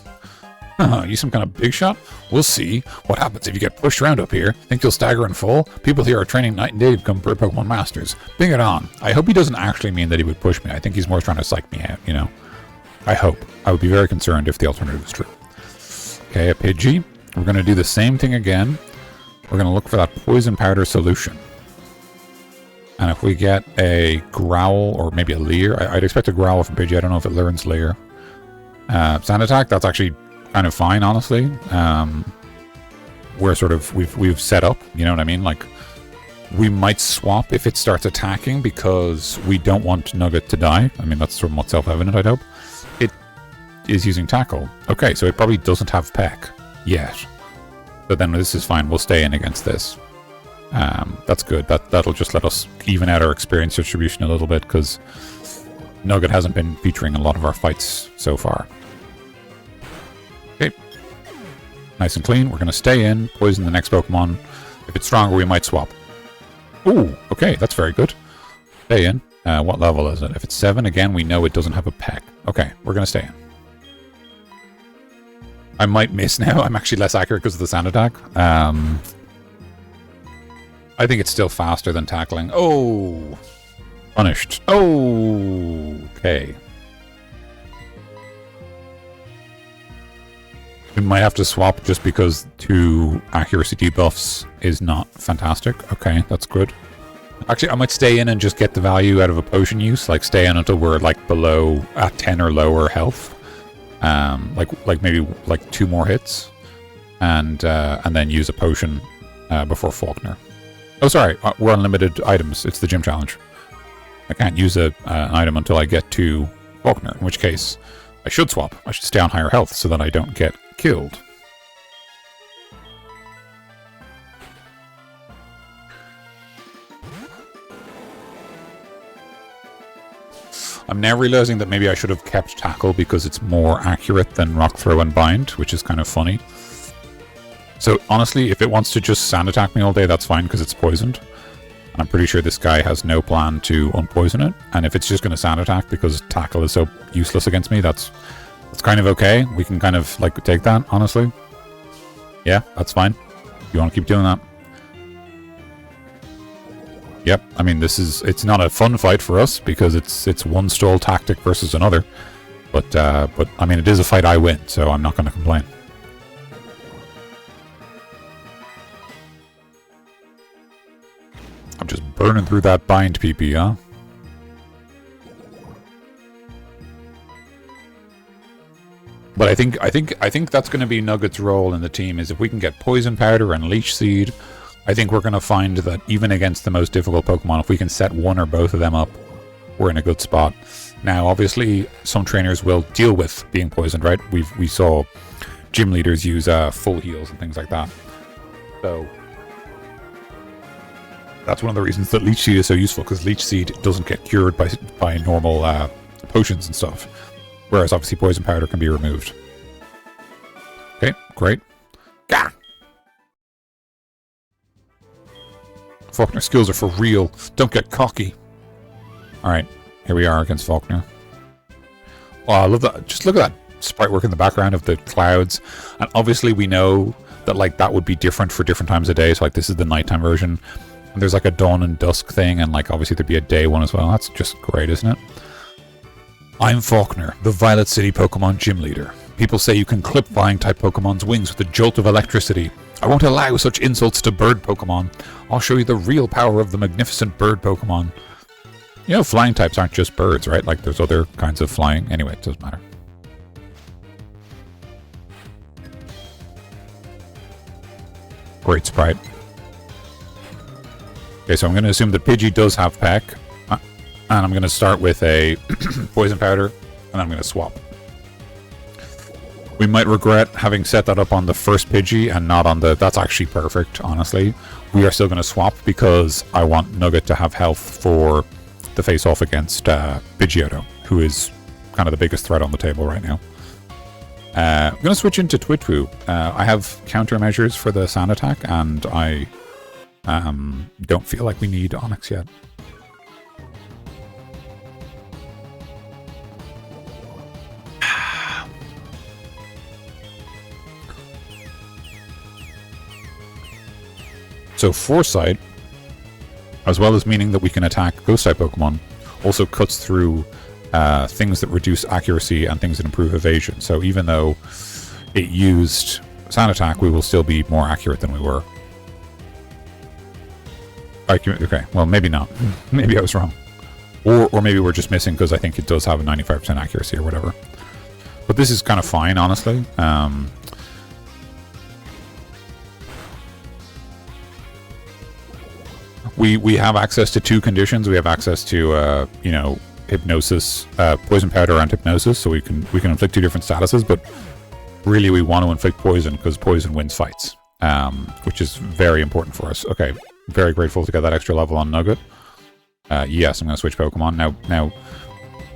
A: You some kind of big shot? We'll see. What happens if you get pushed around up here? Think you'll stagger and fall? People here are training night and day to become bird Pokemon masters. Bring it on. I hope he doesn't actually mean that he would push me. I think he's more trying to psych me out, you know? I hope. I would be very concerned if the alternative is true. Okay, a Pidgey. We're going to do the same thing again. We're going to look for that Poison Powder solution. And if we get a Growl, or maybe a Leer, I'd expect a Growl from Pidgey. I don't know if it learns Leer. Sand Attack, that's actually kind of fine, honestly. We're sort of, we've set up, you know what I mean? Like, we might swap if it starts attacking because we don't want Nugget to die. I mean, that's somewhat self-evident, I'd hope. It is using Tackle. Okay, so it probably doesn't have Peck yet. So then this is fine. We'll stay in against this. That's good. That'll just let us even out our experience distribution a little bit, because Nugget hasn't been featuring a lot of our fights so far. Okay. Nice and clean. We're going to stay in, poison the next Pokemon. If it's stronger, we might swap. Ooh, okay, that's very good. Stay in. What level is it? If it's 7, again, we know it doesn't have a peck. Okay, we're going to stay in. I might miss now. I'm actually less accurate because of the sand attack. I think it's still faster than tackling. Oh! Punished. Oh! Okay. We might have to swap just because 2 accuracy debuffs is not fantastic. Okay, that's good. Actually, I might stay in and just get the value out of a potion use. Like, stay in until we're, like, below, at 10 or lower health. Like maybe, like, 2 more hits. And then use a potion before Faulkner. Oh, sorry, we're on limited items. It's the gym challenge. I can't use an item until I get to Faulkner, in which case I should swap. I should stay on higher health so that I don't get killed. I'm now realizing that maybe I should have kept Tackle because it's more accurate than Rock Throw and Bind, which is kind of funny. So honestly, if it wants to just Sand Attack me all day, that's fine because it's poisoned. And I'm pretty sure this guy has no plan to unpoison it. And if it's just going to Sand Attack because Tackle is so useless against me, that's kind of okay. We can kind of like take that, honestly. Yeah, that's fine. You want to keep doing that? Yep, I mean, it's not a fun fight for us because it's one stall tactic versus another. But I mean, it is a fight I win, so I'm not going to complain. I'm just burning through that bind PP, huh? But I think that's going to be Nugget's role in the team, is if we can get Poison Powder and Leech Seed, I think we're going to find that even against the most difficult Pokemon, if we can set one or both of them up, we're in a good spot. Now, obviously, some trainers will deal with being poisoned, right? We saw gym leaders use full heals and things like that. So that's one of the reasons that Leech Seed is so useful, because Leech Seed doesn't get cured by normal potions and stuff. Whereas, obviously, Poison Powder can be removed. Okay, great. Gah! Faulkner skills are for real. Don't get cocky. Alright, here we are against Faulkner. Oh, I love that. Just look at that sprite work in the background of the clouds. And obviously we know that like that would be different for different times of day. So like this is the nighttime version. And there's like a dawn and dusk thing, and like obviously there'd be a day one as well. That's just great, isn't it? I'm Faulkner, the Violet City Pokemon Gym Leader. People say you can clip flying type Pokemon's wings with a jolt of electricity. I won't allow such insults to bird Pokemon. I'll show you the real power of the magnificent bird Pokemon. You know, flying types aren't just birds, right? Like, there's other kinds of flying. Anyway, it doesn't matter. Great sprite. Okay, so I'm going to assume that Pidgey does have Peck. And I'm going to start with a Poison Powder, and I'm going to swap. We might regret having set that up on the first Pidgey and not on the... That's actually perfect, honestly. We are still going to swap because I want Nugget to have health for the face-off against Pidgeotto, who is kind of the biggest threat on the table right now. I'm going to switch into Twitwu. I have countermeasures for the Sand Attack, and I don't feel like we need Onyx yet. So Foresight, as well as meaning that we can attack Ghost-type Pokemon, also cuts through things that reduce accuracy and things that improve evasion. So even though it used Sand Attack, we will still be more accurate than we were. Okay, well, maybe not. Maybe I was wrong. Or maybe we're just missing because I think it does have a 95% accuracy or whatever. But this is kind of fine, honestly. We have access to 2 conditions. We have access to, you know, Hypnosis, Poison Powder and Hypnosis, so we can inflict 2 different statuses, but really we want to inflict Poison because Poison wins fights. which is very important for us. Okay, very grateful to get that extra level on Nugget. Yes, I'm going to switch Pokemon. Now,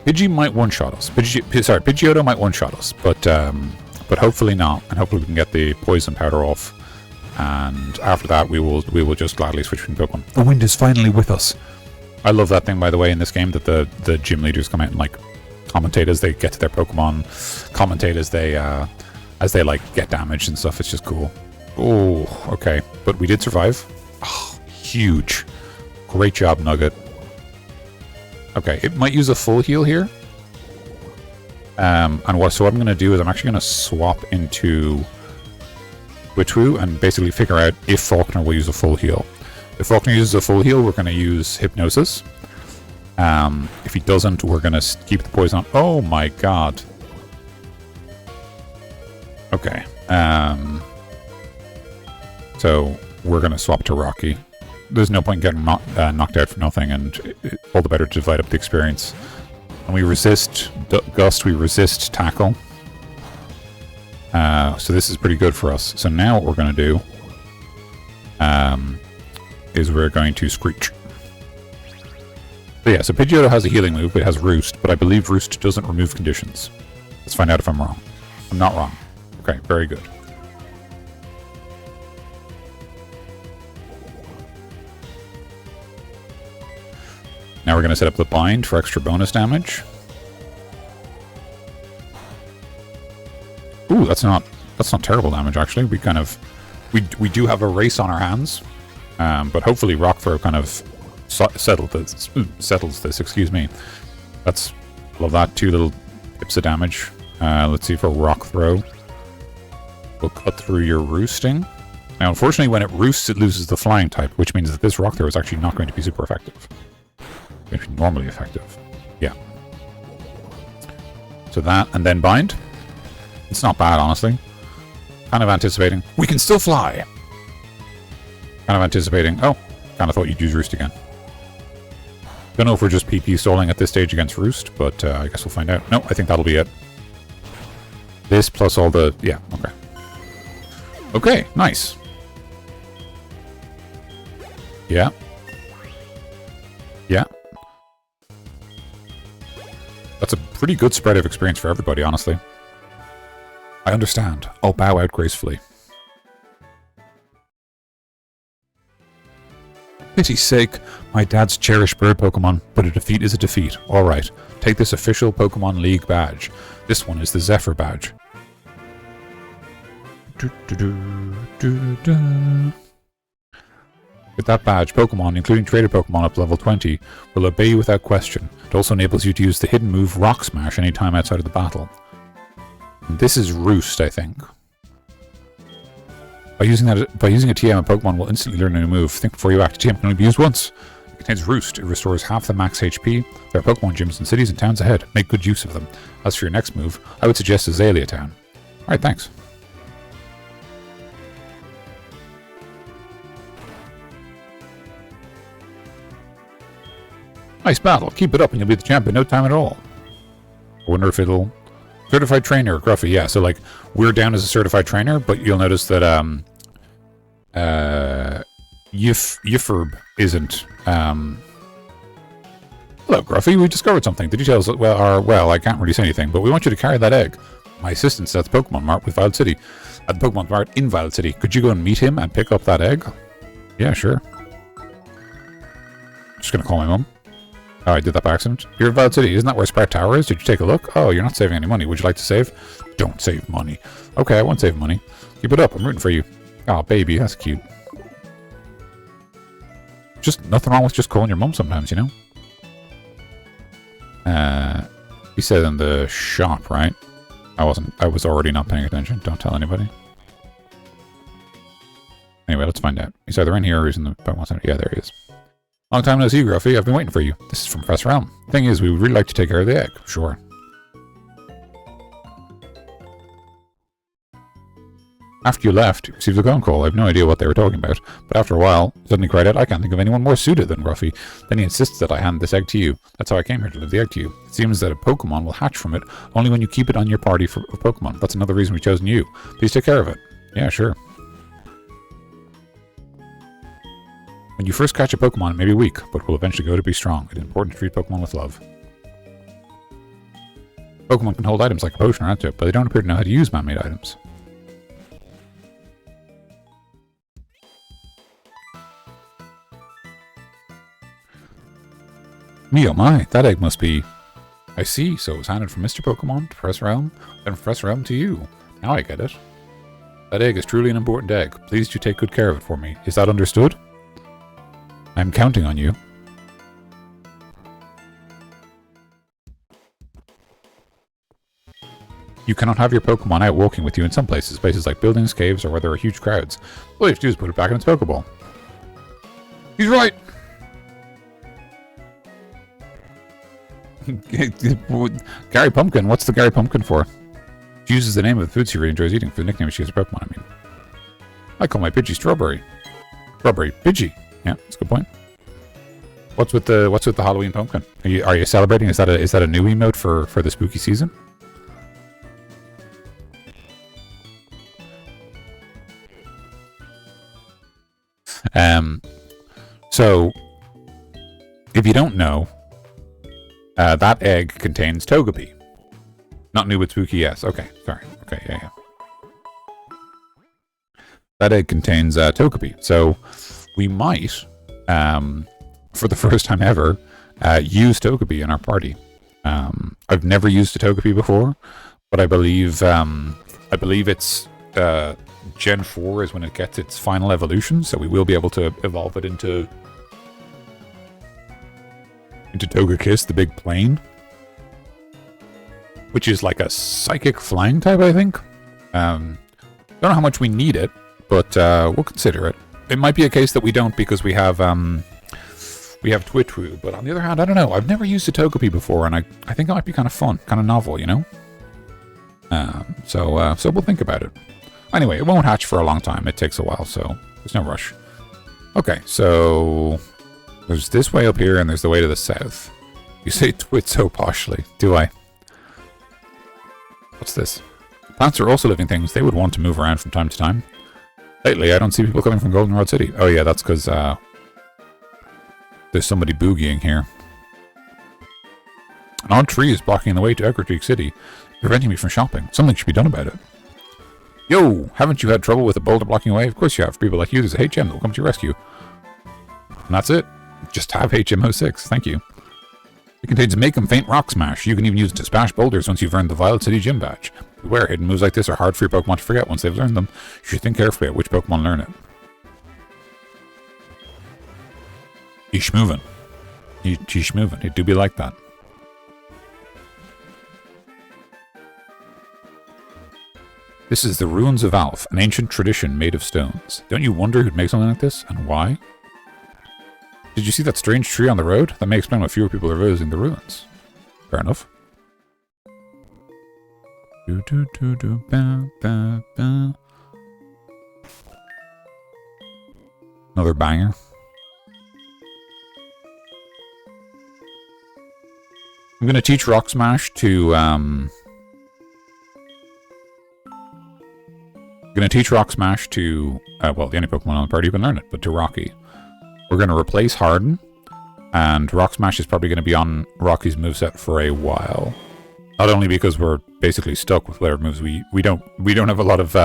A: Pidgey might one-shot us. Pidgeotto might one-shot us, but hopefully not. And hopefully we can get the poison powder off. And after that, we will just gladly switch between Pokemon. The wind is finally with us. I love that thing, by the way, in this game, that the gym leaders come out and, like, commentate as they get to their Pokemon, commentate as they like, get damaged and stuff. It's just cool. Oh, okay. But we did survive. Oh, huge. Great job, Nugget. Okay, it might use a full heal here. So what I'm going to do is I'm actually going to swap into Witwu and basically figure out if Faulkner will use a full heal. If Faulkner uses a full heal, we're going to use Hypnosis. If he doesn't, we're going to keep the poison on. Oh my god. Okay. So we're going to swap to Rocky. There's no point getting knocked out for nothing, and all the better to divide up the experience. And we resist Gust, we resist Tackle. So this is pretty good for us. So now what we're going to do is we're going to Screech. So yeah, so Pidgeotto has a healing move, it has Roost, but I believe Roost doesn't remove conditions. Let's find out if I'm wrong. I'm not wrong. Okay, very good. Now we're going to set up the bind for extra bonus damage. Ooh, that's not terrible damage, actually. We do have a race on our hands, but hopefully Rock Throw kind of settles this. Excuse me. Love that. 2 little pips of damage. Let's see if a Rock Throw will cut through your roosting. Now, unfortunately, when it roosts, it loses the flying type, which means that this Rock Throw is actually not going to be super effective. It's going to be normally effective. Yeah. So that, and then bind. It's not bad, honestly. Kind of anticipating. We can still fly! Kind of anticipating. Oh, kind of thought you'd use Roost again. Don't know if we're just PP stalling at this stage against Roost, but I guess we'll find out. No, I think that'll be it. This plus all the... Yeah, okay. Okay, nice. Yeah. Yeah. That's a pretty good spread of experience for everybody, honestly. I understand. I'll bow out gracefully. Pity's sake, my dad's cherished bird Pokemon, but a defeat is a defeat. Alright, take this official Pokemon League badge. This one is the Zephyr badge. With that badge, Pokemon, including traded Pokemon up to level 20, will obey you without question. It also enables you to use the hidden move Rock Smash anytime outside of the battle. And this is Roost, I think. By using a TM, a Pokemon will instantly learn a new move. Think before you act. TM can only be used once. It contains Roost. It restores half the max HP. There are Pokemon gyms in cities and towns ahead. Make good use of them. As for your next move, I would suggest Azalea Town. Alright, thanks. Nice battle. Keep it up and you'll be the champ in no time at all. I wonder if it'll... Certified trainer, Gruffy, yeah. So, like, we're down as a certified trainer, but you'll notice that, Yfurb isn't, Hello, Gruffy, we discovered something. The details, well, I can't really say anything, but we want you to carry that egg. My assistant's at the Pokemon Mart with Violet City. At the Pokemon Mart in Violet City. Could you go and meet him and pick up that egg? Yeah, sure. Just gonna call my mum. Oh, I did that by accident. You're in Violet City. Isn't that where Sprout Tower is? Did you take a look? Oh, you're not saving any money. Would you like to save? Don't save money. Okay, I won't save money. Keep it up. I'm rooting for you. Oh, baby. That's cute. Just nothing wrong with just calling your mum sometimes, you know? He said in the shop, right? I was already not paying attention. Don't tell anybody. Anyway, let's find out. He's either in here or he's in the Pokemon Center. Yeah, there he is. Long time no see, Gruffy. I've been waiting for you. This is from Professor Elm. Thing is, we would really like to take care of the egg. Sure. After you left, you received a phone call. I have no idea what they were talking about. But after a while, suddenly cried out, I can't think of anyone more suited than Gruffy. Then he insists that I hand this egg to you. That's how I came here, to deliver the egg to you. It seems that a Pokemon will hatch from it only when you keep it on your party of Pokemon. That's another reason we've chosen you. Please take care of it. Yeah, sure. When you first catch a Pokemon, it may be weak, but will eventually grow to be strong. It is important to treat Pokemon with love. Pokemon can hold items like a potion or antidote, but they don't appear to know how to use man-made items. Me oh my, that egg must be... I see, so it was handed from Mr. Pokemon to Professor Elm, then from Professor Elm to you. Now I get it. That egg is truly an important egg. Please you take good care of it for me. Is that understood? I'm counting on you. You cannot have your Pokemon out walking with you in some places, places like buildings, caves, or where there are huge crowds. All you have to do is put it back in its Pokeball. He's right! Gary Pumpkin, what's the Gary Pumpkin for? She uses the name of the food she really enjoys eating for the nickname she has her Pokemon, I mean. I call my Pidgey Strawberry. Strawberry Pidgey. Yeah, that's a good point. What's with the Halloween pumpkin? Are you celebrating? Is that a new emote for the spooky season? So if you don't know, that egg contains Togepi. Not new but spooky, yes. Okay, sorry. Okay, yeah. That egg contains Togepi. So we might, for the first time ever, use Togepi in our party. I've never used a Togepi before, but I believe it's Gen 4 is when it gets its final evolution, so we will be able to evolve it into Togekiss, the big plane, which is like a psychic flying type, I think. Don't know how much we need it, but we'll consider it. It might be a case that we don't because we have Twitru, but on the other hand, I don't know. I've never used a Togepi before, and I think it might be kind of fun, kind of novel, you know? So we'll think about it. Anyway, it won't hatch for a long time. It takes a while, so there's no rush. Okay, so there's this way up here, and there's the way to the south. You say twit so poshly, do I? What's this? Plants are also living things. They would want to move around from time to time. Lately, I don't see people coming from Goldenrod City. Oh yeah, that's because there's somebody boogieing here. An odd tree is blocking the way to Eckertreek City, preventing me from shopping. Something should be done about it. Yo, haven't you had trouble with a boulder blocking away? Of course you have. For people like you, there's a HM that will come to your rescue. And that's it. Just have HM06. Thank you. It contains a Make 'em Faint Rock Smash. You can even use it to smash boulders once you've earned the Violet City Gym Badge. Beware, hidden moves like this are hard for your Pokemon to forget once they've learned them. You should think carefully at which Pokemon learn it. He's schmovin'. He's schmovin'. It do be like that. This is the Ruins of Alph, an ancient tradition made of stones. Don't you wonder who'd make something like this, and why? Did you see that strange tree on the road? That may explain why fewer people are visiting the ruins. Fair enough. Another banger. I'm going to teach Rock Smash to, well, the only Pokemon on the party who can learn it, but to Rocky. We're going to replace Harden, and Rock Smash is probably going to be on Rocky's moveset for a while. Not only because we're basically stuck with whatever moves we don't have a lot of,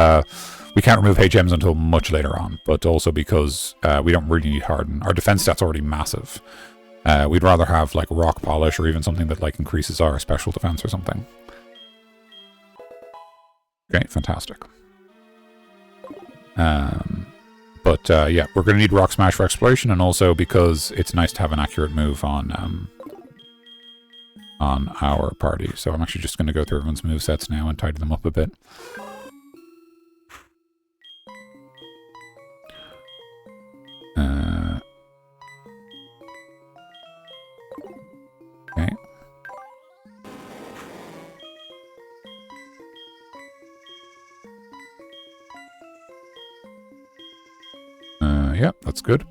A: we can't remove HMs until much later on, but also because we don't really need Harden. Our defense stat's already massive. We'd rather have like Rock Polish or even something that like increases our special defense or something. Okay, fantastic. But yeah, we're going to need Rock Smash for exploration, and also because it's nice to have an accurate move on our party. So I'm actually just going to go through everyone's movesets now and tidy them up a bit. Okay. Yeah, that's good.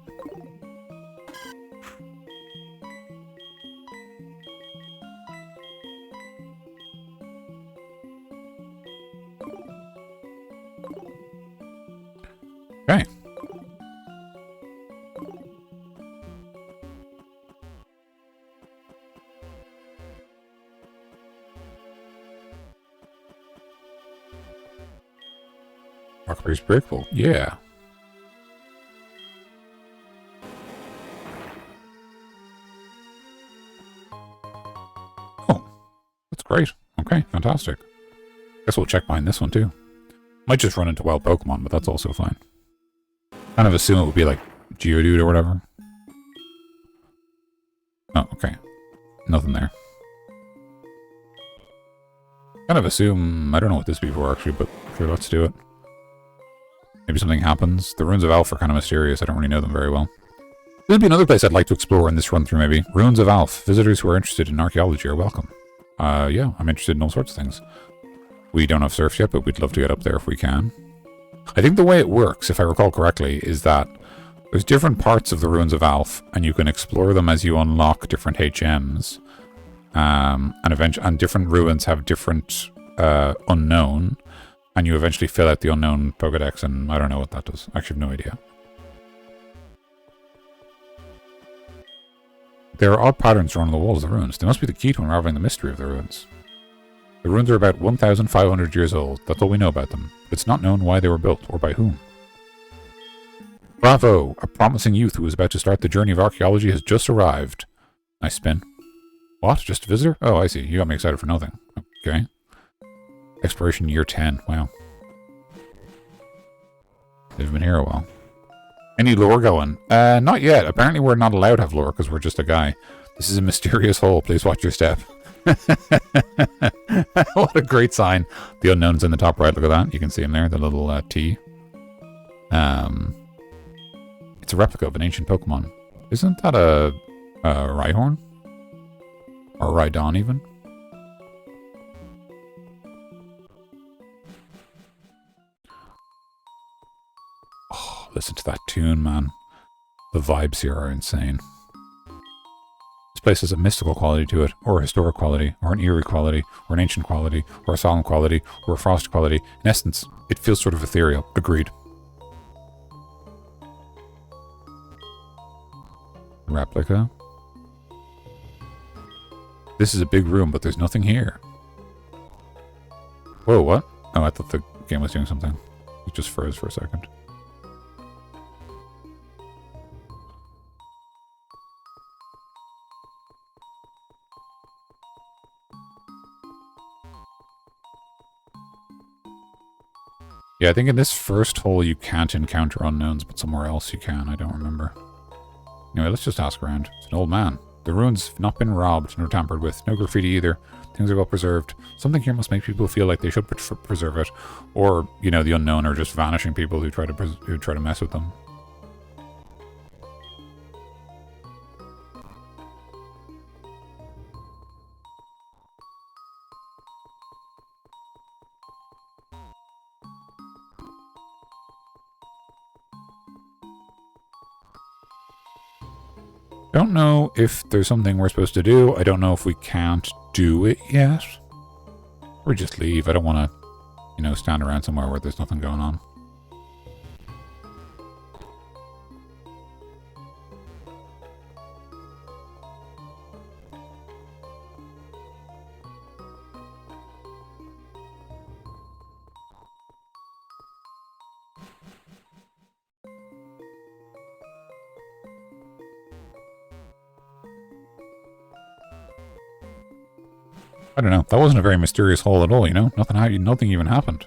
A: Okay. Rock Paper Breakable. Yeah. Oh, that's great. Okay, fantastic. Guess we'll check behind this one too. Might just run into wild Pokemon, but that's also fine. Kind of assume it would be like Geodude or whatever. Oh, okay. Nothing there. Kind of assume... I don't know what this would be for, actually, but sure, let's do it. Maybe something happens. The Ruins of Alph are kind of mysterious. I don't really know them very well. This would be another place I'd like to explore in this run-through, maybe. Ruins of Alph. Visitors who are interested in archaeology are welcome. Yeah, I'm interested in all sorts of things. We don't have surfs yet, but we'd love to get up there if we can. I think the way it works, if I recall correctly, is that there's different parts of the Ruins of Alph, and you can explore them as you unlock different HMs. And different ruins have different unknown, and you eventually fill out the unknown Pokedex, and I don't know what that does. I actually have no idea. There are odd patterns drawn on the walls of the ruins. They must be the key to unraveling the mystery of the ruins. The ruins are about 1,500 years old. That's all we know about them. But it's not known why they were built, or by whom. Bravo! A promising youth who is about to start the journey of archaeology has just arrived. Nice spin. What? Just a visitor? Oh, I see. You got me excited for nothing. Okay. Exploration year 10. Wow. They've been here a while. Any lore going? Not yet. Apparently we're not allowed to have lore because we're just a guy. This is a mysterious hole. Please watch your step. What a great sign. The unknown's in the top right. Look at that. You can see him there. The little T. It's a replica of an ancient Pokemon. Isn't that a Rhyhorn? Or Rhydon, even? Oh, listen to that tune, man. The vibes here are insane. This place has a mystical quality to it, or a historic quality, or an eerie quality, or an ancient quality, or a solemn quality, or a frost quality. In essence, it feels sort of ethereal. Agreed. Replica. This is a big room, but there's nothing here. Whoa, what? Oh, I thought the game was doing something. It just froze for a second. Yeah, I think in this first hole you can't encounter unknowns, but somewhere else you can. I don't remember. Anyway, let's just ask around. It's an old man. The ruins have not been robbed nor tampered with. No graffiti either. Things are well preserved. Something here must make people feel like they should preserve it. Or, you know, the unknown are just vanishing people who try to mess with them. Don't know if there's something we're supposed to do. I don't know if we can't do it yet. Or just leave. I don't want to, you know, stand around somewhere where there's nothing going on. I don't know. That wasn't a very mysterious hole at all, you know? Nothing even happened.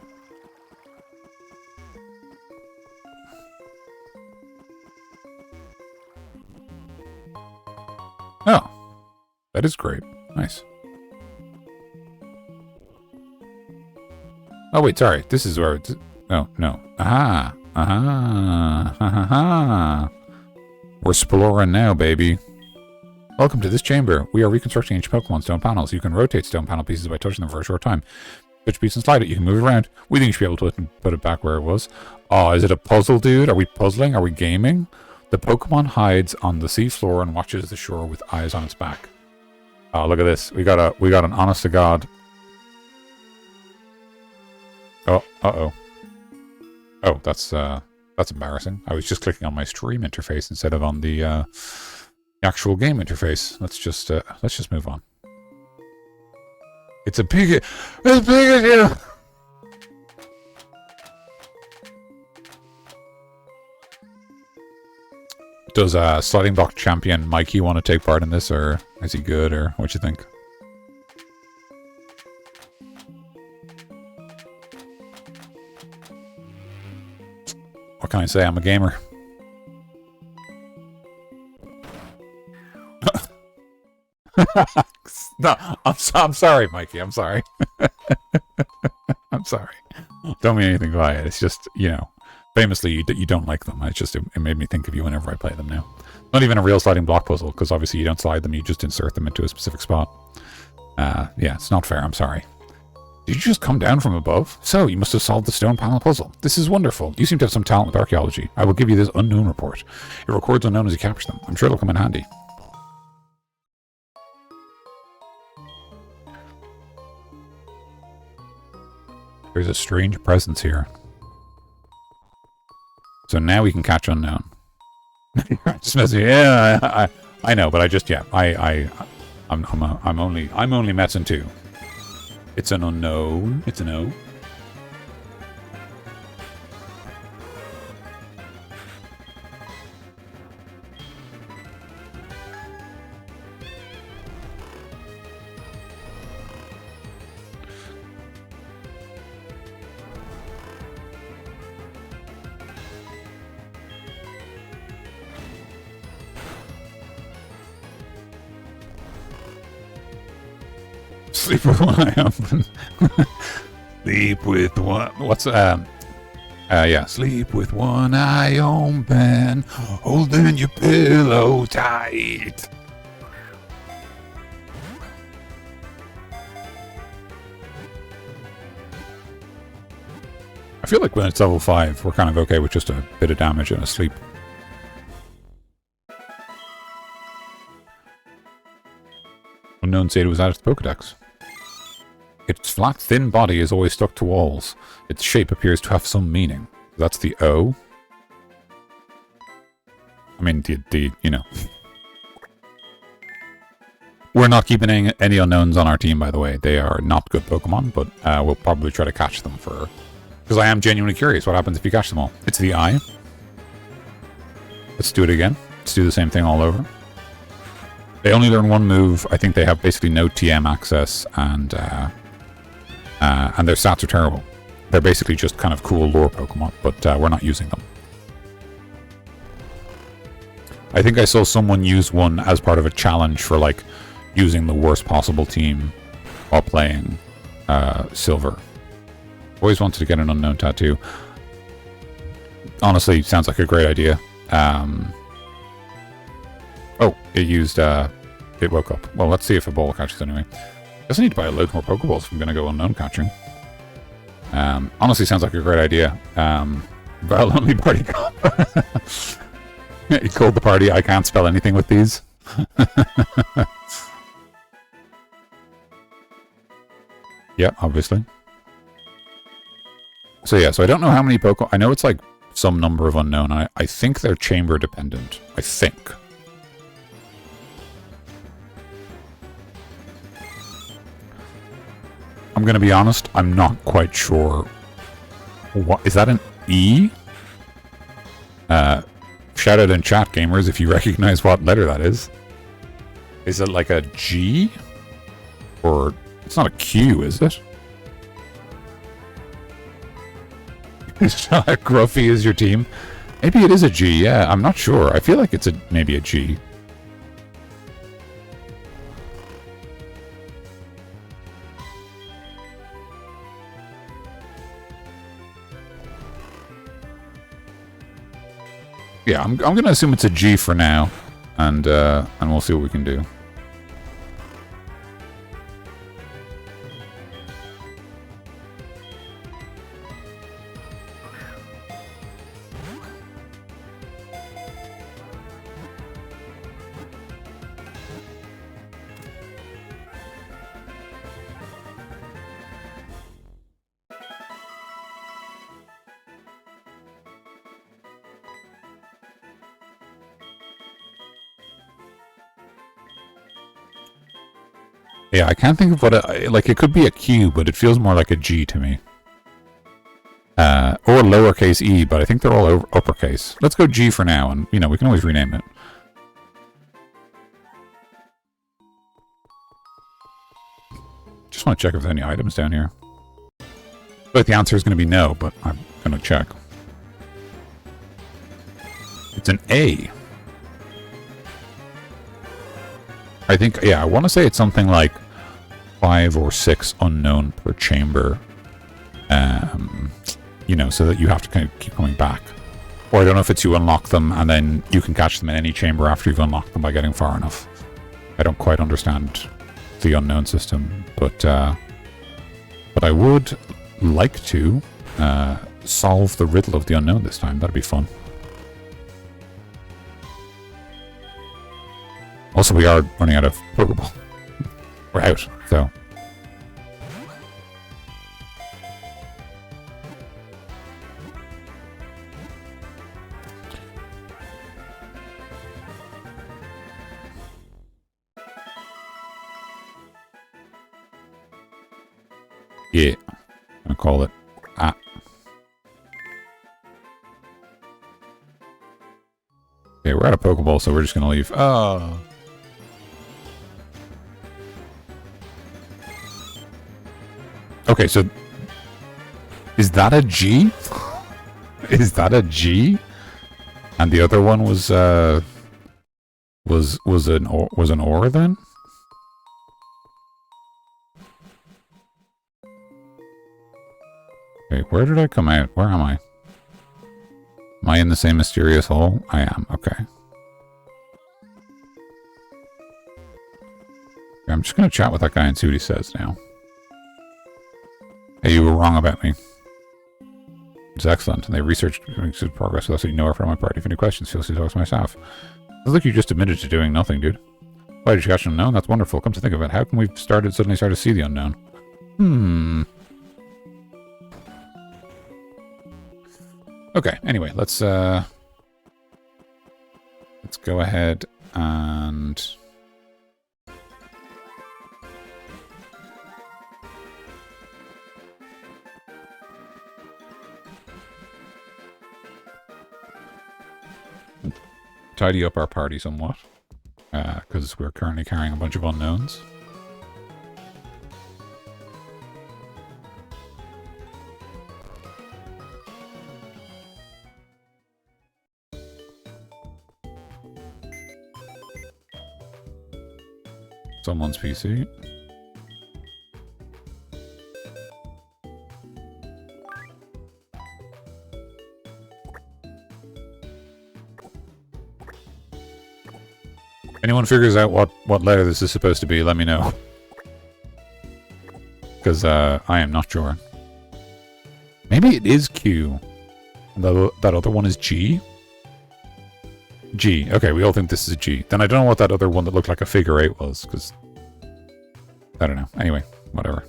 A: Oh. That is great. Nice. Oh, wait, sorry. This is where it's... Oh, no. Aha. Aha. Ha ha ha. We're exploring now, baby. Welcome to this chamber. We are reconstructing ancient Pokemon stone panels. You can rotate stone panel pieces by touching them for a short time. Switch piece and slide it. You can move it around. We think you should be able to put it back where it was. Oh, is it a puzzle, dude? Are we puzzling? Are we gaming? The Pokemon hides on the sea floor and watches the shore with eyes on its back. Oh, look at this. We got an honest to God. Oh, uh-oh. Oh, that's embarrassing. I was just clicking on my stream interface instead of on the actual game interface. Let's just move on. It's Pikachu. Does Sliding Block Champion Mikey want to take part in this, or is he good, or what you think? What can I say? I'm a gamer. No, I'm sorry, Mikey. I'm sorry. I'm sorry. Don't mean anything by it. It's just, you know, famously you don't like them. It made me think of you whenever I play them now. Not even a real sliding block puzzle, because obviously you don't slide them, you just insert them into a specific spot. Yeah, it's not fair. I'm sorry. Did you just come down from above? So, you must have solved the stone panel puzzle. This is wonderful. You seem to have some talent with archaeology. I will give you this unknown report. It records unknown as you capture them. I'm sure it'll come in handy. There's a strange presence here. So now we can catch unknown. Just messing. Yeah, I know, but I just, yeah, I'm only messing too. It's an unknown. It's an O. Sleep with one eye open. Sleep with one. What's yeah. Sleep with one eye open, holding your pillow tight. I feel like when it's level 5, we're kind of okay with just a bit of damage and a sleep. Unknown said it was added to the Pokedex. Its flat, thin body is always stuck to walls. Its shape appears to have some meaning. That's the O. I mean, you know. We're not keeping any unknowns on our team, by the way. They are not good Pokemon, but we'll probably try to catch them for... Because I am genuinely curious what happens if you catch them all. It's the I. Let's do it again. Let's do the same thing all over. They only learn one move. I think they have basically no TM access, and their stats are terrible. They're basically just kind of cool lore Pokemon, but we're not using them. I think I saw someone use one as part of a challenge for, like, using the worst possible team while playing Silver. Always wanted to get an unknown tattoo. Honestly, sounds like a great idea. Oh, it used, it woke up. Well, let's see if a ball catches anyway. Guess I need to buy a load more Pokeballs if I'm going to go unknown catching. Honestly, sounds like a great idea. But a lonely party cop. He called the party. I can't spell anything with these. Yeah, obviously. So yeah, so I don't know how many Pokemon... I know it's like some number of unknown. I think they're chamber dependent. I think. I'm going to be honest, I'm not quite sure. What is that, an E? Shout out in chat, gamers, if you recognize what letter that is. Is it like a G? Or it's not a Q, is it? Gruffy is your team. Maybe it is a G, yeah, I'm not sure. I feel like it's maybe a G. Yeah, I'm going to assume it's a G for now, and we'll see what we can do. Yeah, I can't think of what like, it could be a Q, but it feels more like a G to me. Or or lowercase e, but I think they're all uppercase. Let's go G for now, and, you know, we can always rename it. Just want to check if there's any items down here. But the answer is going to be no, but I'm going to check. It's an A. I think, yeah, I want to say it's something like 5 or 6 unknown per chamber. You know, so that you have to kind of keep coming back. Or I don't know if it's you unlock them and then you can catch them in any chamber after you've unlocked them by getting far enough. I don't quite understand the unknown system, but I would like to solve the riddle of the unknown this time. That'd be fun. Also, we are running out of Pokeball. We're out, so. Yeah, I'm gonna call it. Ah. Okay, we're out of Pokeball, so we're just gonna leave. Oh. Okay, so is that a G? Is that a G? And the other one was an or then? Okay, where did I come out? Where am I? Am I in the same mysterious hole? I am, okay. I'm just gonna chat with that guy and see what he says now. Hey, you were wrong about me. It's excellent, and they researched good progress, so that's what you know from my party. If any questions, feel free to talk to my staff. Looks like you just admitted to doing nothing, dude. Why did you catch an unknown? That's wonderful. Come to think of it, how come we've suddenly started to see the unknown? Okay, anyway, let's go ahead and tidy up our party somewhat, because we're currently carrying a bunch of unknowns. Someone's PC. Anyone figures out what letter this is supposed to be, let me know. Because I am not sure. Maybe it is Q. That other one is G? G. Okay, we all think this is a G. Then I don't know what that other one that looked like a figure 8 was, because I don't know. Anyway, whatever.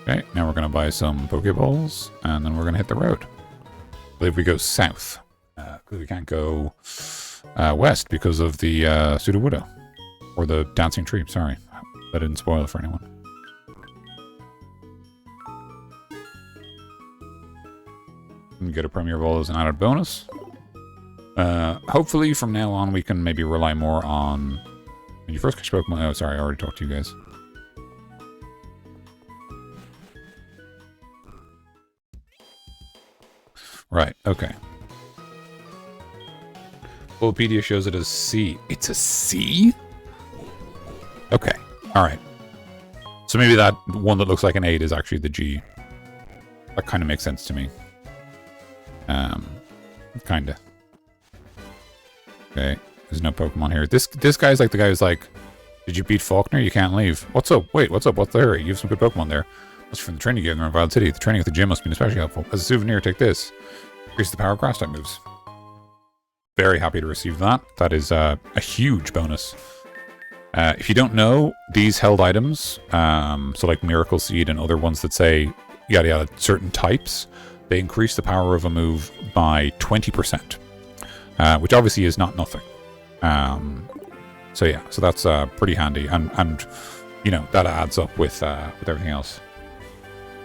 A: Okay, now we're going to buy some Pokeballs, and then we're going to hit the road. I believe we go south, because we can't go west because of the Sudowoodo. Or the Dancing Tree, sorry. That didn't spoil it for anyone. And get a Premier Ball as an added bonus. Hopefully from now on we can maybe rely more on... When you first catch Pokemon... Oh, sorry, I already talked to you guys. Right, okay. Wikipedia shows it as C. It's a C? Okay, alright. So maybe that one that looks like an 8 is actually the G. That kind of makes sense to me. Kinda. Okay, there's no Pokemon here. This guy's like the guy who's like, did you beat Faulkner? You can't leave. What's up? Wait, what's up? What's there? You have some good Pokemon there. That's from the training you gave in Wild City. The training at the gym must be especially helpful. As a souvenir, take this. Increase the power of grass type moves. Very happy to receive that. That is a huge bonus. If you don't know, these held items, so like Miracle Seed and other ones that say yada yada, certain types, they increase the power of a move by 20%, which obviously is not nothing. So yeah, so that's pretty handy, and you know, that adds up with everything else.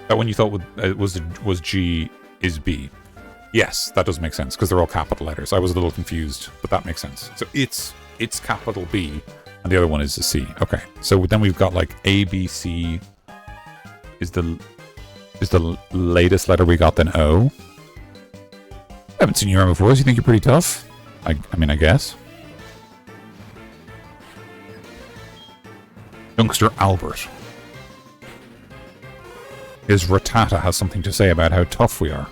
A: That one you thought was G is B. Yes, that does make sense because they're all capital letters. I was a little confused, but that makes sense. So it's capital B, and the other one is a C. Okay, so then we've got like A, B, C. Is the latest letter we got then O? I haven't seen you around before. So you think you're pretty tough? I mean, I guess. Youngster Albert. His Rattata has something to say about how tough we are.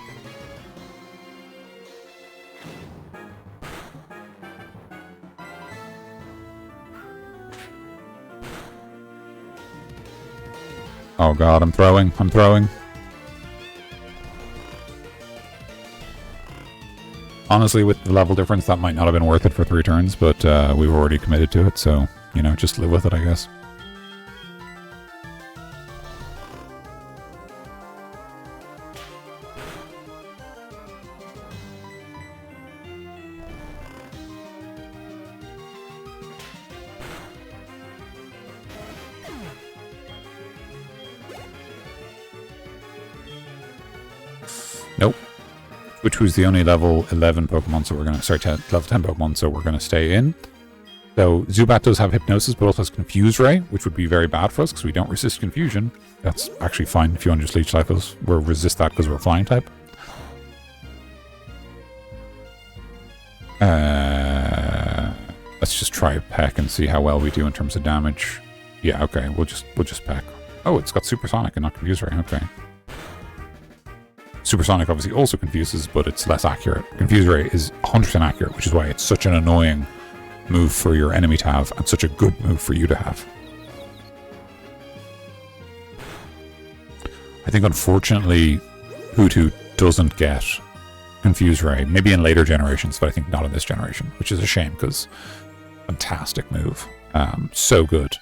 A: Oh god, I'm throwing. Honestly, with the level difference, that might not have been worth it for 3 turns, but we've already committed to it, so, you know, just live with it, I guess. Nope. Which was the only level 11 Pokemon, so we're going to... Sorry, level 10 Pokemon, so we're going to stay in. So, Zubat does have Hypnosis, but also has Confuse Ray, which would be very bad for us, because we don't resist Confusion. That's actually fine if you want to just Leech Life us. We'll resist that because we're a Flying type. Let's just try a Peck and see how well we do in terms of damage. Yeah, okay, we'll just Peck. Oh, it's got Supersonic and not Confuse Ray, okay. Supersonic obviously also confuses, but it's less accurate. Confuse Ray is 100% accurate, which is why it's such an annoying move for your enemy to have, and such a good move for you to have. I think, unfortunately, Hoothoot doesn't get Confuse Ray. Maybe in later generations, but I think not in this generation, which is a shame, because fantastic move. So good.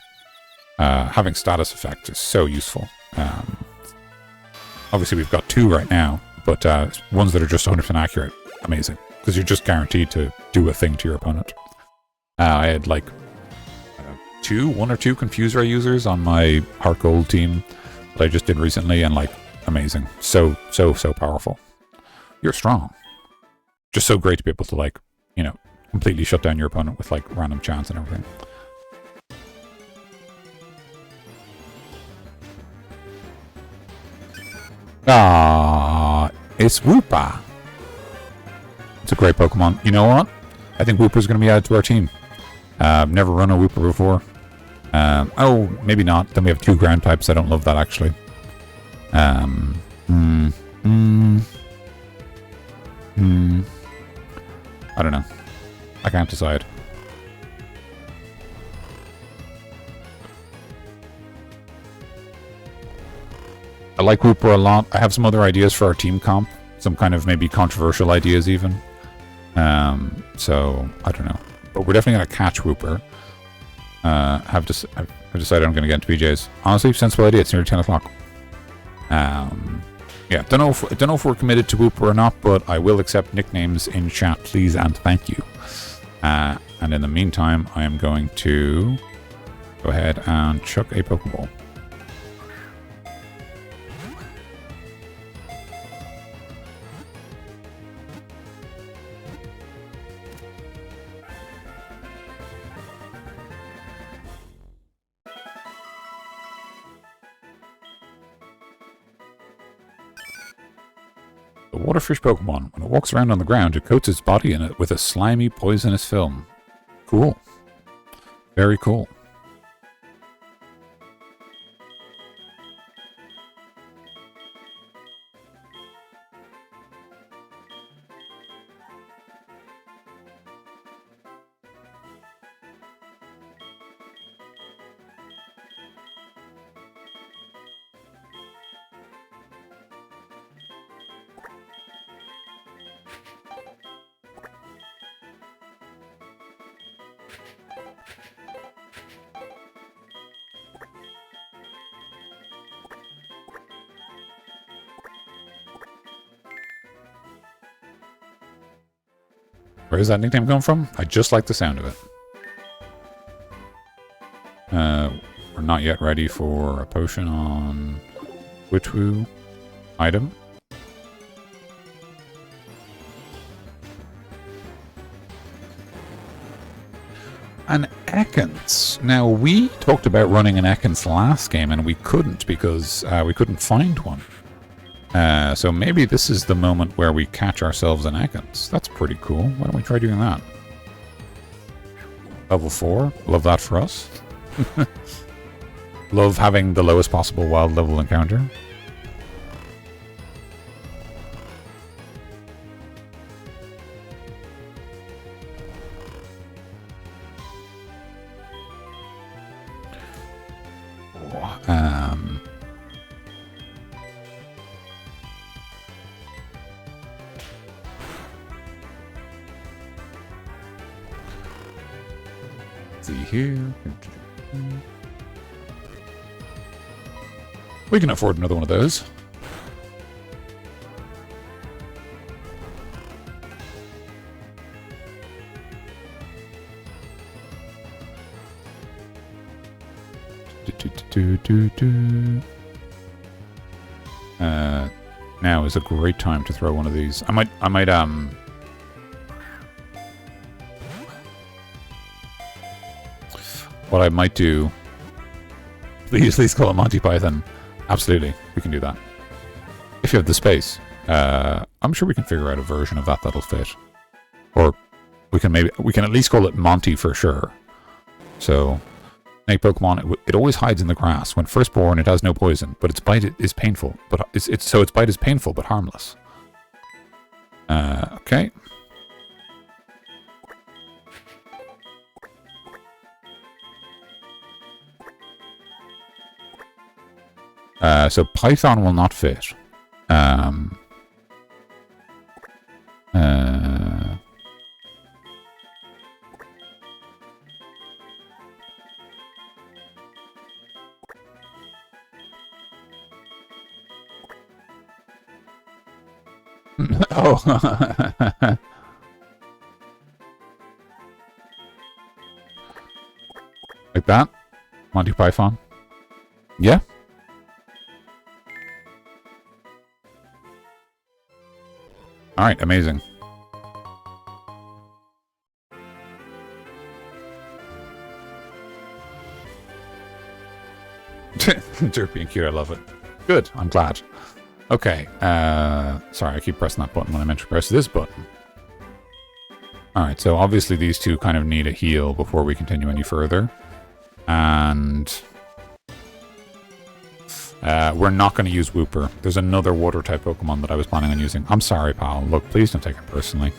A: Having status effect is so useful. Obviously, we've got 2 right now, but ones that are just 100% accurate, amazing. Because you're just guaranteed to do a thing to your opponent. I had like 1 or 2 Confuse Ray users on my Heart Gold team that I just did recently, and like, amazing. So powerful. You're strong. Just so great to be able to, like, you know, completely shut down your opponent with like random chance and everything. It's Wooper. It's a great Pokemon. You know what? I think Wooper's going to be added to our team. I've never run a Wooper before. Oh, maybe not. Then we have 2 ground types. I don't love that, actually. I don't know. I can't decide. I like Wooper a lot. I have some other ideas for our team comp. Some kind of maybe controversial ideas even. So, I don't know. But we're definitely going to catch Wooper. I've decided I'm going to get into PJs. Honestly, sensible idea. It's nearly 10 o'clock. Yeah, don't know if we're committed to Wooper or not, but I will accept nicknames in chat, please and thank you. And in the meantime, I am going to go ahead and chuck a Pokeball. The waterfish Pokemon, when it walks around on the ground, it coats its body in it with a slimy, poisonous film. Cool. Very cool. Where does that nickname come from? I just like the sound of it. We're not yet ready for a potion on Witwu item. An Ekans. Now, we talked about running an Ekans last game, and we couldn't because we couldn't find one. So maybe this is the moment where we catch ourselves an Ekans. That's pretty cool. Why don't we try doing that? Level 4. Love that for us. Love having the lowest possible wild level encounter. See here. We can afford another one of those. Now is a great time to throw one of these. I might what I might do, please call it Monty Python. Absolutely, we can do that. If you have the space. I'm sure we can figure out a version of that that'll fit. Or we can at least call it Monty for sure. So, snake Pokemon, it always hides in the grass. When first born, it has no poison, but its bite is painful. But its bite is painful but harmless. Okay. So Python will not fit. Oh. Like that? Monty Python? Yeah? Alright, amazing. Derpy and cute, I love it. Good, I'm glad. Okay, sorry, I keep pressing that button when I meant to press this button. Alright, so obviously these two kind of need a heal before we continue any further. And we're not going to use Wooper. There's another water-type Pokemon that I was planning on using. I'm sorry, pal. Look, please don't take it personally.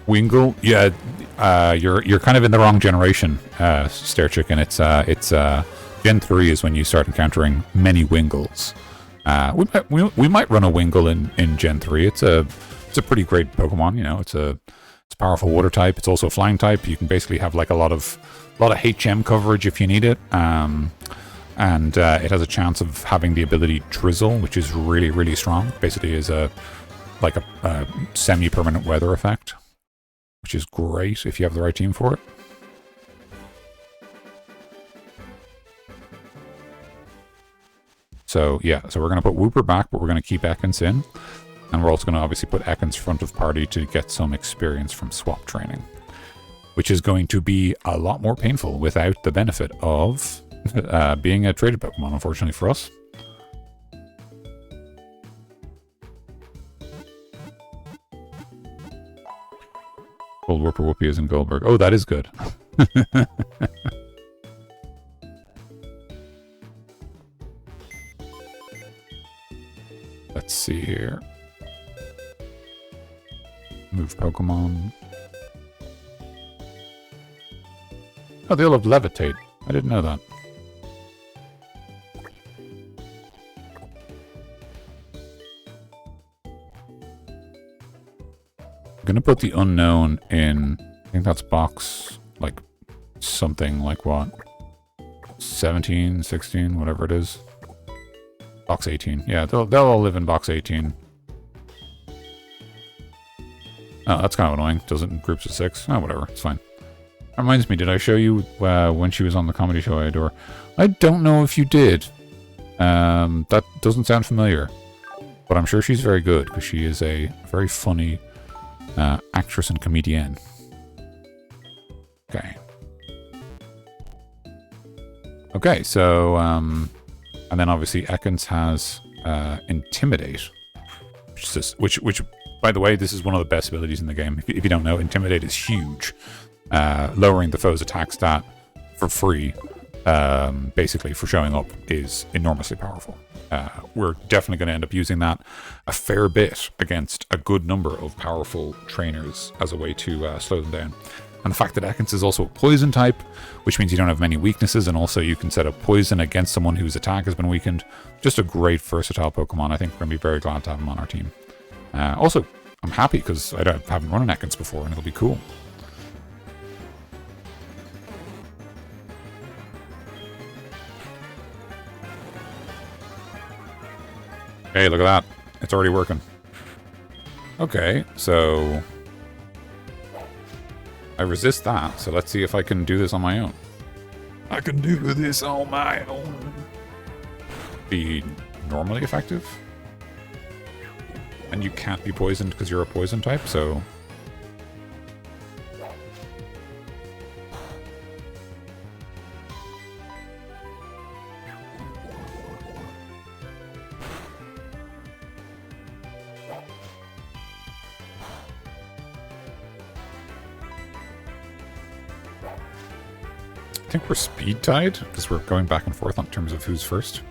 A: Wingull? Yeah, you're kind of in the wrong generation, Stare Chicken. It's Gen 3 is when you start encountering many Wingulls. We might run a Wingull in Gen 3. It's a pretty great Pokemon, you know. It's a powerful water type. It's also a flying type. You can basically have like a lot of HM coverage if you need it. And it has a chance of having the ability Drizzle, which is really, really strong. Basically is a semi-permanent weather effect, which is great if you have the right team for it. So, yeah, so we're going to put Wooper back, but we're going to keep Ekans in. And we're also going to obviously put Ekans front of party to get some experience from swap training. Which is going to be a lot more painful without the benefit of being a traded Pokemon, unfortunately for us. Old Whooper Whoopie is in Goldberg. Oh, that is good. Let's see here. Move Pokemon. Oh, they all have Levitate. I didn't know that. I'm gonna put the unknown in, I think that's box, like, something like what? 17, 16, whatever it is. Box 18. Yeah, they'll all live in box 18. Oh, that's kind of annoying. Does it in groups of 6? Oh, whatever. It's fine. That reminds me, did I show you when she was on the comedy show I adore? I don't know if you did. That doesn't sound familiar. But I'm sure she's very good, because she is a very funny actress and comedian. Okay. Okay, so, and then obviously Ekans has Intimidate, which, by the way, this is one of the best abilities in the game. If you don't know, Intimidate is huge. Lowering the foe's attack stat for free, basically for showing up, is enormously powerful. We're definitely going to end up using that a fair bit against a good number of powerful trainers as a way to slow them down. And the fact that Ekans is also a poison type, which means you don't have many weaknesses, and also you can set up poison against someone whose attack has been weakened. Just a great versatile Pokemon. I think we're going to be very glad to have him on our team. Also, I'm happy because I haven't run an Ekans before, and it'll be cool. Hey, look at that. It's already working. Okay, so I resist that, so let's see if I can do this on my own. I can do this on my own. Be normally effective? And you can't be poisoned because you're a poison type, so... I think we're speed tied, because we're going back and forth on terms of who's first.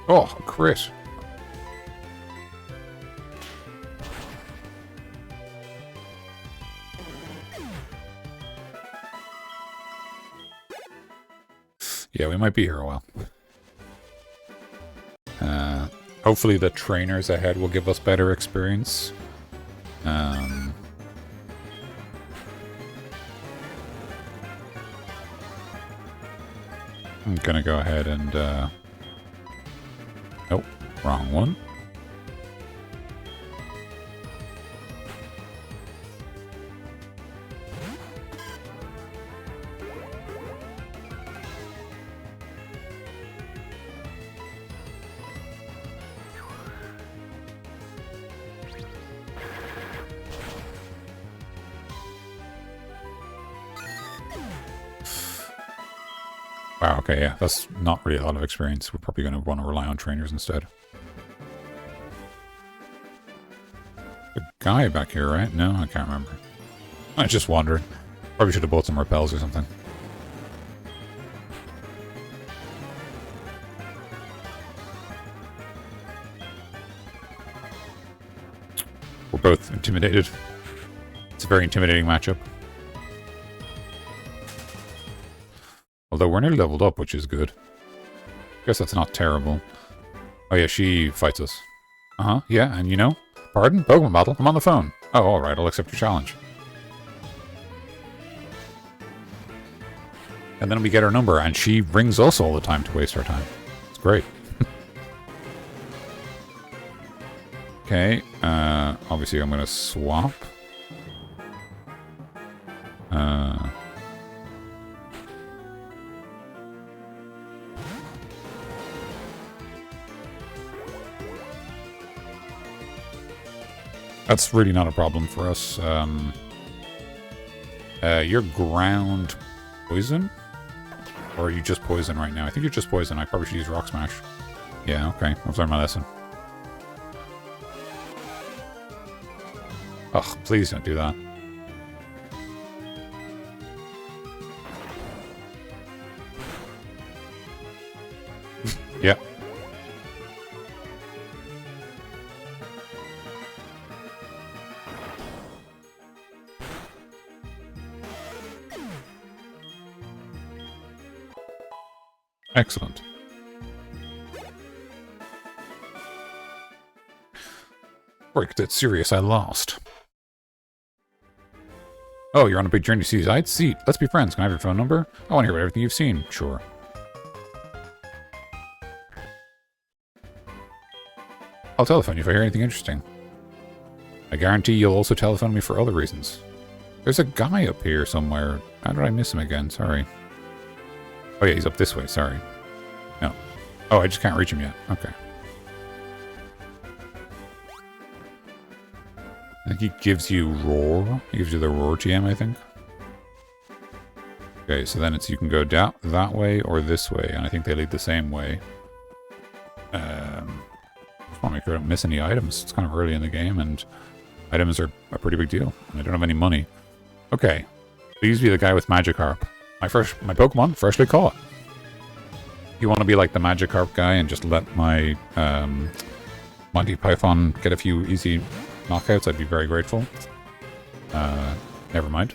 A: Oh, crit. Yeah, we might be here a while. Hopefully the trainers ahead will give us better experience. I'm gonna go ahead and... Nope, wrong one. Wow, okay, yeah, that's not really a lot of experience. We're probably going to want to rely on trainers instead. The guy back here, right? No, I can't remember. I was just wondering. Probably should have bought some repels or something. We're both intimidated. It's a very intimidating matchup. Although we're nearly leveled up, which is good. I guess that's not terrible. Oh yeah, she fights us. Uh-huh, yeah, and you know? Pardon? Pokemon battle? I'm on the phone. Oh, alright, I'll accept your challenge. And then we get her number, and she rings us all the time to waste our time. It's great. Okay, obviously I'm gonna swap. That's really not a problem for us. You're ground poison? Or are you just poison right now? I think you're just poison. I probably should use Rock Smash. Yeah, okay. I've learned my lesson. Ugh, please don't do that. Yeah. Excellent. Break that serious, I lost. Oh, you're on a big journey to see sights? Seat. Let's be friends. Can I have your phone number? I want to hear about everything you've seen. Sure. I'll telephone you if I hear anything interesting. I guarantee you'll also telephone me for other reasons. There's a guy up here somewhere. How did I miss him again? Sorry. Oh yeah, he's up this way. Sorry. No. Oh, I just can't reach him yet. Okay. I think he gives you Roar. He gives you the Roar GM, I think. Okay, so then it's you can go down that way or this way, and I think they lead the same way. Just want to make sure I don't miss any items. It's kind of early in the game, and items are a pretty big deal. I don't have any money. Okay, please be the guy with Magikarp. My Pokemon freshly caught. You want to be like the Magikarp guy and just let my Monty Python get a few easy knockouts? I'd be very grateful. Never mind.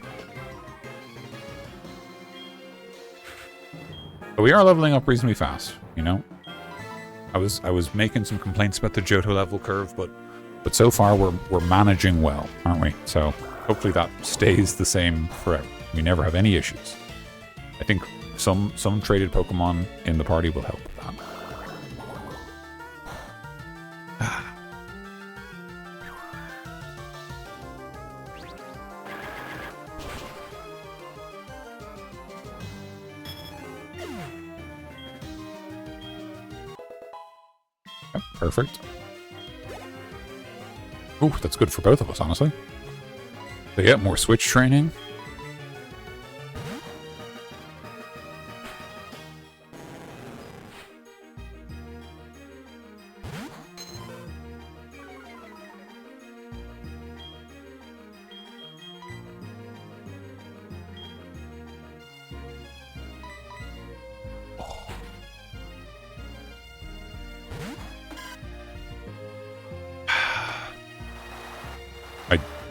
A: But we are leveling up reasonably fast, you know? I was making some complaints about the Johto level curve, but so far we're managing well, aren't we? So hopefully that stays the same forever. We never have any issues. I think some traded Pokemon in the party will help with that. Yep, perfect. Ooh, that's good for both of us, honestly. So yeah, more switch training.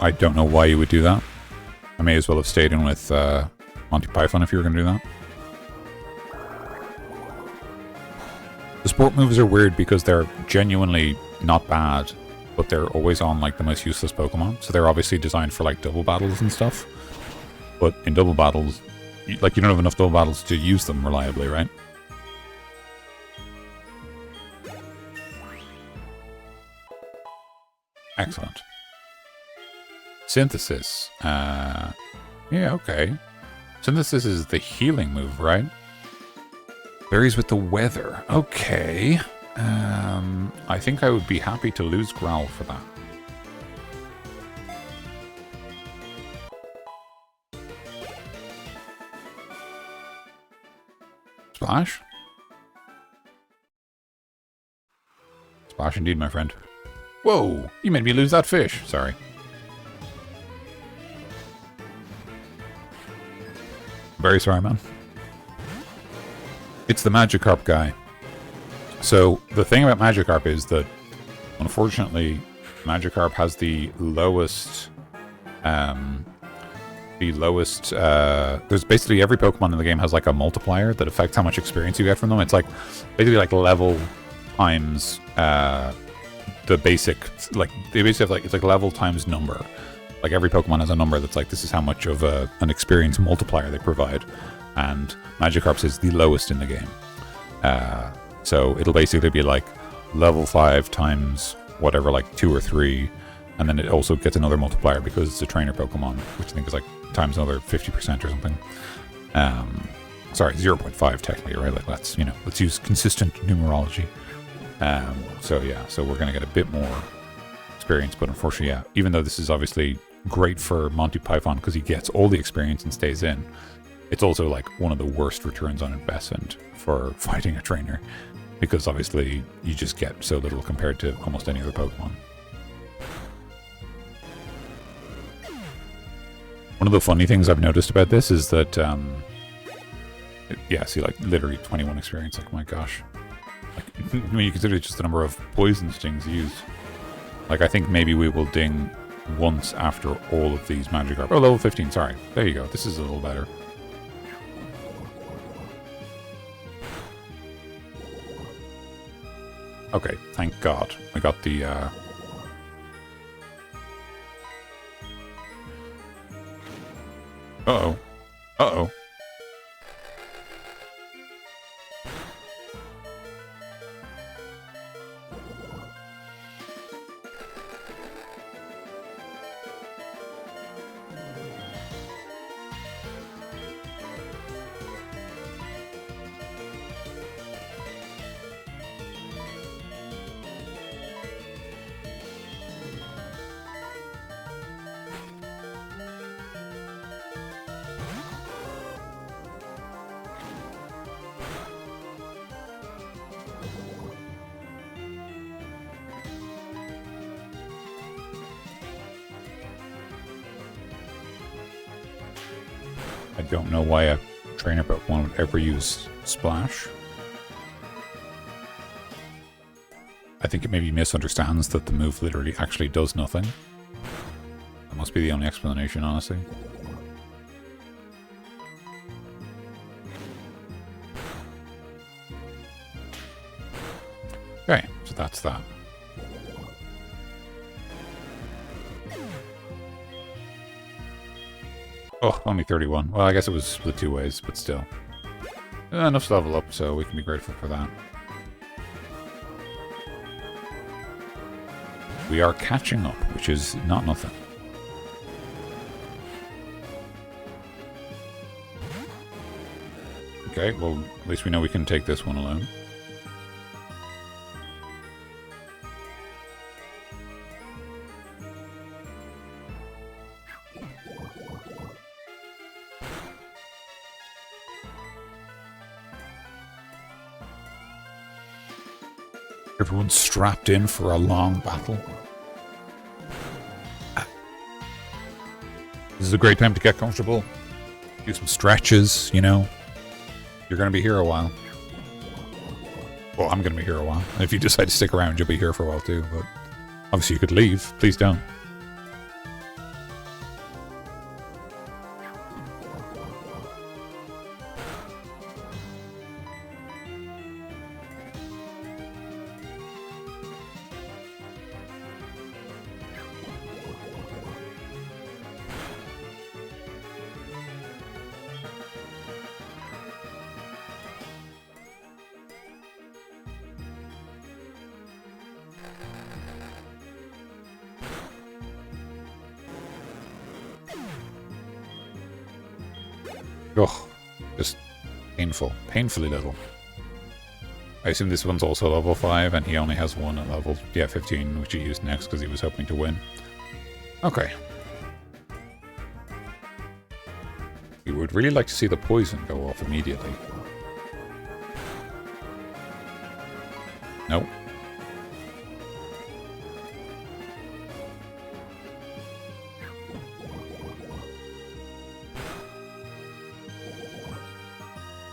A: I don't know why you would do that. I may as well have stayed in with Monty Python if you were going to do that. The sport moves are weird because they're genuinely not bad, but they're always on like the most useless Pokemon. So they're obviously designed for like double battles and stuff. But in double battles, like you don't have enough double battles to use them reliably, right? Excellent. Synthesis. Yeah, okay. Synthesis is the healing move, right? Varies with the weather. Okay. I think I would be happy to lose Growl for that. Splash? Splash indeed, my friend. Whoa! You made me lose that fish. Sorry. Very sorry, man. It's the Magikarp guy. So, the thing about Magikarp is that, unfortunately, Magikarp has the lowest... there's basically every Pokemon in the game has like a multiplier that affects how much experience you get from them. It's like, basically like level times, the basic, like, they basically have like, it's like level times number. Like every Pokemon has a number that's like, this is how much of an experience multiplier they provide. And Magikarp's is the lowest in the game. So it'll basically be like level 5 times whatever, like 2 or 3. And then it also gets another multiplier because it's a trainer Pokemon, which I think is like times another 50% or something. Sorry, 0.5 technically, right? Like let's use consistent numerology. So yeah, so we're going to get a bit more experience, but unfortunately, yeah, even though this is obviously great for Monty Python because he gets all the experience and stays in, it's also like one of the worst returns on investment for fighting a trainer because obviously you just get so little compared to almost any other Pokemon. One of the funny things I've noticed about this is that, yeah, see, like, literally 21 experience, like, my gosh. Like, when you consider just the number of poison stings used. Like, I think maybe we will ding once after all of these Magikarp. Oh, level 15, sorry. There you go, this is a little better. Okay, thank God. I got the, Uh-oh. Uh-oh. I don't know why a trainer Pokemon would ever use Splash. I think it maybe misunderstands that the move literally actually does nothing. That must be the only explanation, honestly. Okay, so that's that. Oh, only 31. Well, I guess it was split 2 ways, but still. Enough to level up, so we can be grateful for that. We are catching up, which is not nothing. Okay, well, at least we know we can take this one alone. Everyone's strapped in for a long battle. This is a great time to get comfortable. Do some stretches, you know. You're going to be here a while. Well, I'm going to be here a while. And if you decide to stick around, you'll be here for a while too. But obviously you could leave. Please don't. Ugh, just painful. Painfully little. I assume this one's also level 5, and he only has one at level 15, which he used next because he was hoping to win. Okay. We would really like to see the poison go off immediately. Nope.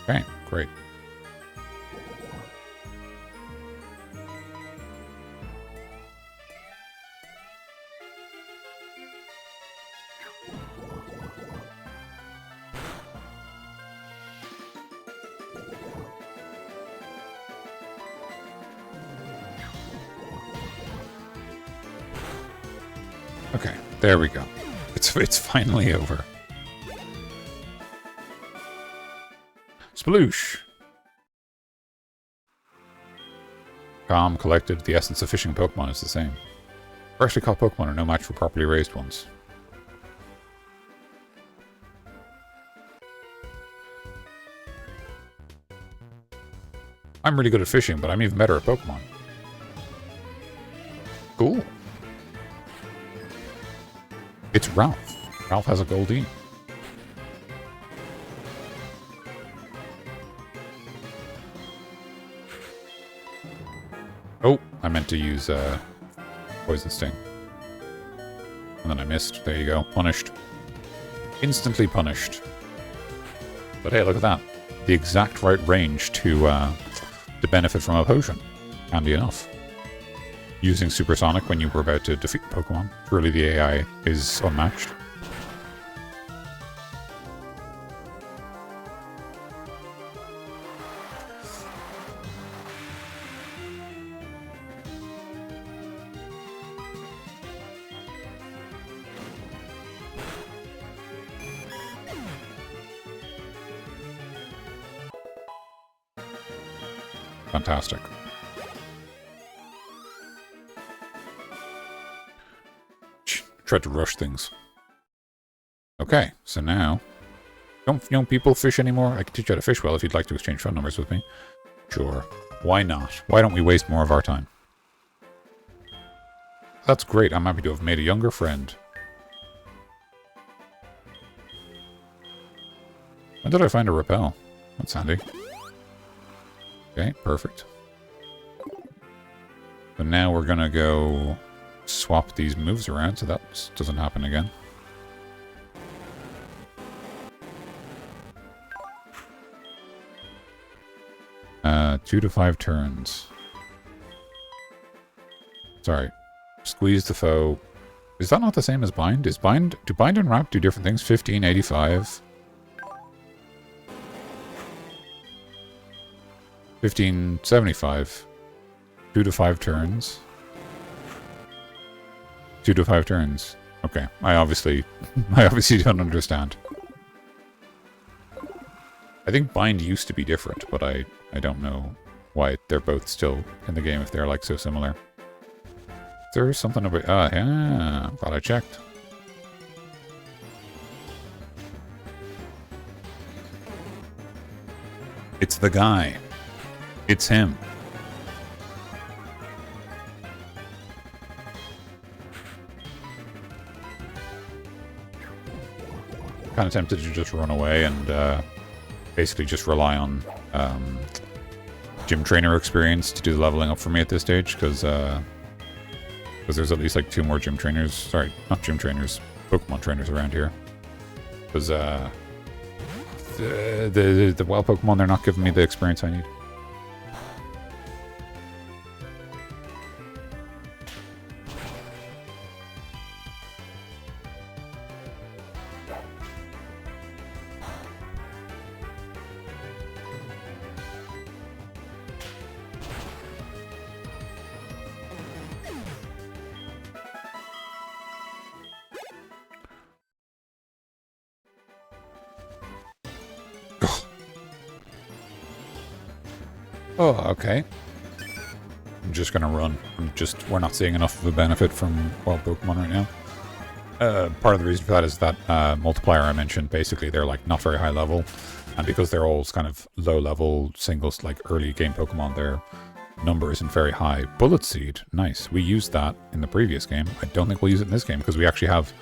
A: Okay, great. Okay, there we go. It's finally over. Sploosh! Calm, collected, the essence of fishing Pokemon is the same. Freshly caught Pokemon are no match for properly raised ones. I'm really good at fishing, but I'm even better at Pokemon. Cool. It's Ralph. Ralph has a Goldeen. Oh, I meant to use Poison Sting. And then I missed. There you go. Punished. Instantly punished. But hey, look at that. The exact right range to benefit from a potion. Handy enough. Using Supersonic when you were about to defeat Pokemon. Truly the AI is unmatched. Fantastic. Tried to rush things. Okay, so now... Don't young people fish anymore? I can teach you how to fish well if you'd like to exchange phone numbers with me. Sure. Why not? Why don't we waste more of our time? That's great. I'm happy to have made a younger friend. When did I find a repel? That's handy. Okay, perfect. So now we're gonna go swap these moves around so that doesn't happen again. Uh, 2 to 5 turns. Sorry. Squeeze the foe. Is that not the same as bind? Is bind... Do bind and wrap do different things? 1585. 1575. 2 to 5 turns. 2 to 5 turns. Okay. I obviously don't understand. I think bind used to be different, but I don't know why they're both still in the game if they're like so similar. There's something about... yeah. Thought I checked. It's the guy. It's him. Kind of tempted to just run away and basically just rely on gym trainer experience to do the leveling up for me at this stage, because there's at least like 2 more gym trainers. Sorry, not gym trainers, Pokemon trainers around here. Because the wild Pokemon, they're not giving me the experience I need. Oh, okay. I'm just gonna run. We're not seeing enough of a benefit from wild Pokemon right now. Part of the reason for that is that multiplier I mentioned, basically they're like not very high level, and because they're all kind of low level singles, like early game Pokemon, their number isn't very high. Bullet Seed, nice. We used that in the previous game. I don't think we'll use it in this game because we actually have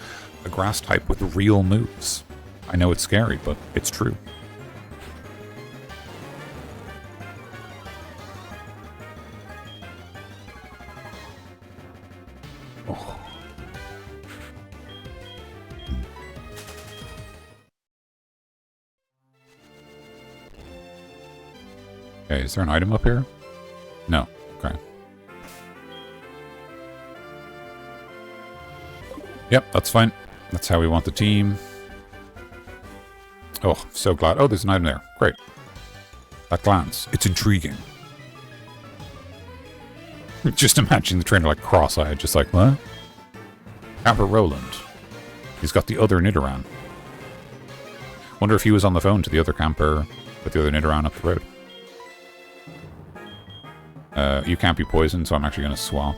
A: a grass type with real moves. I know it's scary, but it's true. Okay, is there an item up here? No. Okay. Yep, that's fine. That's how we want the team. Oh, so glad. Oh, there's an item there. Great. That glance. It's intriguing. Just imagine the trainer like cross-eyed, just like, what? Camper Roland. He's got the other Nidoran. Wonder if he was on the phone to the other camper with the other Nidoran up the road. You can't be poisoned, so I'm actually going to swap.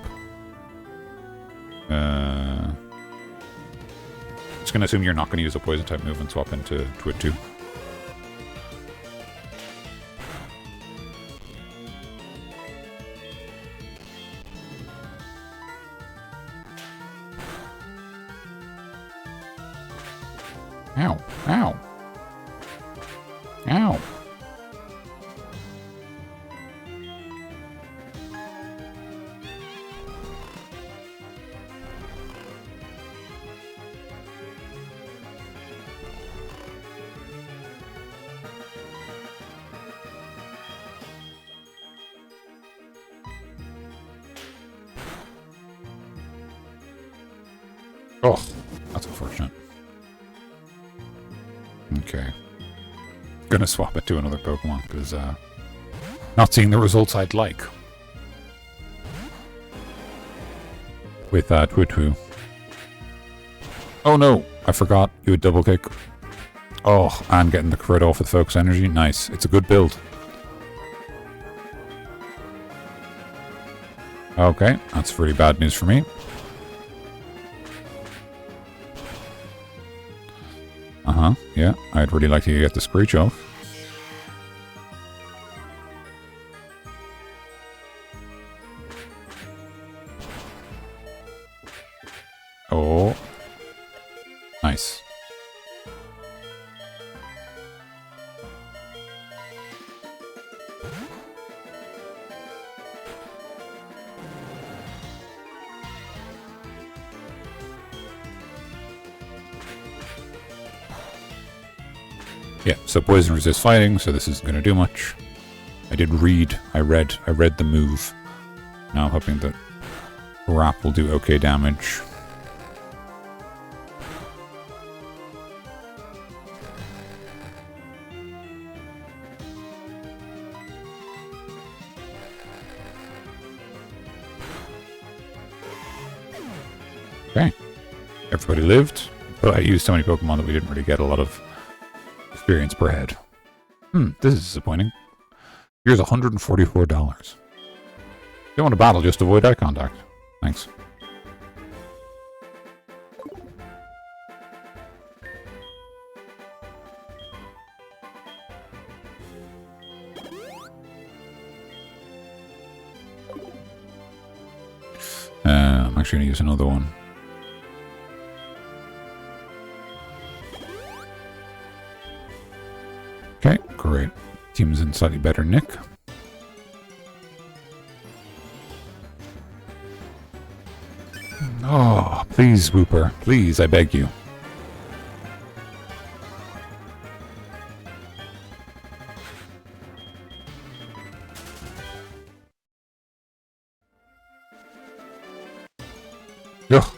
A: Just going to assume you're not going to use a poison type move and swap into Twit 2. Ow. Ow. Ow. Oh, that's unfortunate. Okay. Gonna swap it to another Pokemon, because, not seeing the results I'd like. With, Twitwoo. Oh no! I forgot. You had double kick. Oh, and getting the crit off with Focus Energy. Nice. It's a good build. Okay, that's really bad news for me. Uh-huh, yeah, I'd really like to get the Screech off. Oh. Nice. Yeah, so poison resist fighting, so this isn't going to do much. I read the move. Now I'm hoping that Wrap will do okay damage. Okay. Everybody lived, but I used so many Pokemon that we didn't really get a lot of experience per head. This is disappointing. Here's $144. Don't want to battle, just avoid eye contact. Thanks. I'm actually going to use another one. Okay, great. Team's in slightly better nick. Oh, please, Wooper. Please, I beg you. Ugh.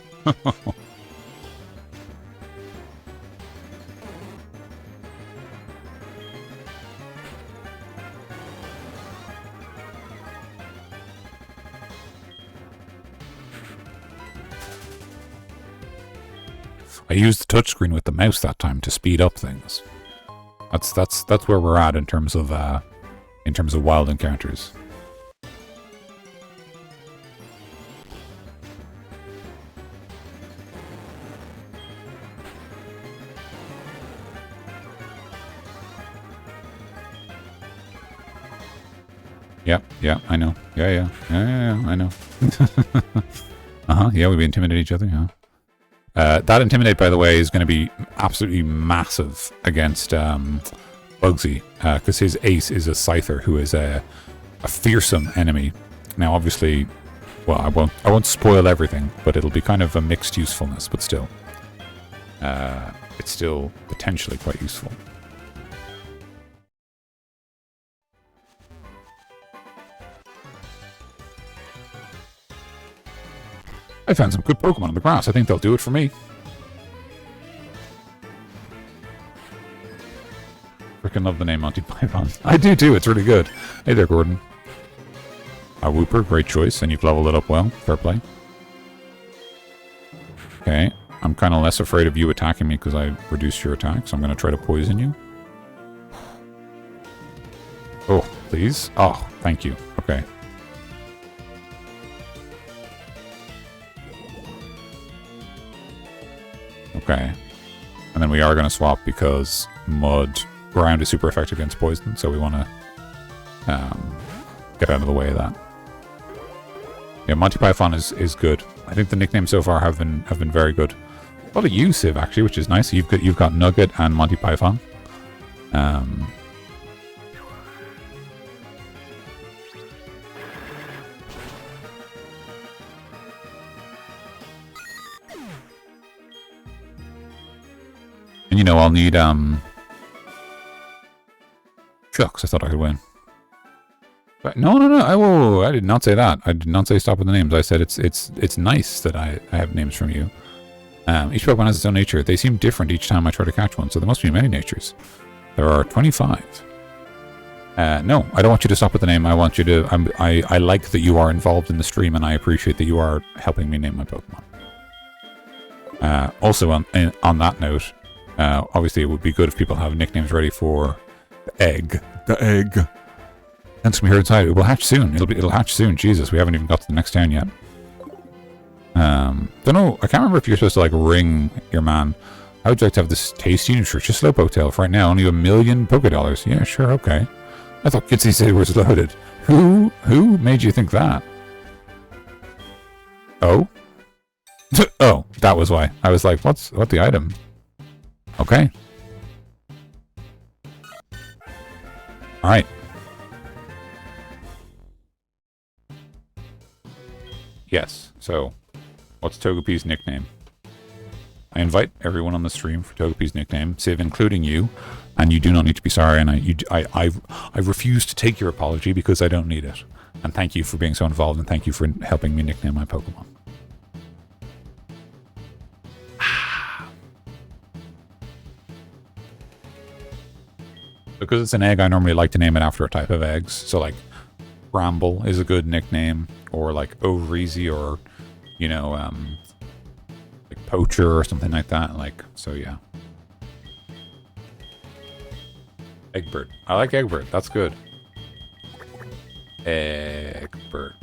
A: I used the touchscreen with the mouse that time to speed up things. That's where we're at in terms of wild encounters. Yeah, I know. Yeah, I know. Yeah, we intimidate each other, yeah. That Intimidate, by the way, is going to be absolutely massive against Bugsy, because his ace is a Scyther, who is a fearsome enemy. Now, obviously, well, I won't spoil everything, but it'll be kind of a mixed usefulness, but still. It's still potentially quite useful. I found some good Pokemon on the grass. I think they'll do it for me. Freaking love the name Monty Python. I do too. It's really good. Hey there, Gordon. Wooper, great choice, and you've leveled it up well. Fair play. Okay, I'm kind of less afraid of you attacking me because I reduced your attack, so I'm going to try to poison you. Oh, please? Oh, thank you. Okay. Okay. And then we are going to swap because ground is super effective against poison, so we want to get out of the way of that. Yeah, Monty Python is good. I think the nicknames so far have been very good. A lot of you, Civ, actually, which is nice. You've got Nugget and Monty Python. And you know, I'll need shucks, I thought I could win. But no. I did not say that. I did not say stop with the names. I said it's nice that I have names from you. Each Pokemon has its own nature. They seem different each time I try to catch one, so there must be many natures. There are 25. No, I don't want you to stop with the name. I want you to... I like that you are involved in the stream, and I appreciate that you are helping me name my Pokemon. Also, on that note, obviously it would be good if people have nicknames ready for the egg. The egg. That's gonna be inside. It will hatch soon. It'll hatch soon. Jesus, we haven't even got to the next town yet. Don't know. I can't remember if you're supposed to like ring your man. I would like to have this tasty nutritious slowpoke tail. For right now, only $1 million Poké. Yeah, sure, okay. I thought Kitsy City was loaded. Who made you think that? Oh? Oh, that was why. I was like, what the item? Okay. Alright. Yes, so, what's Togepi's nickname? I invite everyone on the stream for Togepi's nickname, Civ, including you, and you do not need to be sorry, and I refuse to take your apology because I don't need it. And thank you for being so involved, and thank you for helping me nickname my Pokemon. Because it's an egg, I normally like to name it after a type of eggs. So like, Bramble is a good nickname, or like Ovreezy, or, you know, like Poacher or something like that. Like, so yeah. Egbert. I like Egbert. That's good. Egbert.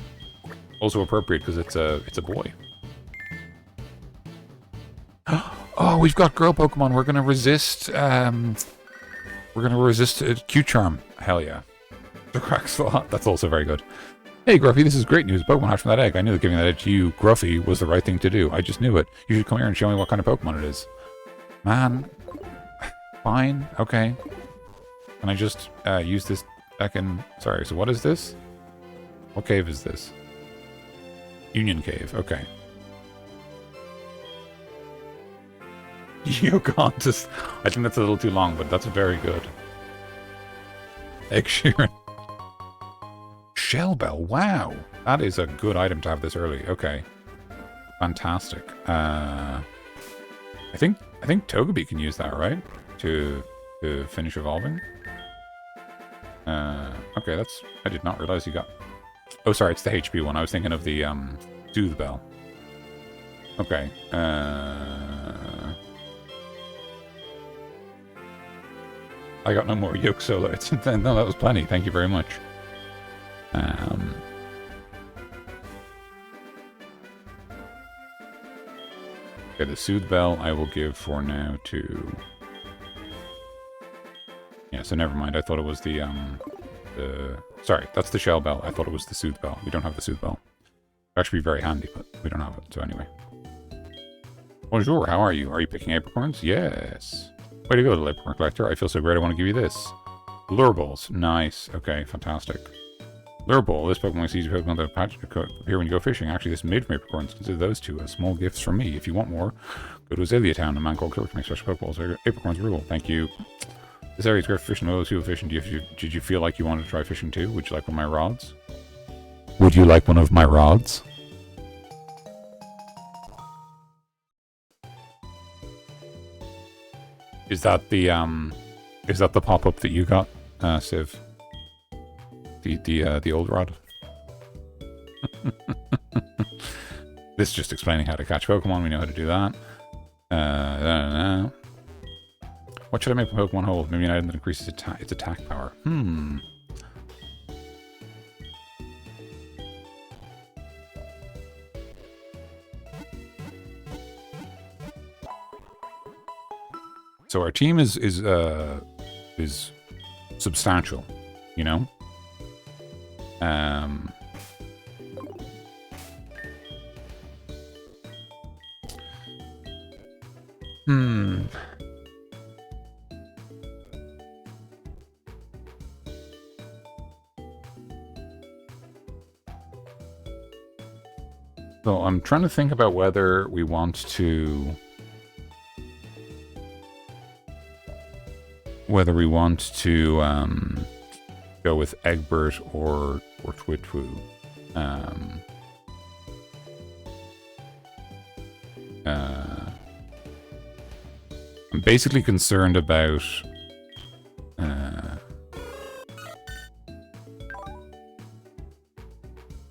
A: Also appropriate because it's a boy. Oh, we've got girl Pokemon. We're gonna resist. We're gonna resist Q-Charm. Hell yeah. The Crackslot. That's also very good. Hey, Gruffy, this is great news. Pokemon hatched from that egg. I knew that giving that egg to you, Gruffy, was the right thing to do. I just knew it. You should come here and show me what kind of Pokemon it is. Man. Fine. Okay. Can I just use this back in... Sorry, so what is this? What cave is this? Union Cave. Okay. Yocontis. I think that's a little too long, but that's very good. Egg Sheeran. Shellbell. Wow. That is a good item to have this early. Okay. Fantastic. I think Togepi can use that, right? To finish evolving. Okay, that's... I did not realize you got... Oh, sorry, it's the HP one. I was thinking of the, Soothe Bell. Okay, I got no more Yoke Solo. No, that was plenty. Thank you very much. Okay, the Soothe Bell I will give for now to... Yeah, so never mind. I thought it was the... Sorry, that's the Shell Bell. I thought it was the Soothe Bell. We don't have the Soothe Bell. It'd actually be very handy, but we don't have it. So anyway. Bonjour, how are you? Are you picking apricorns? Yes. Way to go, little apricorn collector. I feel so great I want to give you this. Lure Balls. Nice. Okay, fantastic. Lure Ball. This Pokemon sees you Pokemon that patch appear when you go fishing. Actually, this is made from apricorns. Consider those two as small gifts from me. If you want more, go to Azalea Town. A man called Killer can make special Pokeballs. Apricorns rule. Thank you. This area is great for fishing. Those who fishing. Did you feel like you wanted to try fishing too? Would you like one of my rods? Would you like one of my rods? Is that the pop-up that you got, Civ? The old rod? This is just explaining how to catch Pokemon. We know how to do that. I don't know. What should I make my Pokemon hold? Maybe an item that increases its attack power. So our team is substantial, you know. So I'm trying to think about whether we want to... go with Egbert or Twitwu. I'm basically concerned about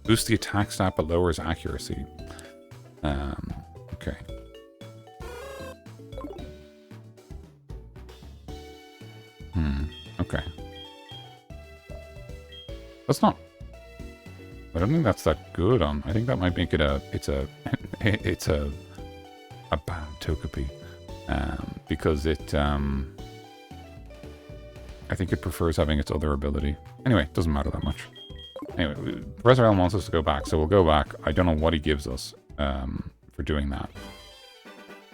A: boost the attack stat but lowers accuracy. Okay. Okay. That's not... I don't think that's that good on... I think that might make it a... It's a... it's a bad Togepi. Because it... I think it prefers having its other ability. Anyway, it doesn't matter that much. Anyway, Professor Elm wants us to go back, so we'll go back. I don't know what he gives us for doing that.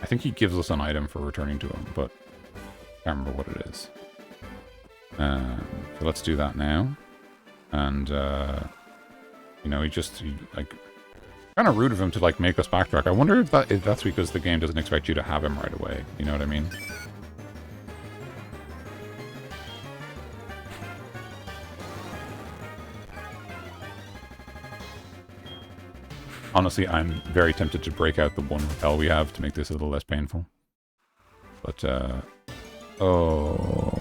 A: I think he gives us an item for returning to him, but I can't remember what it is. So let's do that now. And, you know, he like, kind of rude of him to, like, make us backtrack. I wonder if that's because the game doesn't expect you to have him right away. You know what I mean? Honestly, I'm very tempted to break out the one repel we have to make this a little less painful. But, oh...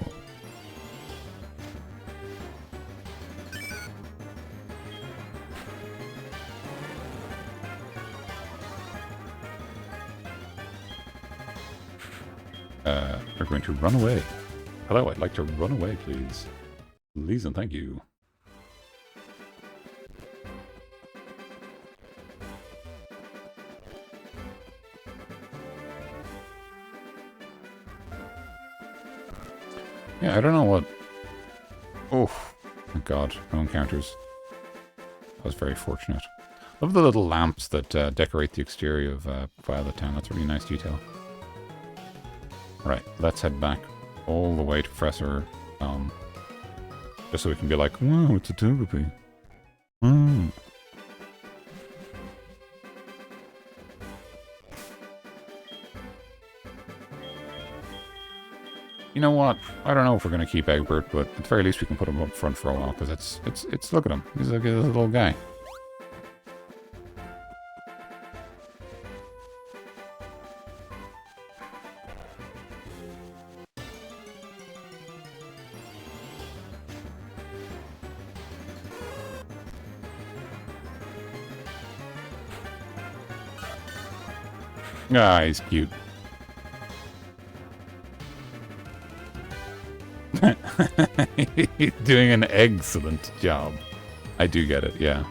A: we're going to run away. Hello, I'd like to run away, please. Please and thank you. Yeah, I don't know what... Oh, my god, no encounters. That was very fortunate. Love the little lamps that decorate the exterior of Violet Town. That's a really nice detail. Right, let's head back all the way to Professor Elm. Just so we can be like, wow, it's a Togepi. Mm. You know what? I don't know if we're going to keep Egbert, but at the very least we can put him up front for a while, because it's look at him. He's like a little guy. Ah, he's cute. He's doing an excellent job. I do get it, yeah.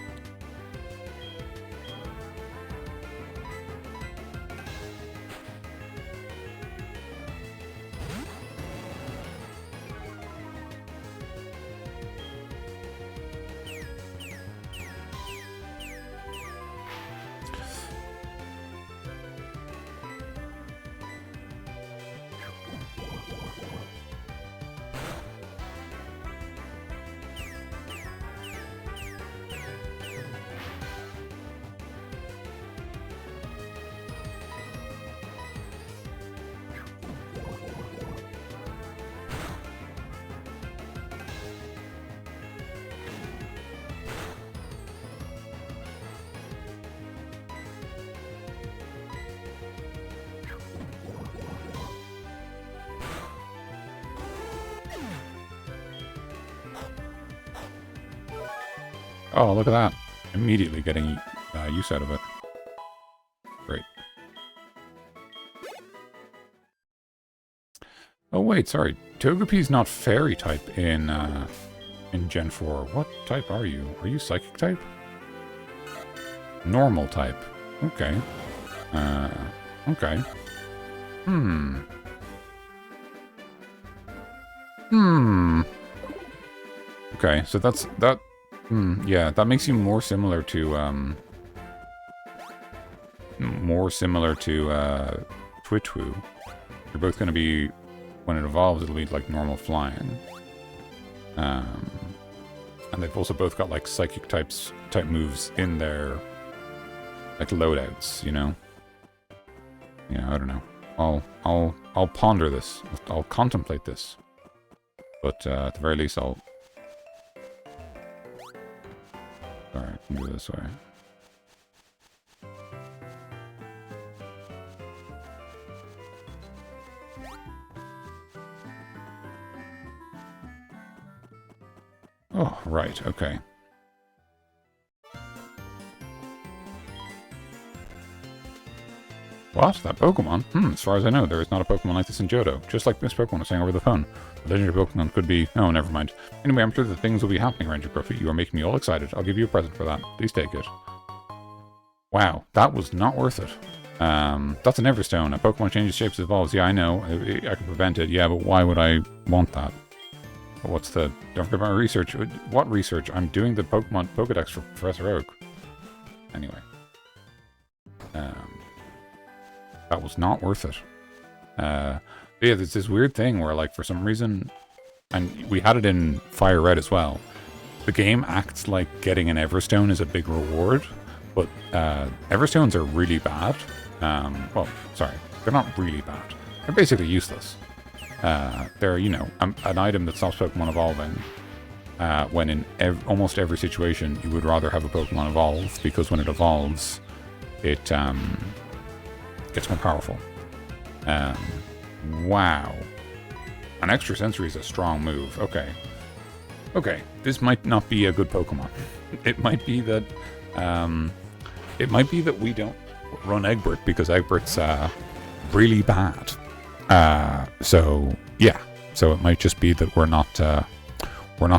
A: Oh, look at that. Immediately getting use out of it. Great. Oh, wait, sorry. Togepi's not Fairy type in Gen 4. What type are you? Are you Psychic type? Normal type. Okay. Okay. Okay, so that... yeah, that makes you more similar to, Twitwoo. You're both going to be, when it evolves, it'll be, like, normal flying. And they've also both got, like, psychic type moves in their, like, loadouts, you know? Yeah, I don't know. I'll ponder this. I'll contemplate this. But, at the very least, I'll... Alright, I can go this way. Oh, right, okay. What? That Pokemon? As far as I know, there is not a Pokemon like this in Johto. Just like this Pokemon was saying over the phone. The legendary Pokemon could be... Oh, never mind. Anyway, I'm sure that things will be happening, Ranger Gruffy. You are making me all excited. I'll give you a present for that. Please take it. Wow, that was not worth it. That's an Everstone. A Pokemon changes shapes, evolves. Yeah, I know. I can prevent it. Yeah, but why would I want that? What's the... Don't forget about research. What research? I'm doing the Pokemon Pokedex for Professor Oak. Anyway. That was not worth it. Yeah, there's this weird thing where, like, for some reason... And we had it in Fire Red as well. The game acts like getting an Everstone is a big reward. But Everstones are really bad. Well, sorry. They're not really bad. They're basically useless. They're, you know, an item that stops Pokemon evolving. When in almost every situation, you would rather have a Pokemon evolve. Because when it evolves, it gets more powerful. Wow. An extra sensory is a strong move. Okay. Okay. This might not be a good Pokemon. It might be that... it might be that we don't run Egbert because Egbert's really bad. So yeah. So it might just be that we're not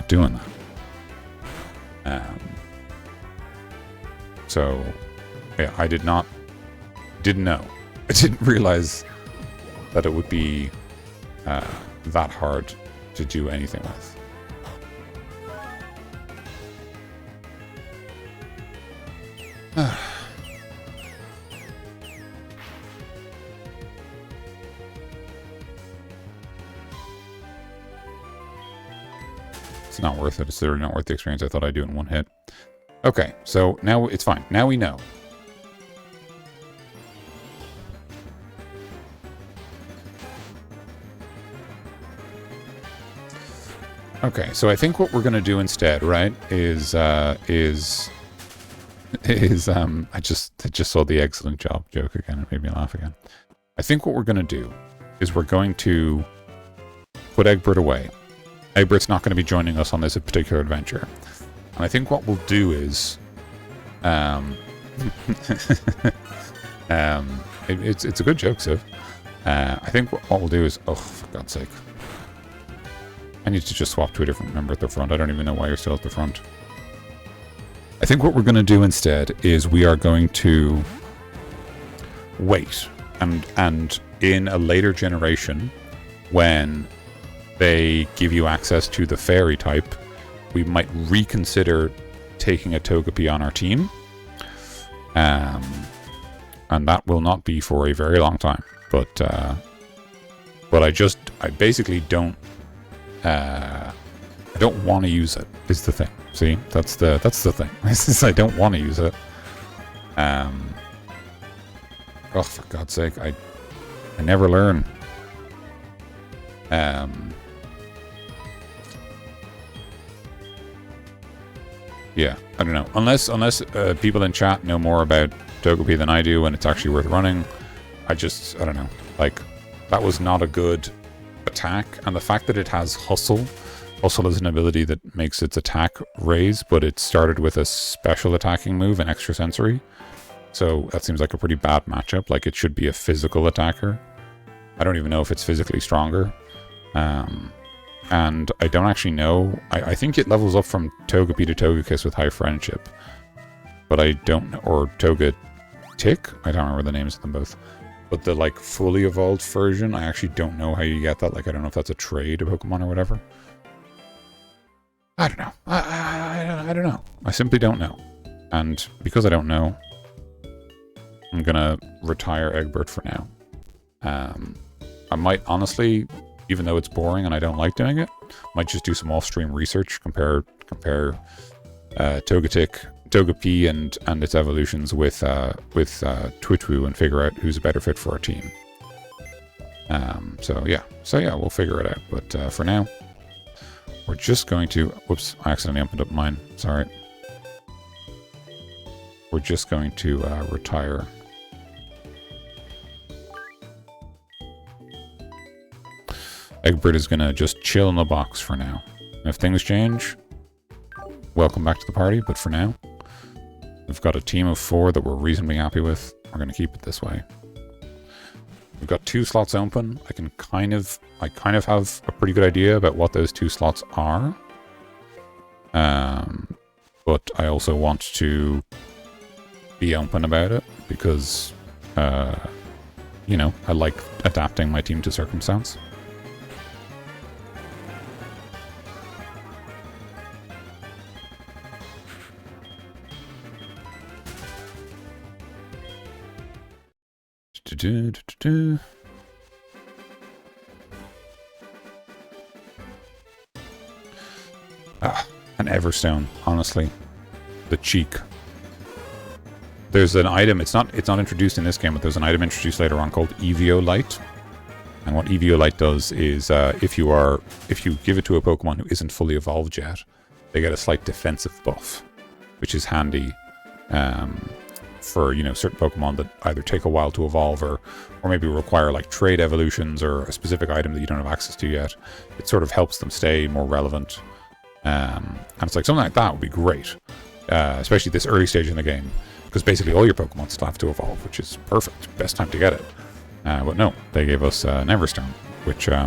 A: doing that. So yeah, I didn't know. I didn't realize that it would be that hard to do anything with. It's not worth it. It's literally not worth the experience. I thought I'd do it in one hit. Okay, so now it's fine. Now we know. Okay, so I think what we're gonna do instead, right, is I just saw the excellent job joke again. It made me laugh again. I think what we're gonna do is we're going to put Egbert away. Egbert's not going to be joining us on this particular adventure. And I think what we'll do is... it's a good joke, Civ. I think what we'll do is... Oh, for God's sake. I need to just swap to a different member at the front. I don't even know why you're still at the front. I think what we're going to do instead is we are going to wait. And in a later generation, when they give you access to the fairy type, we might reconsider taking a Togepi on our team. And that will not be for a very long time. But I basically don't I don't want to use it, is the thing. See, that's the thing. I don't want to use it. Oh, for God's sake, I never learn. Yeah, I don't know. Unless people in chat know more about Togepi than I do, and it's actually worth running. I don't know. Like, that was not a good attack, and the fact that it has Hustle. Hustle is an ability that makes its attack raise, but it started with a special attacking move, an extra sensory. So that seems like a pretty bad matchup. Like, it should be a physical attacker. I don't even know if it's physically stronger. And I don't actually know. I think it levels up from Togepi to Togekiss with High Friendship. But I don't know. Or Togetic? I don't remember the names of them both. But the, like, fully evolved version, I actually don't know how you get that. Like, I don't know if that's a trade of Pokemon or whatever. I don't know. I don't know. I simply don't know. And because I don't know, I'm gonna retire Egbert for now. I might honestly, even though it's boring and I don't like doing it, might just do some off-stream research, compare Togepi and its evolutions with Twitwoo and figure out who's a better fit for our team. So yeah, we'll figure it out. But for now, we're just going to... Whoops, I accidentally opened up mine. Sorry. We're just going to retire. Egbert is going to just chill in the box for now. If things change, welcome back to the party. But for now, we've got a team of 4 that we're reasonably happy with. We're going to keep it this way. We've got 2 slots open. I kind of have a pretty good idea about what those 2 slots are. But I also want to be open about it because, you know, I like adapting my team to circumstance. An Everstone, honestly. The cheek. There's an item, it's not introduced in this game, but there's an item introduced later on called Eviolite. And what Eviolite does is, if you give it to a Pokemon who isn't fully evolved yet, they get a slight defensive buff, which is handy for, you know, certain Pokemon that either take a while to evolve or maybe require like trade evolutions or a specific item that you don't have access to yet. It sort of helps them stay more relevant. And it's like something like that would be great, especially this early stage in the game, because basically all your Pokemon still have to evolve, which is perfect. Best time to get it. But no, they gave us an Everstone, which I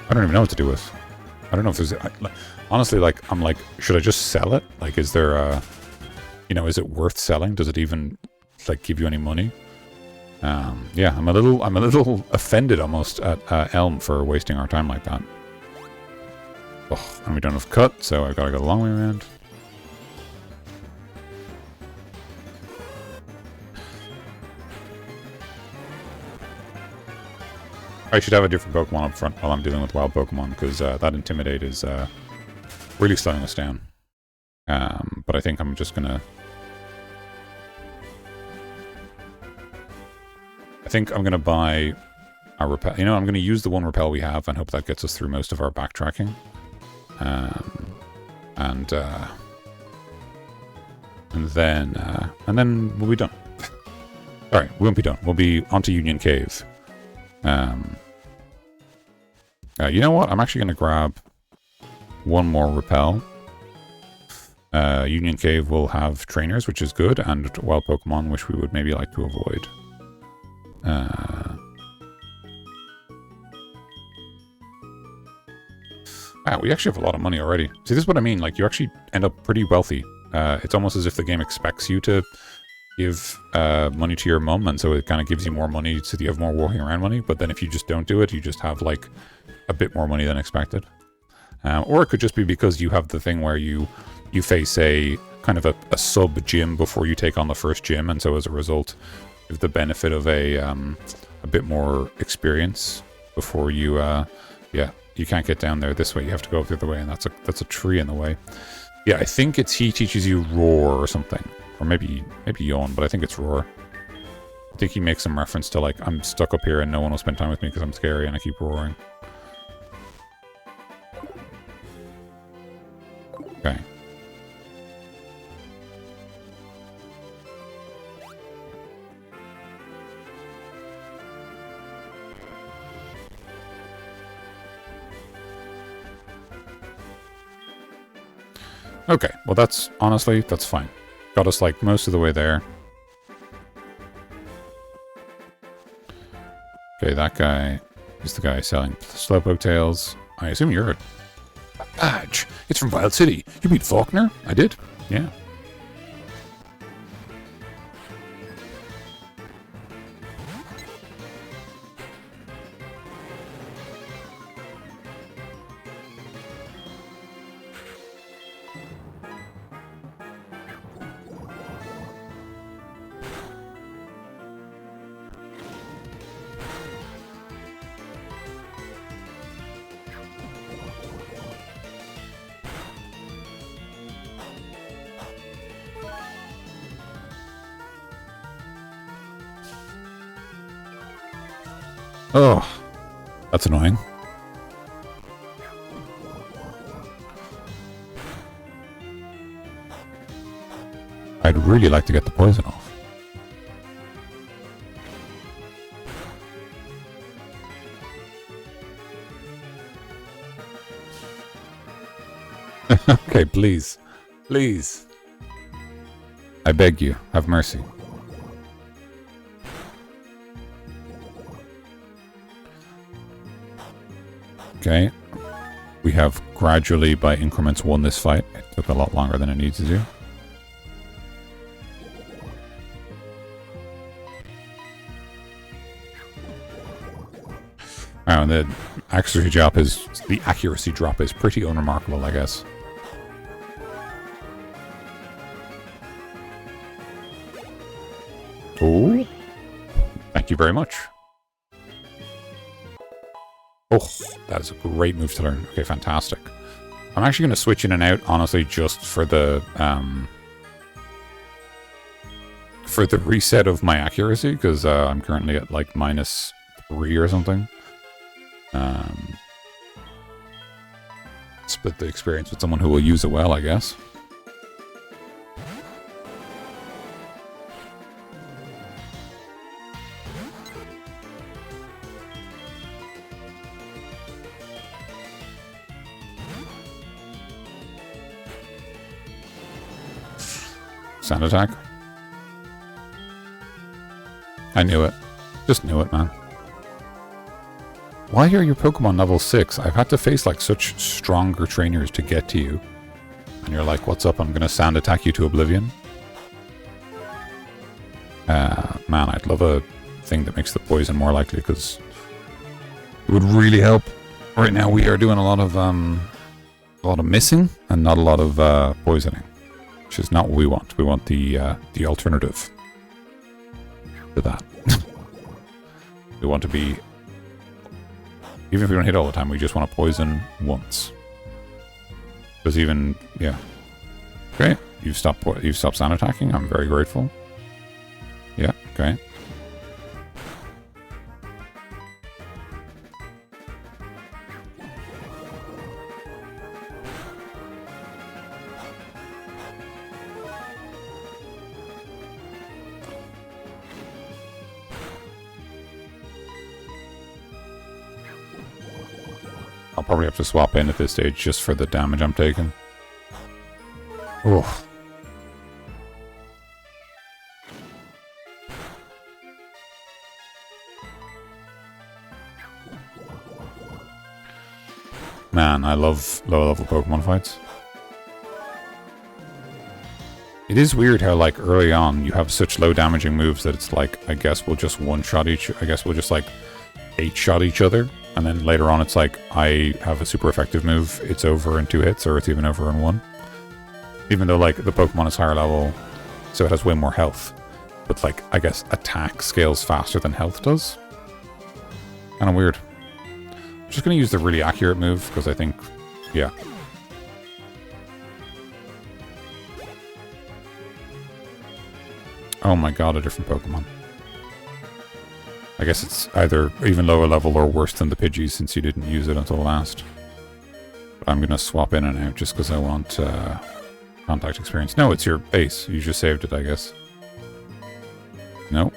A: don't even know what to do with. I don't know if there's... honestly, like, I'm like, should I just sell it? Like, is there a... You know, is it worth selling? Does it even, like, give you any money? Yeah, I'm a little offended almost at Elm for wasting our time like that. Oh, and we don't have cut, so I've got to go the long way around. I should have a different Pokemon up front while I'm dealing with wild Pokemon, because that Intimidate is really slowing us down. But I think I'm just gonna... I think I'm gonna buy our Repel. You know, I'm gonna use the one Repel we have and hope that gets us through most of our backtracking. And then we'll be done. Sorry, we won't be done. We'll be onto Union Cave. You know what? I'm actually going to grab one more Repel. Union Cave will have trainers, which is good, and wild Pokemon, which we would maybe like to avoid. Wow, we actually have a lot of money already. See, this is what I mean. Like, you actually end up pretty wealthy. It's almost as if the game expects you to give money to your mum, and so it kind of gives you more money so that you have more walking around money. But then if you just don't do it, you just have, like, a bit more money than expected. Or it could just be because you have the thing where you face a kind of a sub-gym before you take on the first gym, and so as a result, you have the benefit of a bit more experience before you, yeah. You can't get down there this way. You have to go up the other way, and that's a tree in the way. Yeah, I think it's he teaches you Roar or something. Or maybe Yawn, but I think it's Roar. I think he makes some reference to, like, I'm stuck up here and no one will spend time with me because I'm scary and I keep roaring. Okay. Okay, well that's, honestly, that's fine. Got us, like, most of the way there. Okay, that guy is the guy selling Slowpoke Tails. I assume you're a badge. It's from Wild City. You meet Faulkner? I did. Yeah. Oh, that's annoying. I'd really like to get the poison off. Okay, please. Please. I beg you, have mercy. Okay. We have gradually, by increments, won this fight. It took a lot longer than it needed to do. Oh, and the accuracy drop is pretty unremarkable, I guess. Oh, thank you very much. Oh, that is a great move to learn. Okay, fantastic. I'm actually going to switch in and out, honestly, just for the reset of my accuracy, because I'm currently at like -3 or something. Split the experience with someone who will use it well, I guess. Sand attack. I knew it. Just knew it, man. Why are your Pokemon level 6? I've had to face like such stronger trainers to get to you. And you're like, what's up? I'm gonna sand attack you to oblivion. Man, I'd love a thing that makes the poison more likely, because it would really help. Right now we are doing a lot of missing and not a lot of poisoning. Which is not what we want. We want the alternative to that. We want to be... Even if we don't hit all the time, we just want to poison once. Because even... Yeah. Okay. You've stopped sand attacking. I'm very grateful. Yeah, okay. I'll probably have to swap in at this stage just for the damage I'm taking. Oh. Man, I love low-level Pokemon fights. It is weird how, like, early on, you have such low damaging moves that it's like, I guess we'll just one-shot each... I guess we'll just, like, 8-shot each other. And then later on, it's like, I have a super effective move, it's over in 2 hits, or it's even over in 1. Even though, like, the Pokemon is higher level, so it has way more health. But, like, I guess attack scales faster than health does. Kind of weird. I'm just going to use the really accurate move, because I think, yeah. Oh my god, a different Pokemon. I guess it's either even lower level or worse than the Pidgeys since you didn't use it until last. But I'm going to swap in and out just because I want contact experience. No, it's your base. You just saved it, I guess. No.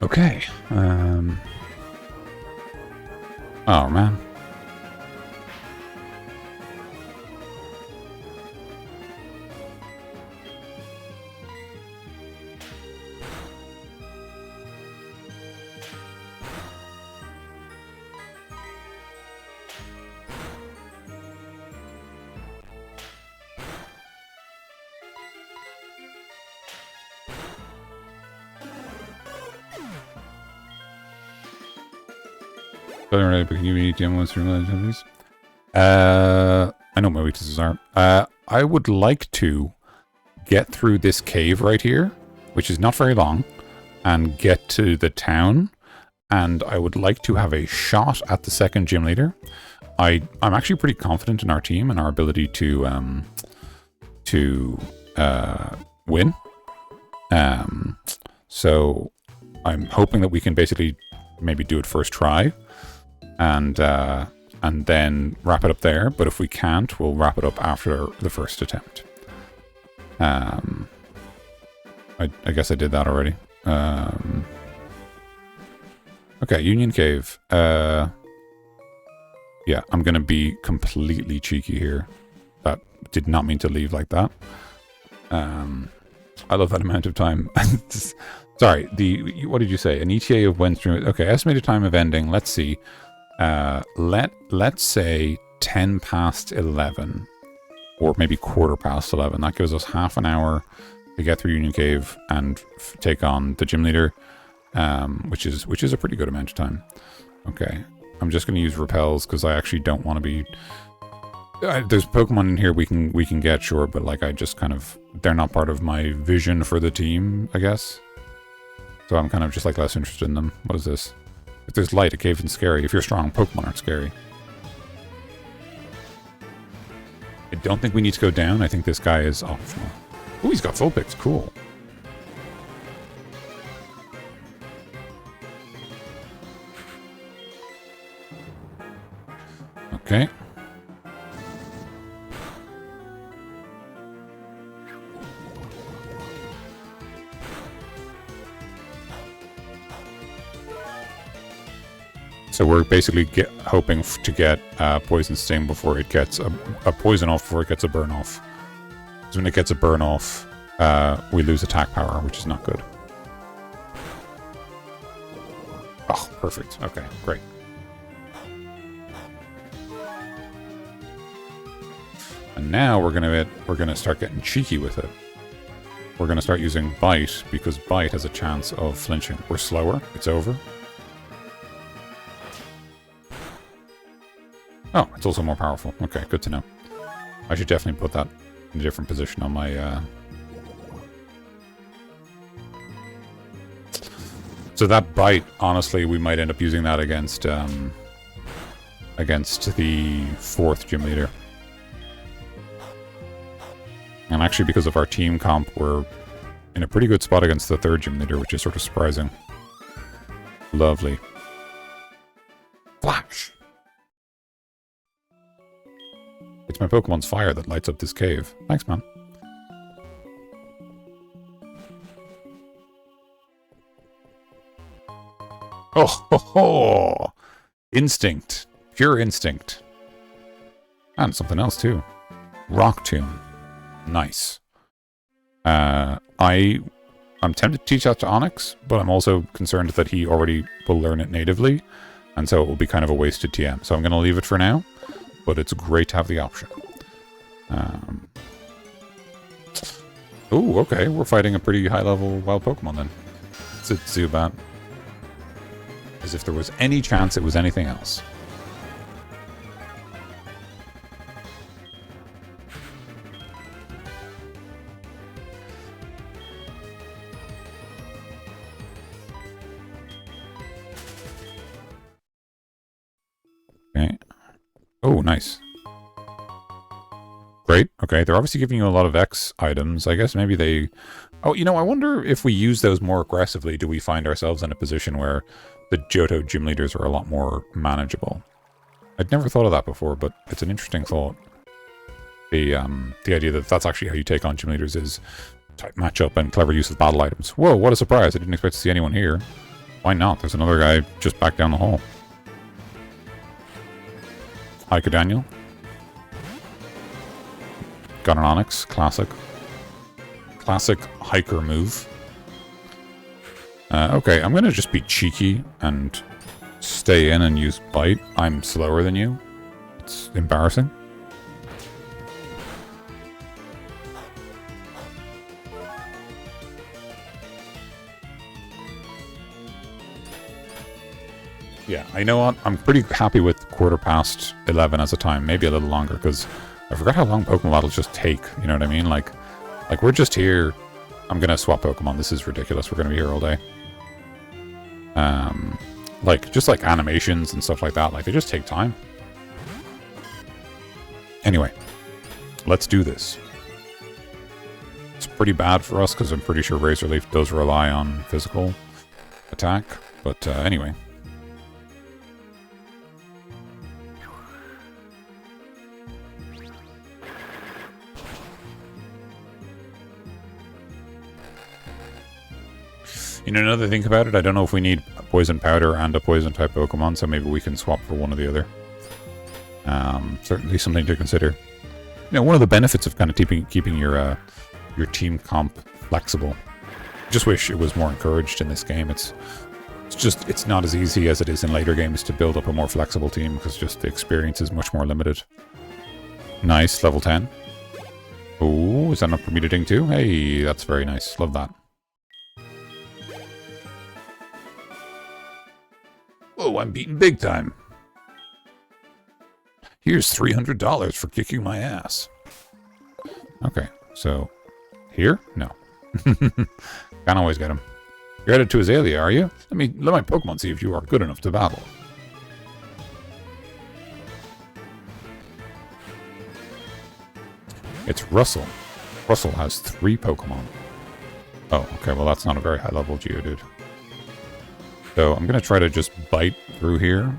A: Okay. Oh, man. But can you need demos for activities? I know what my weaknesses are. I would like to get through this cave right here, which is not very long, and get to the town. And I would like to have a shot at the second gym leader. I'm actually pretty confident in our team and our ability to win. So I'm hoping that we can basically maybe do it first try. And then wrap it up there. But if we can't, we'll wrap it up after the first attempt. I guess I did that already. Okay, Union Cave. Yeah, I'm going to be completely cheeky here. That did not mean to leave like that. I love that amount of time. Sorry, what did you say? An ETA of when stream... Okay, estimated time of ending. Let's see. Let's say 10 past 11. Or maybe quarter past 11. That gives us half an hour to get through Union Cave and take on the gym leader. Which is a pretty good amount of time. Okay. I'm just going to use repels because I actually don't want to be... there's Pokemon in here we can get, sure, but like I just kind of... They're not part of my vision for the team, I guess. So I'm kind of just like less interested in them. What is this? If there's light, a cave isn't scary. If you're strong, Pokemon aren't scary. I don't think we need to go down. I think this guy is optional. Ooh, he's got full picks. Cool. Okay. So we're basically hoping to get Poison Sting before it gets a Poison off before it gets a Burn off. Because when it gets a Burn off, we lose attack power, which is not good. Oh, perfect. Okay, great. And now we're gonna start getting cheeky with it. We're gonna start using Bite because Bite has a chance of flinching. We're slower. It's over. Oh, it's also more powerful. Okay, good to know. I should definitely put that in a different position on my... So that Bite, honestly, we might end up using that against the 4th gym leader. And actually, because of our team comp, we're in a pretty good spot against the 3rd gym leader, which is sort of surprising. Lovely. Flash! It's my Pokemon's fire that lights up this cave. Thanks, man. Oh, ho, ho. Instinct. Pure instinct. And something else, too. Rock Tomb. Nice. I'm tempted to teach that to Onyx, but I'm also concerned that he already will learn it natively, and so it will be kind of a wasted TM. So I'm going to leave it for now, but it's great to have the option. Oh, okay. We're fighting a pretty high-level wild Pokemon then. It's a Zubat. As if there was any chance it was anything else. Okay. Oh, nice. Great. Okay, they're obviously giving you a lot of X items. I guess maybe they... Oh, you know, I wonder if we use those more aggressively, do we find ourselves in a position where the Johto gym leaders are a lot more manageable? I'd never thought of that before, but it's an interesting thought. The idea that that's actually how you take on gym leaders is tight matchup and clever use of battle items. Whoa, what a surprise. I didn't expect to see anyone here. Why not? There's another guy just back down the hall. Hi, Daniel. Got an Onyx. Classic. Classic hiker move. Okay, I'm going to just be cheeky and stay in and use Bite. I'm slower than you. It's embarrassing. Yeah, I know what? I'm pretty happy with quarter past 11 as a time. Maybe a little longer, because I forgot how long Pokemon battles just take. You know what I mean? Like we're just here. I'm going to swap Pokemon. This is ridiculous. We're going to be here all day. Just like animations and stuff like that. Like, they just take time. Anyway, let's do this. It's pretty bad for us, because I'm pretty sure Razor Leaf does rely on physical attack. But anyway. You know, another thing about it, I don't know if we need a poison powder and a poison type Pokemon, so maybe we can swap for one or the other. Certainly something to consider. You know, one of the benefits of kind of keeping your team comp flexible. Just wish it was more encouraged in this game. It's not as easy as it is in later games to build up a more flexible team because just the experience is much more limited. Nice, level 10. Oh, is that enough for me to ding too? Hey, that's very nice. Love that. Oh, I'm beaten big time. Here's $300 for kicking my ass. Okay, so here? No. Can't always get him. You're headed to Azalea, are you? Let my Pokemon see if you are good enough to battle. It's Russell. Russell has 3 Pokemon. Oh, okay, well that's not a very high level Geodude. So I'm going to try to just bite through here.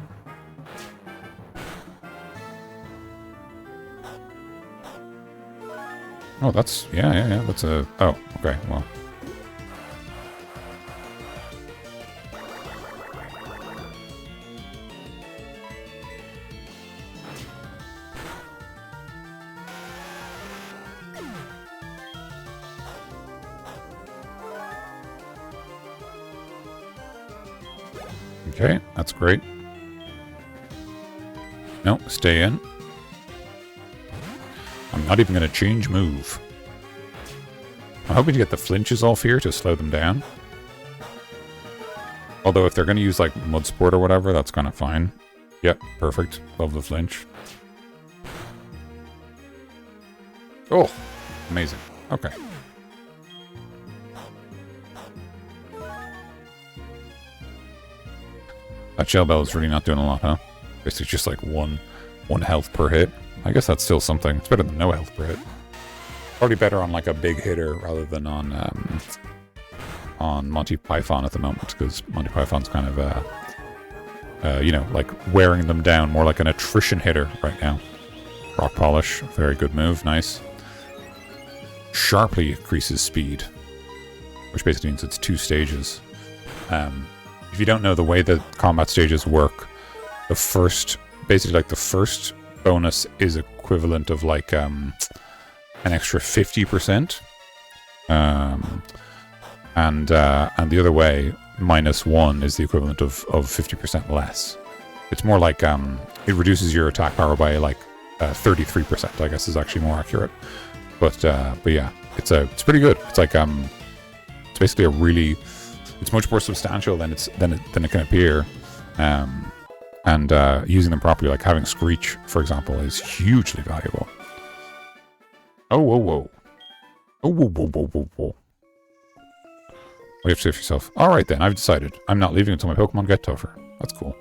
A: Oh, that's... Yeah. That's a... Oh, okay, well. Okay, that's great. No, stay in. I'm not even going to change move. I'm hoping to get the flinches off here to slow them down. Although if they're going to use like Mud Sport or whatever, that's kind of fine. Yep, perfect. Love the flinch. Oh, amazing. Okay. That Shell Bell is really not doing a lot, huh? Basically just like one health per hit. I guess that's still something. It's better than no health per hit. Probably better on like a big hitter rather than on Monty Python at the moment, because Monty Python's kind of, you know, like wearing them down, more like an attrition hitter right now. Rock Polish, very good move, nice. Sharply increases speed, which basically means it's 2 stages. If you don't know the way that combat stages work, the first, basically like the first bonus is equivalent of like an extra 50%, and the other way, -1 is the equivalent of 50% less. It's more like it reduces your attack power by like 33%. I guess is actually more accurate. But yeah, it's pretty good. It's like it's basically a really, it's much more substantial than it can appear. And using them properly, like having Screech, for example, is hugely valuable. Oh, whoa, whoa. Oh, whoa, whoa, whoa, whoa, whoa. You have to save yourself. Alright then, I've decided. I'm not leaving until my Pokemon get tougher. That's cool.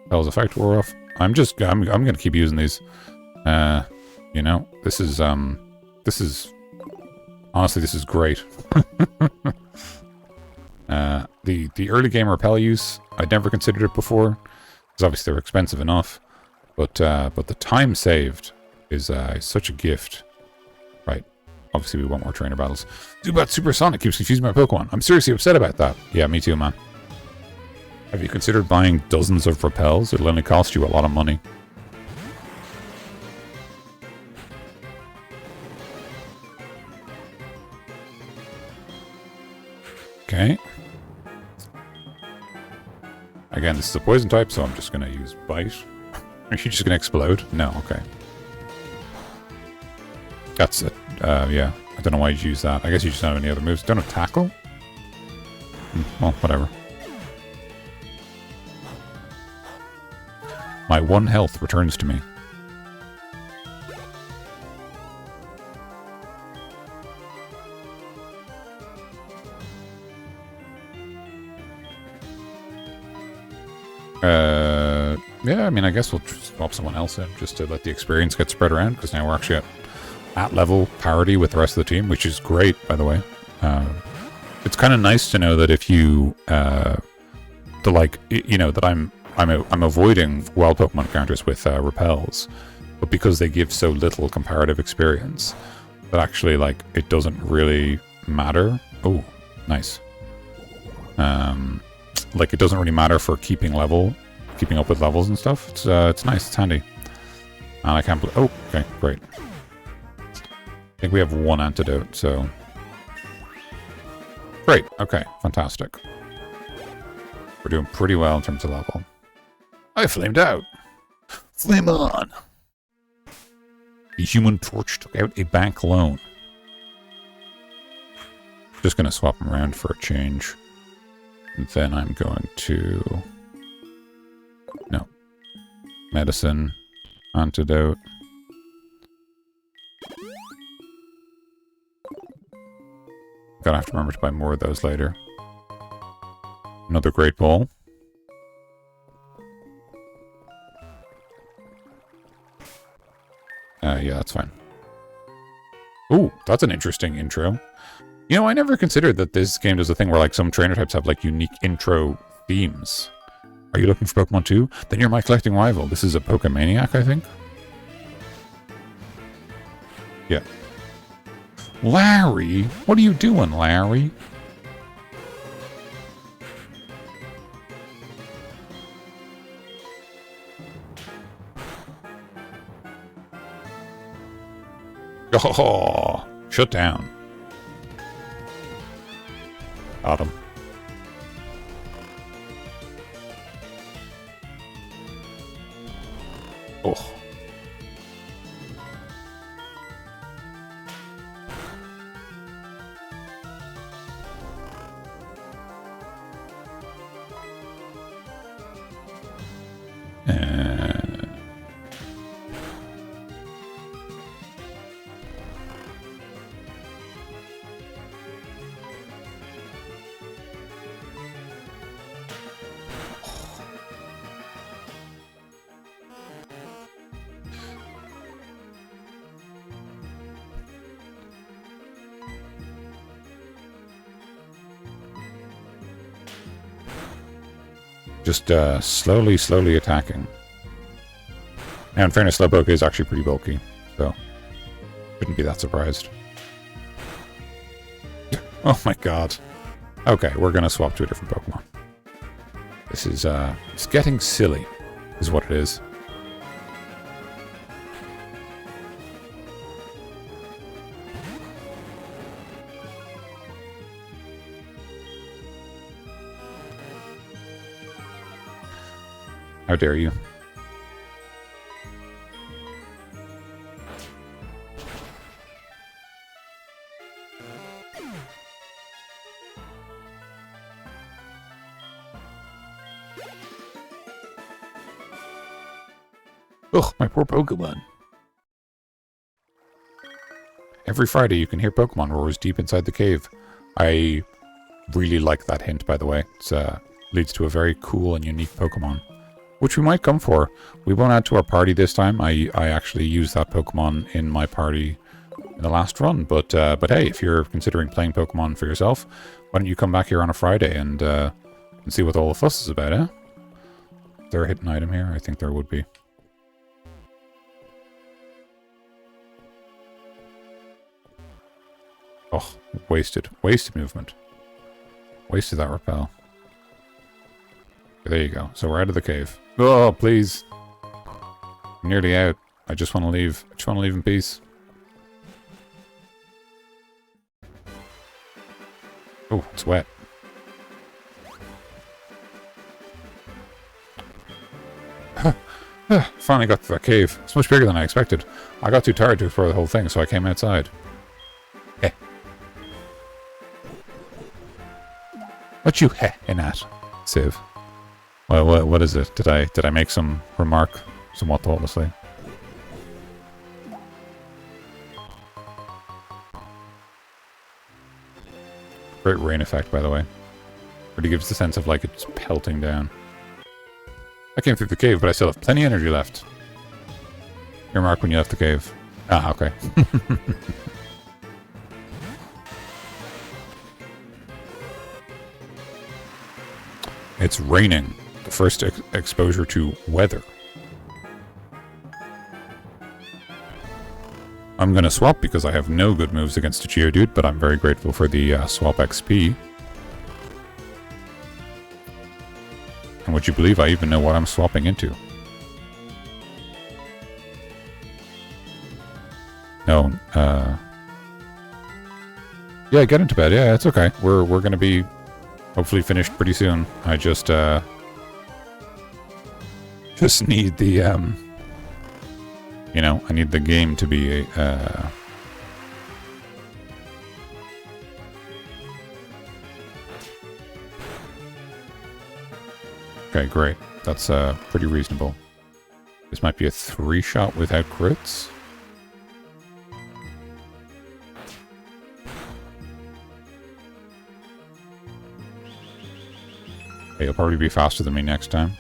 A: Spell's effect wore off. I'm gonna keep using these. You know, this is honestly, this is great. The early game repel use, I'd never considered it before, because obviously they're expensive enough. But the time saved is such a gift. Right. Obviously we want more trainer battles. Zubat Supersonic keeps confusing my Pokemon. I'm seriously upset about that. Yeah, me too, man. Have you considered buying dozens of repels? It'll only cost you a lot of money. Okay. Again, this is a poison type, so I'm just going to use Bite. Are you just going to explode? No, okay. That's it. Yeah. I don't know why you'd use that. I guess you just don't have any other moves. Don't have Tackle? Well, whatever. My 1 health returns to me. Yeah, I mean, I guess we'll swap someone else in just to let the experience get spread around, because now we're actually at level parity with the rest of the team, which is great, by the way. It's kind of nice to know that if you, you know, that I'm avoiding wild Pokemon encounters with repels, but because they give so little comparative experience, that actually, like, it doesn't really matter. Oh, nice. like, it doesn't really matter for keeping up with levels and stuff. It's nice, it's handy. And I can't oh, okay, great. I think we have one antidote, so... Great, okay, fantastic. We're doing pretty well in terms of level. I flamed out! Flame on! The Human Torch took out a bank loan. Just gonna swap them around for a change. And then I'm going to... No. Medicine. Antidote. Gonna have to remember to buy more of those later. Another Great Ball. Yeah, that's fine. Ooh, that's an interesting intro. You know, I never considered that this game does a thing where, like, some trainer types have, like, unique intro themes. Are you looking for Pokemon too? Then you're my collecting rival. This is a Pokemaniac, I think? Yeah. Larry? What are you doing, Larry? Oh, shut down. Got him. Oh. Just slowly attacking. Now, in fairness, Slowpoke is actually pretty bulky, so shouldn't be that surprised. Oh my god. Okay, we're gonna swap to a different Pokemon. This is, it's getting silly, is what it is. How dare you? Ugh, my poor Pokemon. Every Friday you can hear Pokemon roars deep inside the cave. I really like that hint, by the way. It leads to a very cool and unique Pokemon, which we might come for. We won't add to our party this time. I actually used that Pokemon in my party in the last run. But hey, if you're considering playing Pokemon for yourself, why don't you come back here on a Friday and see what all the fuss is about, eh? Is there a hidden item here? I think there would be. Oh, wasted movement. Wasted that repel. There you go. So we're out of the cave. Oh, please. I'm nearly out. I just want to leave. I just want to leave in peace. Oh, it's wet. Finally got to that cave. It's much bigger than I expected. I got too tired to explore the whole thing, so I came outside. Heh. What you heh-ing at, Civ? Well, what is it? Did I make some remark somewhat thoughtlessly? Great rain effect, by the way. Really gives the sense of like it's pelting down. I came through the cave, but I still have plenty of energy left. Your mark when you left the cave. Ah, okay. It's raining. The first exposure to weather. I'm going to swap because I have no good moves against a Geodude, but I'm very grateful for the swap XP. And would you believe I even know what I'm swapping into? No, yeah, get into bed. Yeah, it's okay. We're gonna be hopefully finished pretty soon. I just need the you know, I need the game to be okay, great. That's pretty reasonable. This might be a 3-shot without crits. Okay, you'll probably be faster than me next time.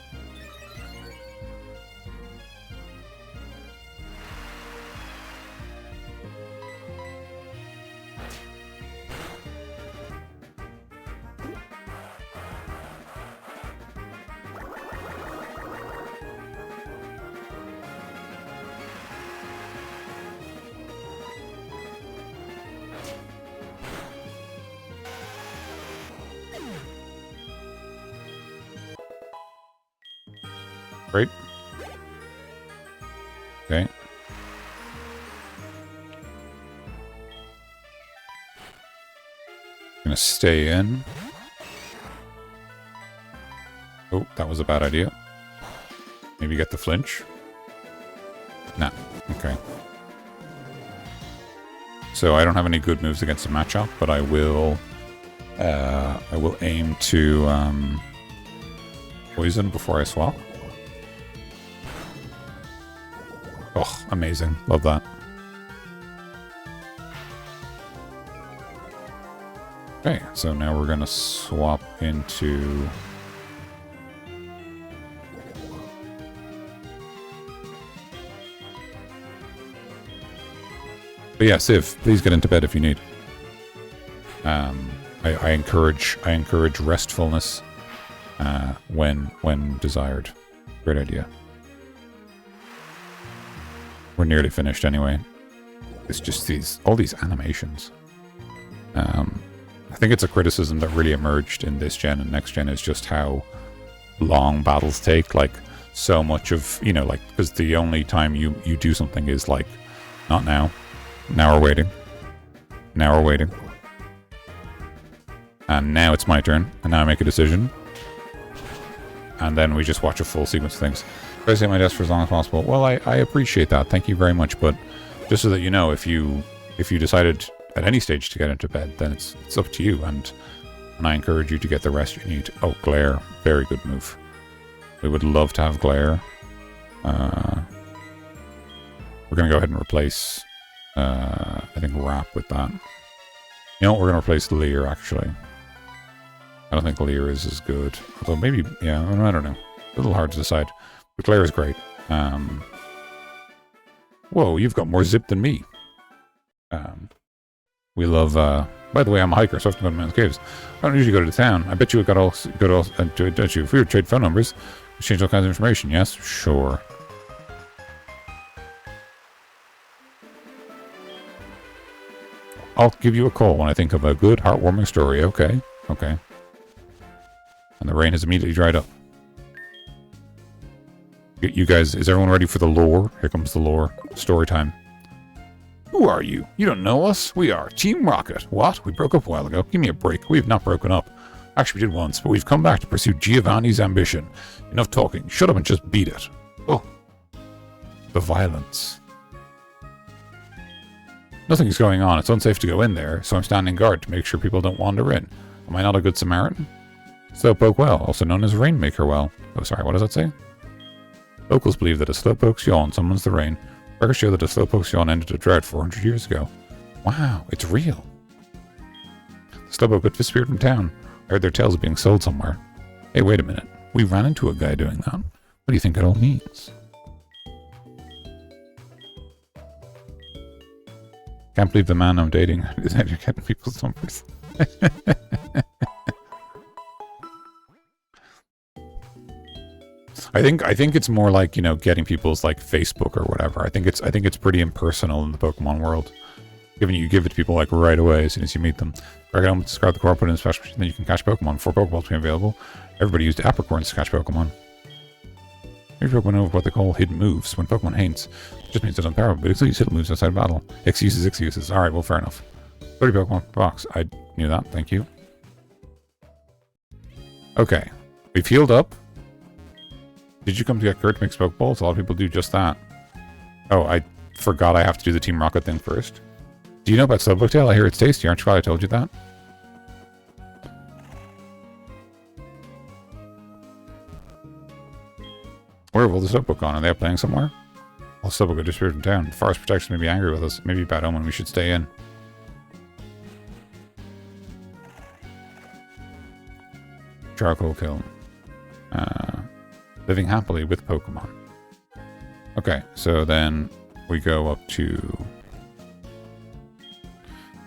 A: Great. Okay. Gonna stay in. Oh, that was a bad idea. Maybe get the flinch. Nah. Okay. So I don't have any good moves against the matchup, but I will aim to poison before I swap. Oh, amazing. Love that. Okay, so now we're gonna swap into... But yeah, Civ, please get into bed if you need. I encourage restfulness when desired. Great idea. We're nearly finished anyway. It's just all these animations. I think it's a criticism that really emerged in this gen and next gen is just how long battles take. Like, so much of, you know, like, because the only time you do something is like, not now. Now we're waiting. Now we're waiting. And now it's my turn. And now I make a decision. And then we just watch a full sequence of things. Try to stay at my desk for as long as possible. Well, I appreciate that. Thank you very much. But just so that you know, if you decided at any stage to get into bed, then it's up to you. And I encourage you to get the rest you need. Oh, Glare. Very good move. We would love to have Glare. We're going to go ahead and replace, I think, Wrap with that. You know what? We're going to replace Leer, actually. I don't think Leer is as good. Although maybe, yeah, I don't know. A little hard to decide. But Glare is great. Whoa, you've got more zip than me. We love, by the way, I'm a hiker, so I have to go to Mountain Caves. I don't usually go to the town. I bet you got all, don't you? If we were to trade phone numbers, exchange all kinds of information, yes? Sure. I'll give you a call when I think of a good, heartwarming story. Okay. Okay. And the rain has immediately dried up. You guys, is everyone ready for the lore? Here comes the lore. Story time. Who are you? You don't know us? We are Team Rocket. What? We broke up a while ago. Give me a break. We have not broken up. Actually, we did once, but we've come back to pursue Giovanni's ambition. Enough talking. Shut up and just beat it. Oh. The violence. Nothing is going on. It's unsafe to go in there, so I'm standing guard to make sure people don't wander in. Am I not a good Samaritan? Slowpoke Well, also known as Rainmaker Well. Oh, sorry, what does that say? Locals believe that a slowpoke's yawn summons the rain. Records show that a slowpoke's yawn ended a drought 400 years ago. Wow, it's real. The slowpoke had disappeared from town. I heard their tales being sold somewhere. Hey, wait a minute. We ran into a guy doing that. What do you think it all means? Can't believe the man I'm dating is out here getting people's numbers. I think it's more like, you know, getting people's like Facebook or whatever. I think it's pretty impersonal in the Pokemon world. You give it to people like right away as soon as you meet them. Drag it home, discard the core, put it in a special machine, then you can catch Pokemon. 4 Pokeballs became available. Everybody used apricorns to catch Pokemon. Maybe Pokemon know what they call hidden moves. When Pokemon hates, it just means it's unpowerful, but it's hidden moves outside battle. Excuses. Alright, well, fair enough. 30 Pokemon per box. I knew that, thank you. Okay. We've healed up. Did you come to get Kurt to mix Pokeballs? A lot of people do just that. Oh, I forgot I have to do the Team Rocket thing first. Do you know about Slowpoke? I hear it's tasty. Aren't you glad I told you that? Where have all the Slowpoke gone? Are they out playing somewhere? All Slowpoke are disappeared from town. The forest protection may be angry with us. Maybe bad omen. We should stay in. Charcoal kiln. Living happily with Pokemon. Okay, so then we go up to...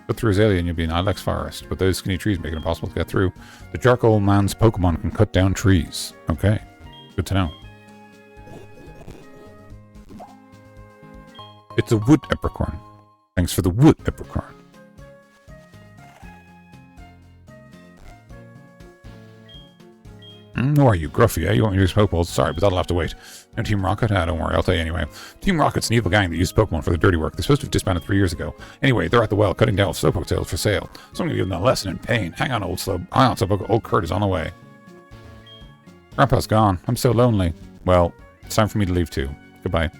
A: Go through Azalea and you'll be in Ilex Forest, but those skinny trees make it impossible to get through. The charcoal man's Pokemon can cut down trees. Okay, good to know. It's a wood apricorn. Thanks for the wood apricorn. Who are you, Gruffy, eh? You want me to use Pokeballs? Sorry, but that'll have to wait. No Team Rocket? Don't worry, I'll tell you anyway. Team Rocket's an evil gang that used Pokemon for their dirty work. They're supposed to have disbanded 3 years ago. Anyway, they're at the well, cutting down Slowpoke tails for sale. So I'm gonna give them a lesson in pain. Hang on, Slowpoke. Old Kurt is on the way. Grandpa's gone. I'm so lonely. Well, it's time for me to leave too. Goodbye.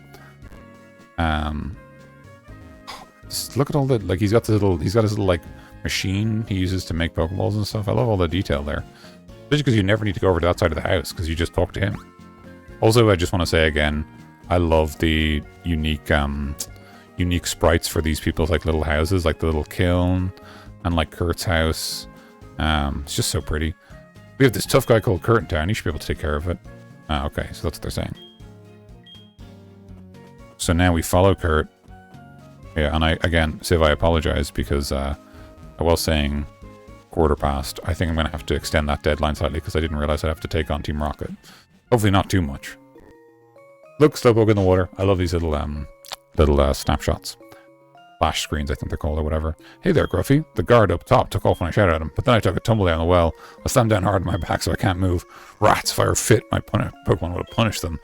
A: Just look at all the, like, he's got his little, like, machine he uses to make Pokeballs and stuff. I love all the detail there. Especially because you never need to go over to that side of the house, because you just talk to him. Also, I just want to say again, I love the unique sprites for these people's, like, little houses, like the little kiln, and, like, Kurt's house. It's just so pretty. We have this tough guy called Kurt in town. He should be able to take care of it. Okay, so that's what they're saying. So now we follow Kurt. Yeah, and again, Civ, I apologize, because I was saying... quarter past. I think I'm going to have to extend that deadline slightly because I didn't realize I'd have to take on Team Rocket. Hopefully not too much. Look, Slowpoke in the water. I love these little snapshots. Flash screens, I think they're called, or whatever. Hey there, Gruffy. The guard up top took off when I shouted at him, but then I took a tumble down the well. I slammed down hard on my back so I can't move. Rats, if I were fit, my Pokemon would have punished them.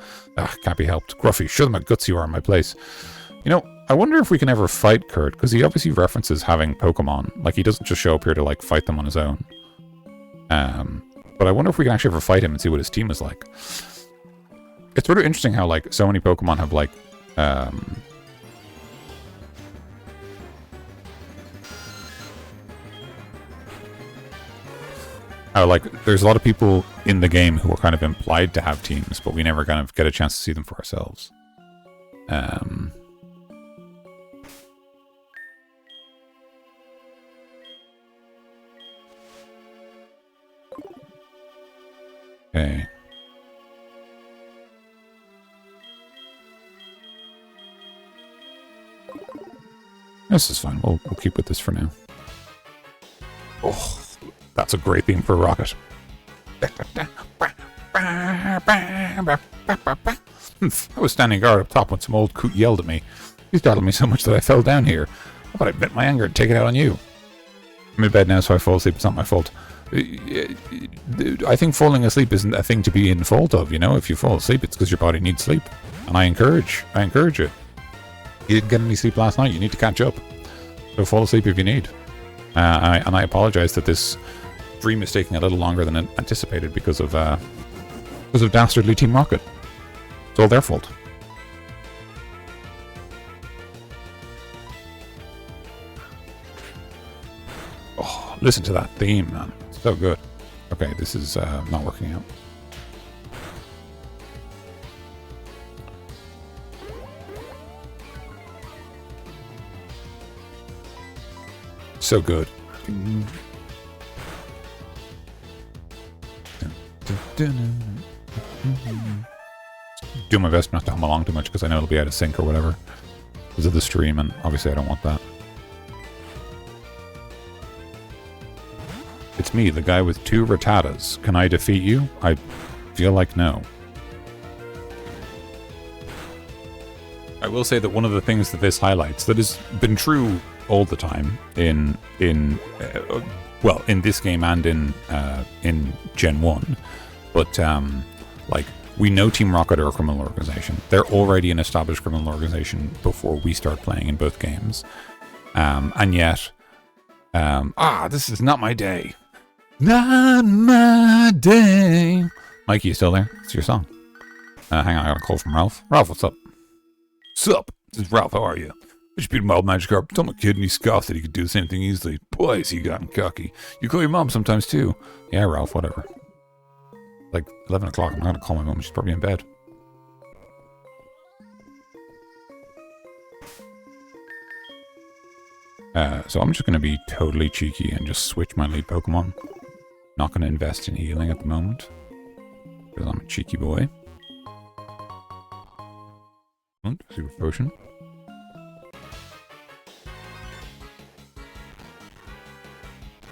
A: Can't be helped. Gruffy, show them how gutsy you are in my place. You know, I wonder if we can ever fight Kurt, because he obviously references having Pokemon. Like, he doesn't just show up here to, like, fight them on his own. But I wonder if we can actually ever fight him and see what his team is like. It's sort of interesting how, like, so many Pokemon have, like, how, like, there's a lot of people in the game who are kind of implied to have teams, but we never kind of get a chance to see them for ourselves. Okay. This is fine. We'll keep with this for now. Oh, that's a great theme for a rocket. I was standing guard up top when some old coot yelled at me. He startled me so much that I fell down here. I thought I'd vent my anger and take it out on you. I'm in bed now, so I fall asleep. It's not my fault. I think falling asleep isn't a thing to be in fault of, you know? If you fall asleep, it's because your body needs sleep. And I encourage it. You didn't get any sleep last night, you need to catch up. So fall asleep if you need. And I apologize that this dream is taking a little longer than anticipated because of dastardly Team Rocket. It's all their fault. Oh, listen to that theme, man. It's so good. Okay, this is not working out. So good. Do my best not to hum along too much because I know it'll be out of sync or whatever because of the stream, and obviously I don't want that. It's me, the guy with 2 Rattatas. Can I defeat you? I feel like no. I will say that one of the things that this highlights that has been true all the time in well, in this game and in Gen 1. But, like, we know Team Rocket are a criminal organization. They're already an established criminal organization before we start playing in both games. And yet, this is not my day. Not my day. Mikey, you still there? It's your song. Hang on, I got a call from Ralph. Ralph, what's up? Sup? This is Ralph, how are you? I just beat him out Magikarp. Told my kid and he scoffed that he could do the same thing easily. Boy, is he gotten cocky. You call your mom sometimes too. Yeah, Ralph, whatever. Like 11 o'clock, I'm not gonna call my mom. She's probably in bed. So I'm just gonna be totally cheeky and just switch my lead Pokemon. Not gonna invest in healing at the moment. Because I'm a cheeky boy. Super Potion.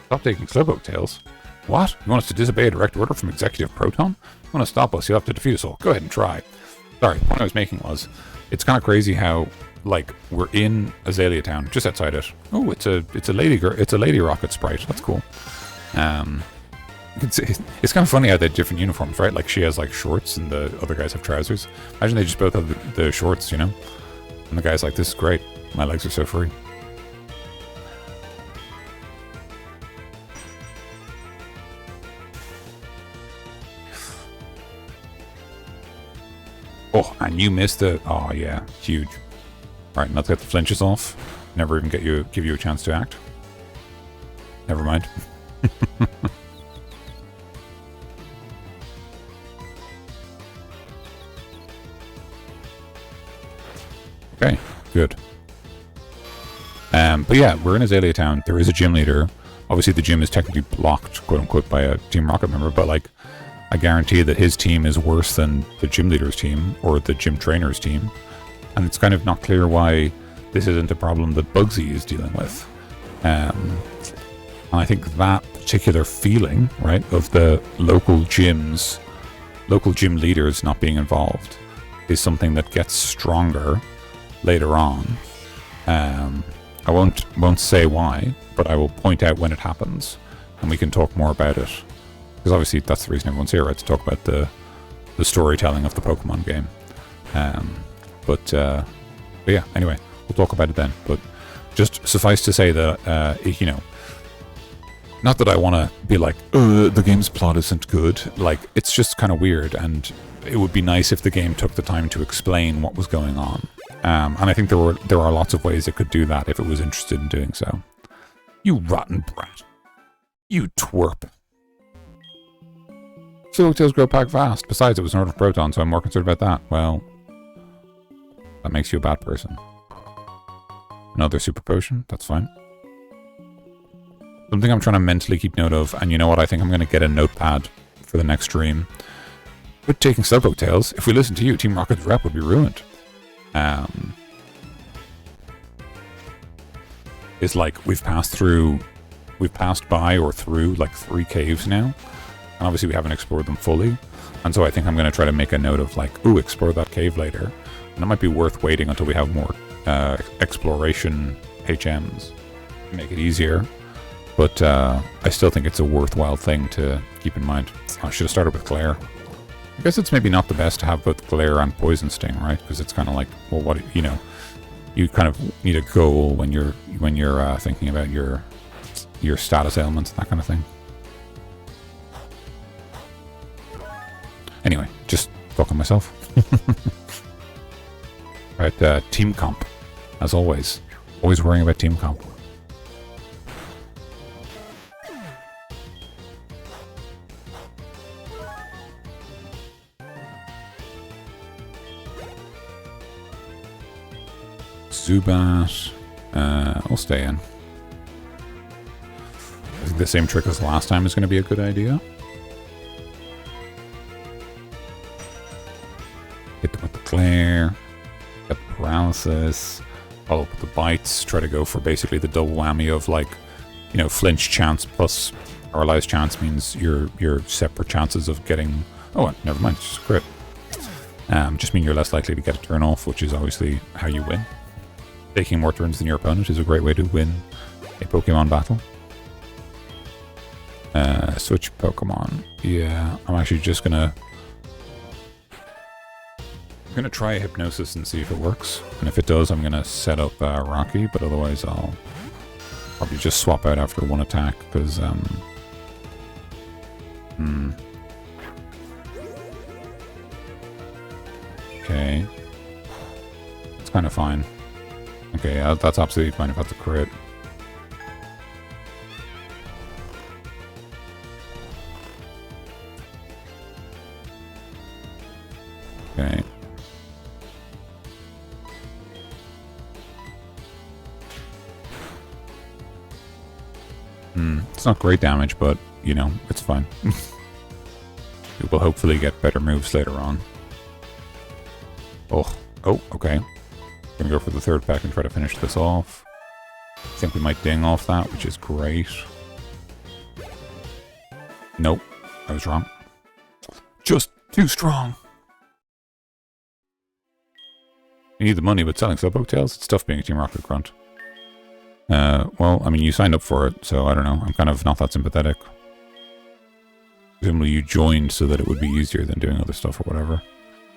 A: Stop taking Slowpoke tails. What? You want us to disobey a direct order from Executive Proton? You want to stop us, you'll have to defeat us all. Go ahead and try. Sorry, the point I was making was, it's kind of crazy how, like, we're in Azalea Town, just outside it. Oh, it's a lady rocket sprite. That's cool. It's kind of funny how they have different uniforms, right? Like, she has, like, shorts and the other guys have trousers. Imagine they just both have the shorts, you know? And the guy's like, this is great. My legs are so free. Oh, and you missed it. Oh, yeah. Huge. Alright, let's get the flinches off. Never even give you a chance to act. Never mind. Okay, good. But yeah, we're in Azalea Town. There is a gym leader. Obviously, the gym is technically blocked, quote-unquote, by a Team Rocket member, but, like, I guarantee that his team is worse than the gym leader's team or the gym trainer's team. And it's kind of not clear why this isn't a problem that Bugsy is dealing with. And I think that particular feeling, right, of the local gym leaders not being involved is something that gets stronger later on. I won't say why, but I will point out when it happens, and we can talk more about it. Because obviously that's the reason everyone's here, right? To talk about the storytelling of the Pokemon game. But yeah, anyway, we'll talk about it then. But just suffice to say that, you know, not that I want to be like, the game's plot isn't good. Like, it's just kind of weird, and it would be nice if the game took the time to explain what was going on. And I think there are lots of ways it could do that if it was interested in doing so. You rotten brat. You twerp. Silvertails grow back fast. Besides, it was an order of Proton, so I'm more concerned about that. Well, that makes you a bad person. Another Super Potion? That's fine. Something I'm trying to mentally keep note of, and you know what? I think I'm going to get a notepad for the next stream. Quit taking Slowpoke tails. If we listen to you, Team Rocket's rep would be ruined. It's like we've passed by or through like 3 caves now. And obviously we haven't explored them fully. And so I think I'm going to try to make a note of like, ooh, explore that cave later. And it might be worth waiting until we have more exploration HMs to make it easier. But I still think it's a worthwhile thing to keep in mind. I should have started with Glare. I guess it's maybe not the best to have both Glare and Poison Sting, right? Because it's kind of like, well, what, you know, you kind of need a goal when you're thinking about your status ailments and that kind of thing. Anyway, just talking myself. Right, team comp, as always. Always worrying about team comp. Zubat, I'll stay in. I think the same trick as last time is going to be a good idea. Hit them with the Glare, get the Paralysis, follow up with the Bites, try to go for basically the double whammy of like, you know, flinch chance plus paralyzed chance means your separate chances of getting, oh, never mind, it's just a crit. Just mean you're less likely to get a turn off, which is obviously how you win. Taking more turns than your opponent is a great way to win a Pokemon battle. Switch Pokemon. Yeah, I'm actually just gonna try Hypnosis and see if it works. And if it does, I'm gonna set up Rocky, but otherwise I'll probably just swap out after one attack, because okay. It's kind of fine. Okay, that's absolutely fine if that's a crit. Okay. It's not great damage, but, you know, it's fine. We will hopefully get better moves later on. Oh, okay. Gonna go for the third pack and try to finish this off. I think we might ding off that, which is great. Nope, I was wrong. Just too strong. You need the money, but selling Slowpoke Tails, it's tough being a Team Rocket grunt. Well, I mean, you signed up for it, so I don't know. I'm kind of not that sympathetic. Presumably you joined so that it would be easier than doing other stuff or whatever.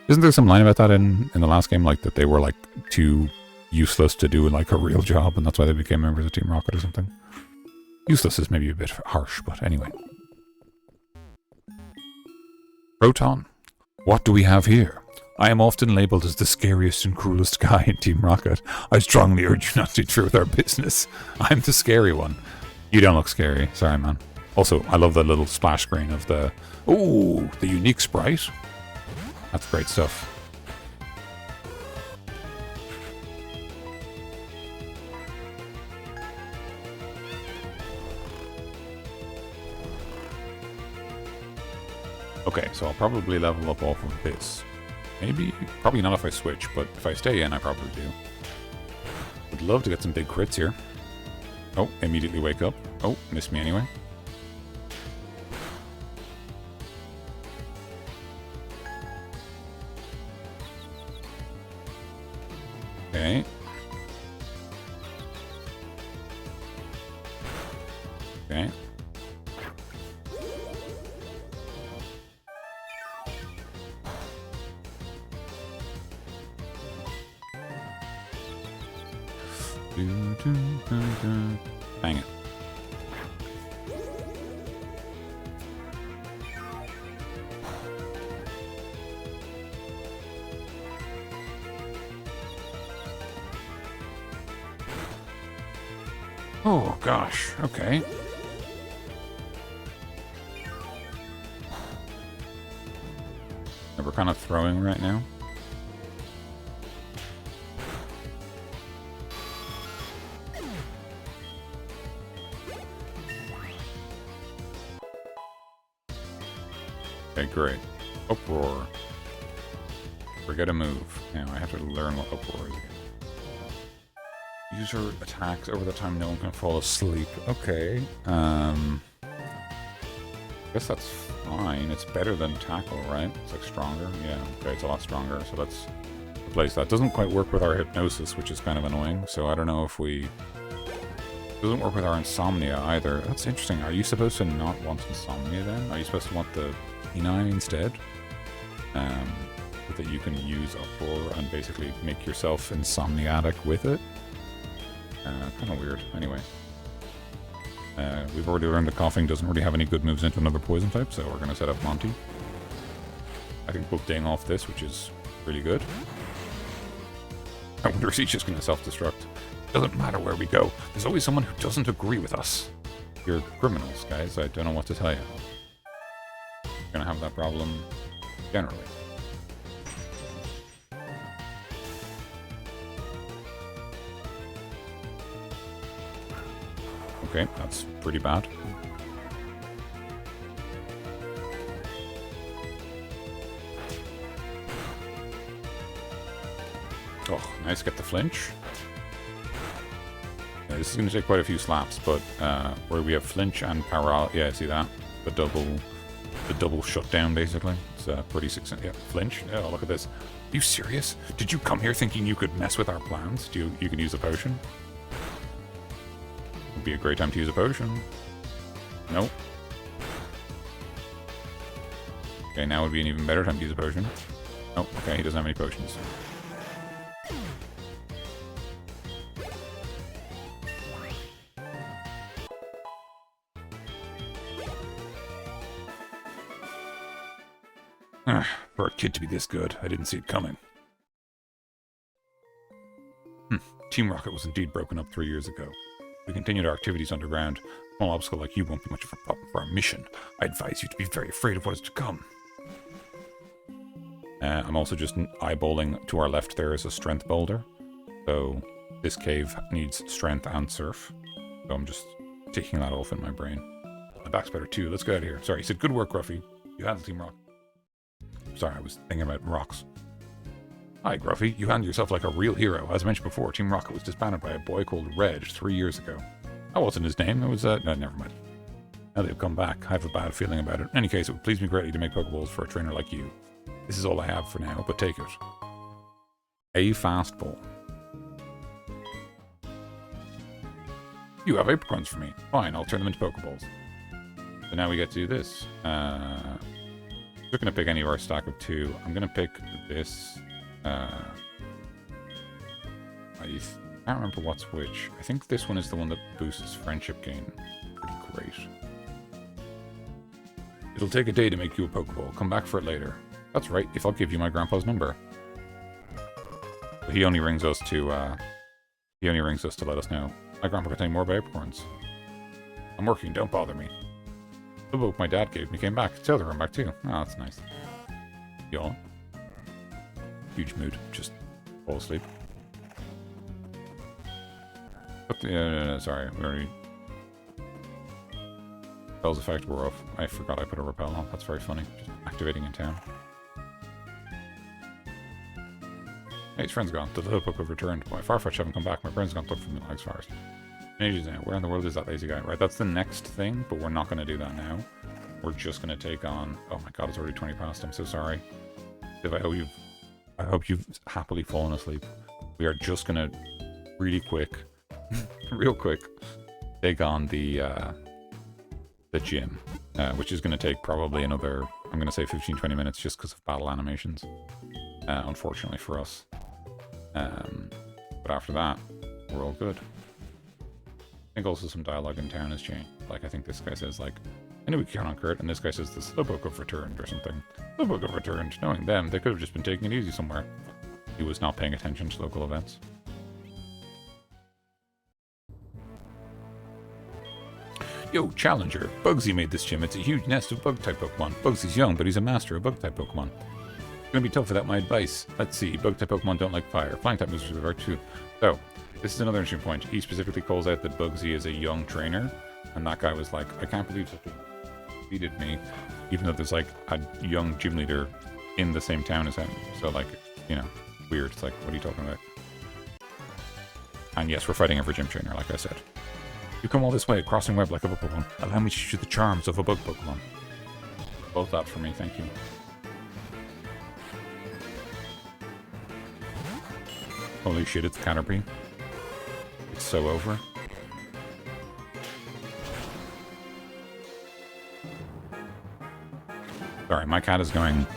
A: Isn't there some line about that in the last game, like that they were like too useless to do like a real job, and that's why they became members of Team Rocket or something? Useless is maybe a bit harsh, but anyway. Proton, what do we have here? I am often labelled as the scariest and cruelest guy in Team Rocket. I strongly urge you not to interfere with our business. I'm the scary one. You don't look scary. Sorry, man. Also, I love the little splash screen of the... Ooh, the unique sprite. That's great stuff. Okay, so I'll probably level up off of this. Maybe, probably not if I switch, but if I stay in, I probably do. Would love to get some big crits here. Oh, immediately wake up. Oh, missed me anyway. Okay. Okay. Dang it. Oh gosh, okay. We're kind of throwing right now. Okay, great. Uproar. Forget a move. Now I have to learn what Uproar is again. User attacks over the time no one can fall asleep. Okay. I guess that's fine. It's better than Tackle, right? It's like stronger. Yeah, okay, it's a lot stronger. So let's replace that. Doesn't quite work with our Hypnosis, which is kind of annoying. So I don't know if we... Doesn't work with our Insomnia either. That's interesting. Are you supposed to not want Insomnia then? Are you supposed to want the P9 instead? So that you can use Uproar and basically make yourself insomniatic with it? Kind of weird. Anyway. We've already learned that Coughing doesn't really have any good moves into another poison type, so we're going to set up Monty. I think we'll ding off this, which is really good. I wonder if he's just going to self-destruct. Doesn't matter where we go. There's always someone who doesn't agree with us. You're criminals, guys. I don't know what to tell you. You're going to have that problem generally. Okay, that's pretty bad. Oh, nice, get the flinch. Yeah, this is going to take quite a few slaps, but where we have flinch and yeah, see that? The double shutdown, basically. It's pretty successful. Yeah, flinch. Oh, look at this. Are you serious? Did you come here thinking you could mess with our plans? You can use a potion? Would be a great time to use a potion. Nope. Okay, now would be an even better time to use a potion. Oh, okay, he doesn't have any potions. For a kid to be this good, I didn't see it coming. Team Rocket was indeed broken up 3 years ago. We continued our activities underground. A small obstacle like you won't be much of a problem for our mission. I advise you to be very afraid of what is to come. I'm also just eyeballing to our left there is a strength boulder. So this cave needs strength and surf. So I'm just taking that off in my brain. My back's better too. Let's get out of here. Sorry, he said, good work, Gruffy. You handled Team Rocket. Sorry, I was thinking about rocks. Hi, Gruffy. You handled yourself like a real hero. As mentioned before, Team Rocket was disbanded by a boy called Reg 3 years ago. That wasn't his name. It was, no, never mind. Now they've come back. I have a bad feeling about it. In any case, it would please me greatly to make Pokeballs for a trainer like you. This is all I have for now, but take it. A fastball. You have apricorns for me. Fine, I'll turn them into Pokeballs. So now we get to do this. I'm not going to pick any of our stack of 2. I'm going to pick this. I can't remember what's which. I think this one is the one that boosts friendship gain. Pretty great. It'll take a day to make you a Pokeball. Come back for it later. That's right, if I'll give you my grandpa's number. But he only rings us to let us know. My grandpa can tell you more about apricorns. I'm working, don't bother me. The book my dad gave me came back. Tell her I'm back too. Oh, that's nice. Y'all. Huge mood. Just fall asleep. No, sorry. We already... Repel's effect wore off. I forgot I put a repel on. That's very funny. Just activating in town. Hey, his friend's gone. The little book have returned. My Farfetch haven't come back. My friend's gone to look for me in the Lags Forest. Ages now. Where in the world is that lazy guy? Right, that's the next thing, but we're not going to do that now. We're just going to take on... Oh my god, it's already 20 past. I'm so sorry. If I hope you've happily fallen asleep. We are just going to really quick, real quick, take on the gym, which is going to take probably another, I'm going to say 15-20 minutes just because of battle animations, unfortunately for us. But after that, we're all good. I think also some dialogue in town has changed. Like, I think this guy says, like, I knew we could count on Kurt, and this guy says the Slowpoke have returned or something. Slowpoke have returned. Knowing them, they could have just been taking it easy somewhere. He was not paying attention to local events. Yo, Challenger. Bugsy made this gym. It's a huge nest of Bug-type Pokemon. Bugsy's young, but he's a master of Bug-type Pokemon. It's gonna be tough without my advice. Let's see. Bug-type Pokemon don't like fire. Flying-type moves are too. So, this is another interesting point. He specifically calls out that Bugsy is a young trainer, and that guy was like, I can't believe such a defeated me, even though there's like a young gym leader in the same town as him. So like, you know, weird. It's like, what are you talking about? And yes, we're fighting every gym trainer, like I said. You come all this way, crossing web like a bug Pokemon. Allow me to shoot the charms of a bug Pokemon. Both that for me, thank you. Holy shit, it's Caterpie. It's so over. Sorry, my cat is going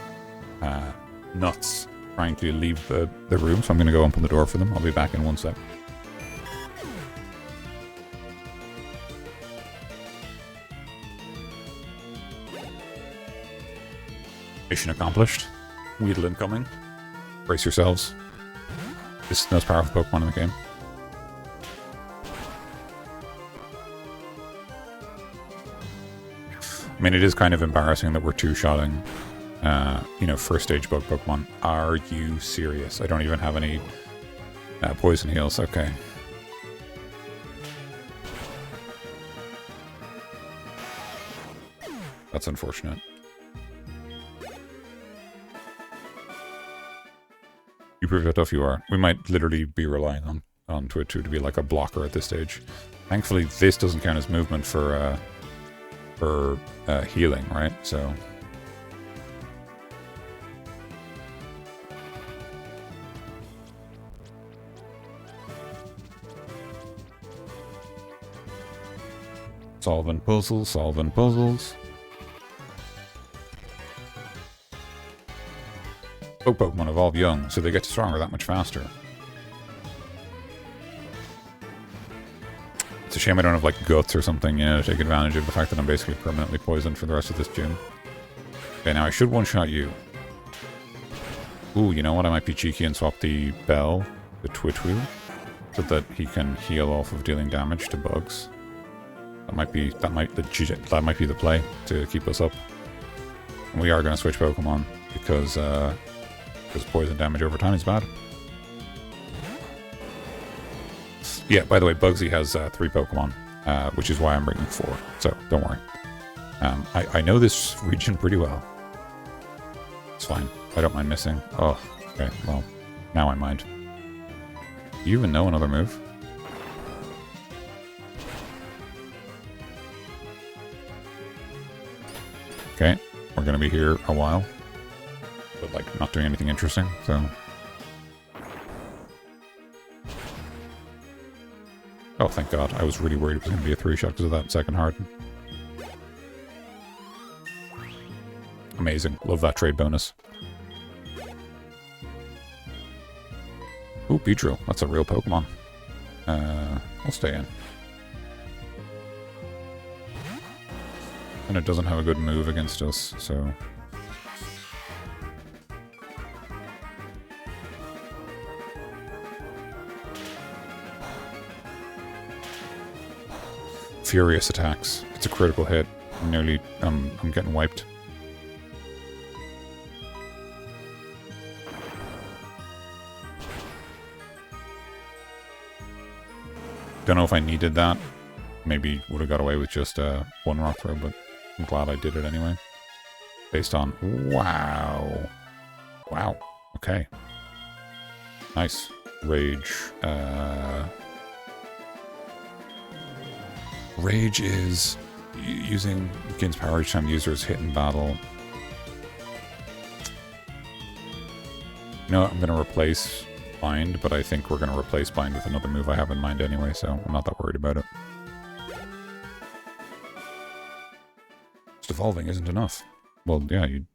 A: nuts trying to leave the room, so I'm going to go open the door for them. I'll be back in 1 sec. Mission accomplished. Weedle incoming. Brace yourselves. This is the most powerful Pokemon in the game. I mean, it is kind of embarrassing that we're two-shotting, you know, first stage bug Pokemon. Are you serious? I don't even have any poison heals. Okay. That's unfortunate. You prove how tough you are. We might literally be relying on Twitch to be like a blocker at this stage. Thankfully, this doesn't count as movement for healing, right? So solving puzzles, solving puzzles. Both Pokemon evolve young, so they get stronger that much faster. It's a shame I don't have, like, guts or something, you know, to take advantage of the fact that I'm basically permanently poisoned for the rest of this gym. Okay, now I should one-shot you. Ooh, you know what? I might be cheeky and swap the Bell, the Twitwheel, so that he can heal off of dealing damage to bugs. That might be the play to keep us up. And we are going to switch Pokemon because poison damage over time is bad. Yeah, by the way, Bugsy has 3 Pokemon, which is why I'm bringing 4. So don't worry. I know this region pretty well. It's fine. I don't mind missing. Oh, okay. Well, now I mind. Do you even know another move? Okay, we're gonna be here a while, but like not doing anything interesting, so. Oh, thank God. I was really worried it was gonna be a 3-shot because of that second harden. Amazing. Love that trade bonus. Ooh, Beedrill. That's a real Pokemon. I'll stay in. And it doesn't have a good move against us, so... Furious attacks. It's a critical hit. Nearly, I'm getting wiped. Don't know if I needed that. Maybe would have got away with just one rock throw, but I'm glad I did it anyway. Based on... Wow. Wow. Okay. Nice. Rage. Rage is using gains power each time the user is hit in battle. No, I'm going to replace Bind, but I think we're going to replace Bind with another move I have in mind anyway, so I'm not that worried about it. Just evolving isn't enough. Well, yeah, you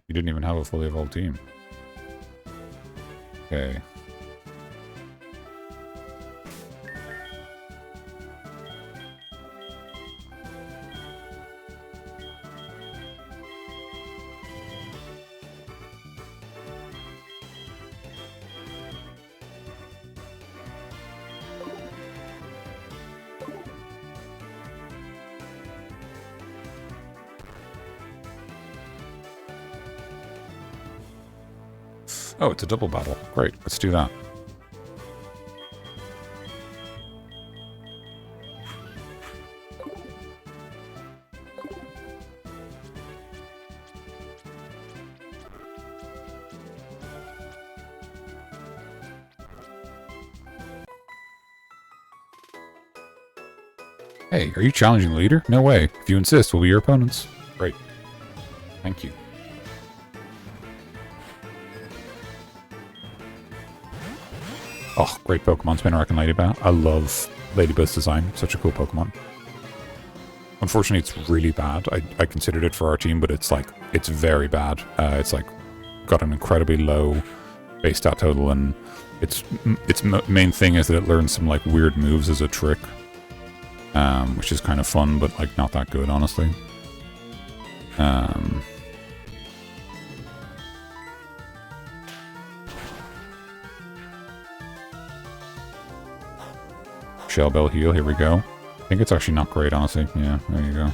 A: didn't even have a fully evolved team. Okay. Oh, it's a double battle. Great, let's do that. Hey, are you challenging the leader? No way. If you insist, we'll be your opponents. Great. Thank you. Oh, great Pokemon, Spinarak and Ladybug. I love Ladybug's design. Such a cool Pokemon. Unfortunately, it's really bad. I considered it for our team, but it's like, it's very bad. It's like, got an incredibly low base stat total, and its main thing is that it learns some like weird moves as a trick. Which is kind of fun, but like not that good, honestly. Shell Bell heal, here we go. I think it's actually not great, honestly. Yeah, there you go.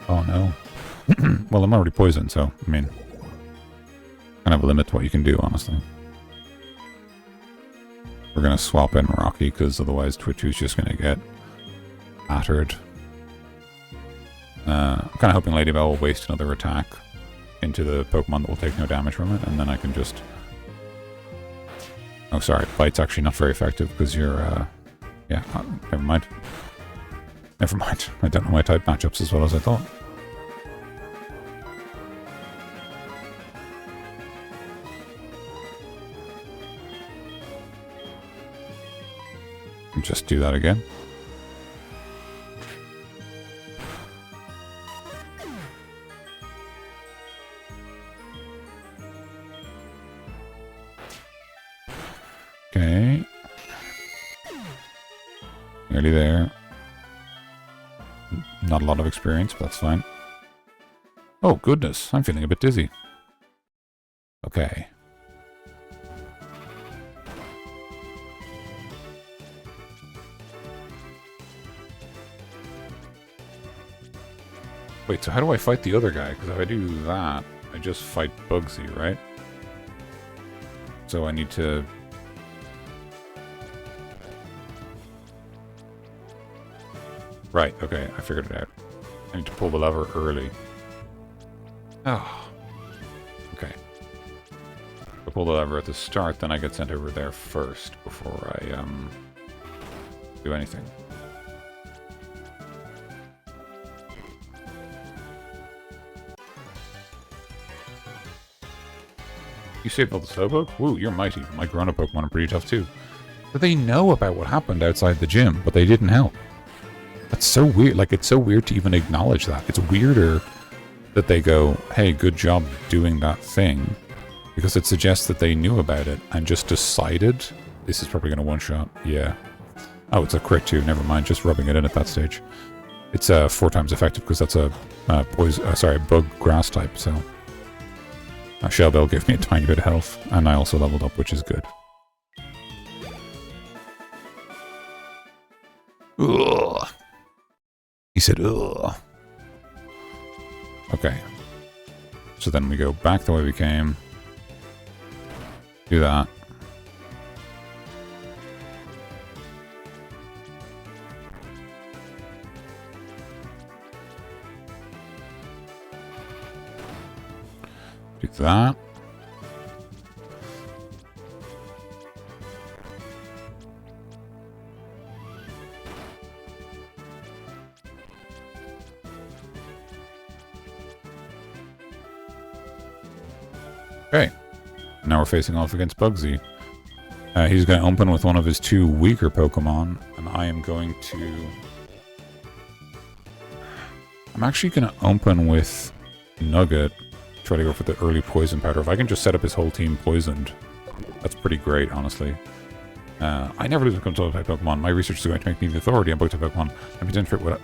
A: Oh no. Well, I'm already poisoned, so, I mean, kind of a limit to what you can do, honestly. We're going to swap in Rocky, because otherwise Twitchu's just going to get battered. I'm kind of hoping Ladybug will waste another attack into the Pokemon that will take no damage from it, and then I can just... Oh, sorry, Bite's actually not very effective, because you're, yeah, never mind. Never mind. I don't know my type matchups as well as I thought. Just do that again. Okay. Nearly there. Not a lot of experience, but that's fine. Oh, goodness. I'm feeling a bit dizzy. Okay. Wait, so how do I fight the other guy? Because if I do that, I just fight Bugsy, right? So I need to... Right, okay, I figured it out. I need to pull the lever early. Oh. Okay. If I pull the lever at the start, then I get sent over there first before I do anything. You saved all the Slowpoke? Woo, you're mighty. My grown-up Pokemon are pretty tough too. But they know about what happened outside the gym, but they didn't help. That's so weird. Like, it's so weird to even acknowledge that. It's weirder that they go, hey, good job doing that thing, because it suggests that they knew about it and just decided this is probably going to one-shot. Yeah. Oh, it's a crit too. Never mind. Just rubbing it in at that stage. It's 4 times effective because that's a bug grass type, so... Shell Bell gave me a tiny bit of health, and I also leveled up, which is good. Ugh. He said, ugh. Okay. So then we go back the way we came. Do that. Do that. Okay. Now we're facing off against Bugsy. He's going to open with one of his 2 weaker Pokemon, and I am going to... I'm actually going to open with Nugget. Try to go for the early poison powder. If I can just set up his whole team poisoned, that's pretty great, honestly. I never lose when it comes to type Pokemon. My research is going to make me the authority on type Pokemon.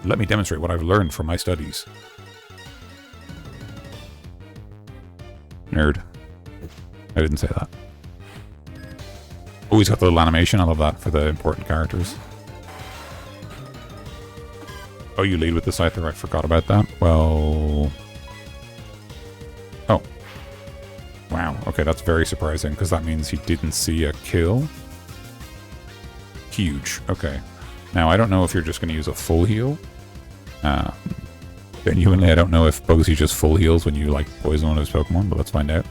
A: Let me demonstrate what I've learned from my studies. Nerd. I didn't say that. Oh, he's got the little animation. I love that for the important characters. Oh, you lead with the Scyther. I forgot about that. Well... Oh. Wow. Okay, that's very surprising, because that means he didn't see a kill. Huge. Okay. Now, I don't know if you're just going to use a full heal. Genuinely, I don't know if Bugsy just full heals when you, like, poison one of his Pokemon, but let's find out.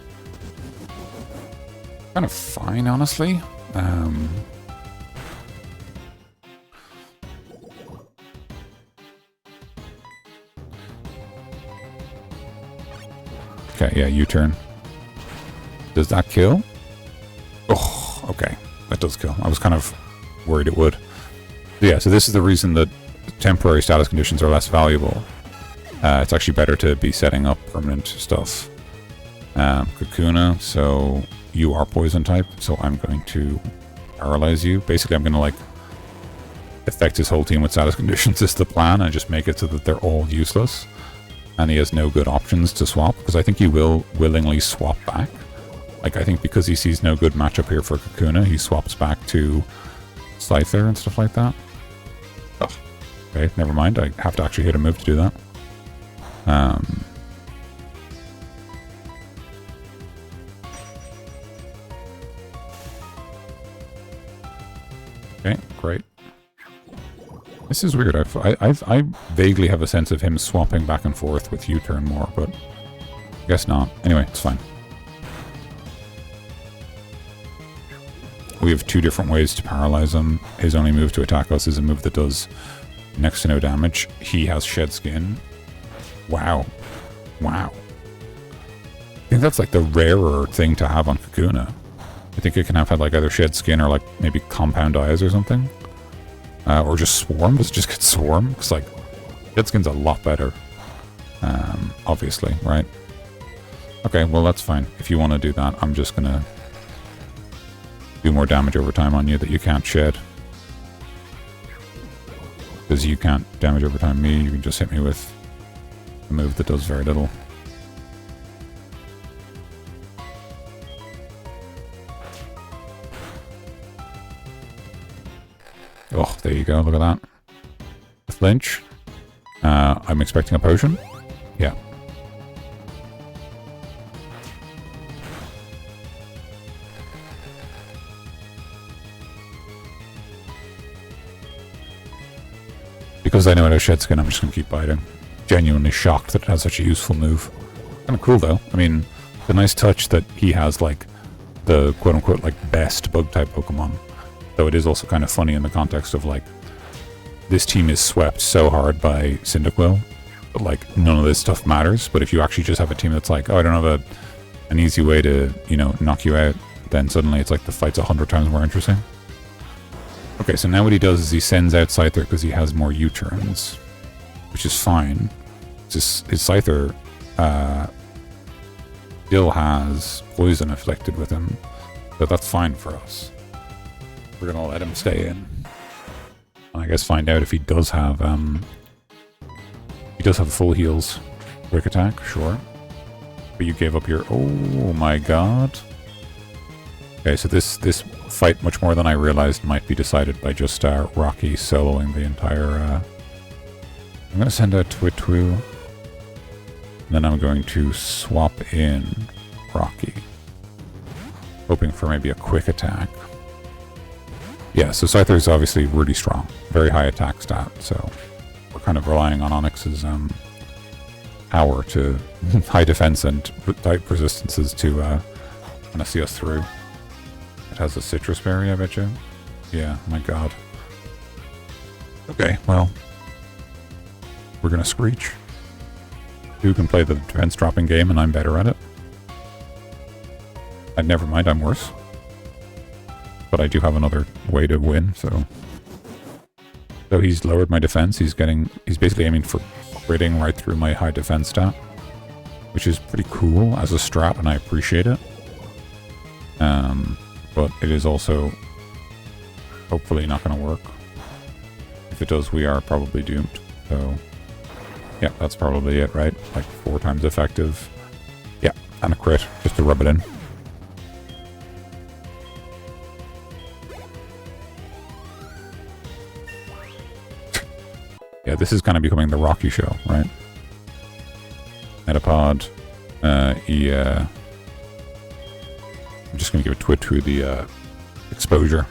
A: Kind of fine, honestly. Okay, yeah, U-turn. Does that kill? Oh, okay. That does kill. I was kind of worried it would. Yeah, so this is the reason that temporary status conditions are less valuable. It's actually better to be setting up permanent stuff. Kakuna, so you are poison type, so I'm going to paralyze you. Basically, I'm going to, like, affect his whole team with status conditions is the plan, and just make it so that they're all useless. And he has no good options to swap, because I think he will willingly swap back. Like, I think because he sees no good matchup here for Kakuna, he swaps back to Scyther and stuff like that. Oh, okay, never mind. I have to actually hit a move to do that. Okay, great. This is weird. I vaguely have a sense of him swapping back and forth with U-turn more, but I guess not. Anyway, it's fine. We have 2 different ways to paralyze him. His only move to attack us is a move that does next to no damage. He has Shed Skin. Wow. Wow. I think that's like the rarer thing to have on Kakuna. I think it can have like either Shed Skin or like maybe Compound Eyes or something. Or just Swarm? Does it just get Swarm? Because, like, Dead Skin's a lot better. Obviously, right? Okay, well, that's fine. If you want to do that, I'm just going to do more damage over time on you that you can't shed. Because you can't damage over time me, you can just hit me with a move that does very little. Oh, there you go, look at that. A flinch. I'm expecting a potion. Yeah. Because I know it has Shed Skin, I'm just going to keep biting. Genuinely shocked that it has such a useful move. Kind of cool, though. I mean, the nice touch that he has, like, the quote-unquote, like, best bug-type Pokemon. Though it is also kind of funny in the context of, like, this team is swept so hard by Cyndaquil, but, like, none of this stuff matters. But if you actually just have a team that's like, oh, I don't have an easy way to, you know, knock you out, then suddenly it's like the fight's 100 times more interesting. Okay, so now what he does is he sends out Scyther because he has more U-turns, which is fine. Just his Scyther still has poison afflicted with him, so that's fine for us. We're gonna let him stay in. And I guess find out if he does have full heals. Quick attack, sure. But you gave up your... Oh my god. Okay, so this fight, much more than I realized, might be decided by just Rocky soloing the entire... I'm going to send out Twitwu. Then I'm going to swap in Rocky. Hoping for maybe a quick attack. Yeah, so Scyther is obviously really strong. Very high attack stat, so we're kind of relying on Onyx's power to... high defense and type resistances to kind of see us through. It has a citrus berry, I bet you. Yeah, my god. Okay, well. We're gonna Screech. You can play the defense dropping game and I'm better at it. Never mind, I'm worse. But I do have another way to win, so... So he's lowered my defense, he's basically aiming for critting right through my high defense stat. Which is pretty cool as a strat, and I appreciate it. But it is also hopefully not going to work. If it does, we are probably doomed. So, yeah, that's probably it, right? Like 4 times effective. Yeah, and a crit, just to rub it in. Yeah, this is kind of becoming the Rocky show, right? Metapod, I'm just going to give a Twitwu the exposure.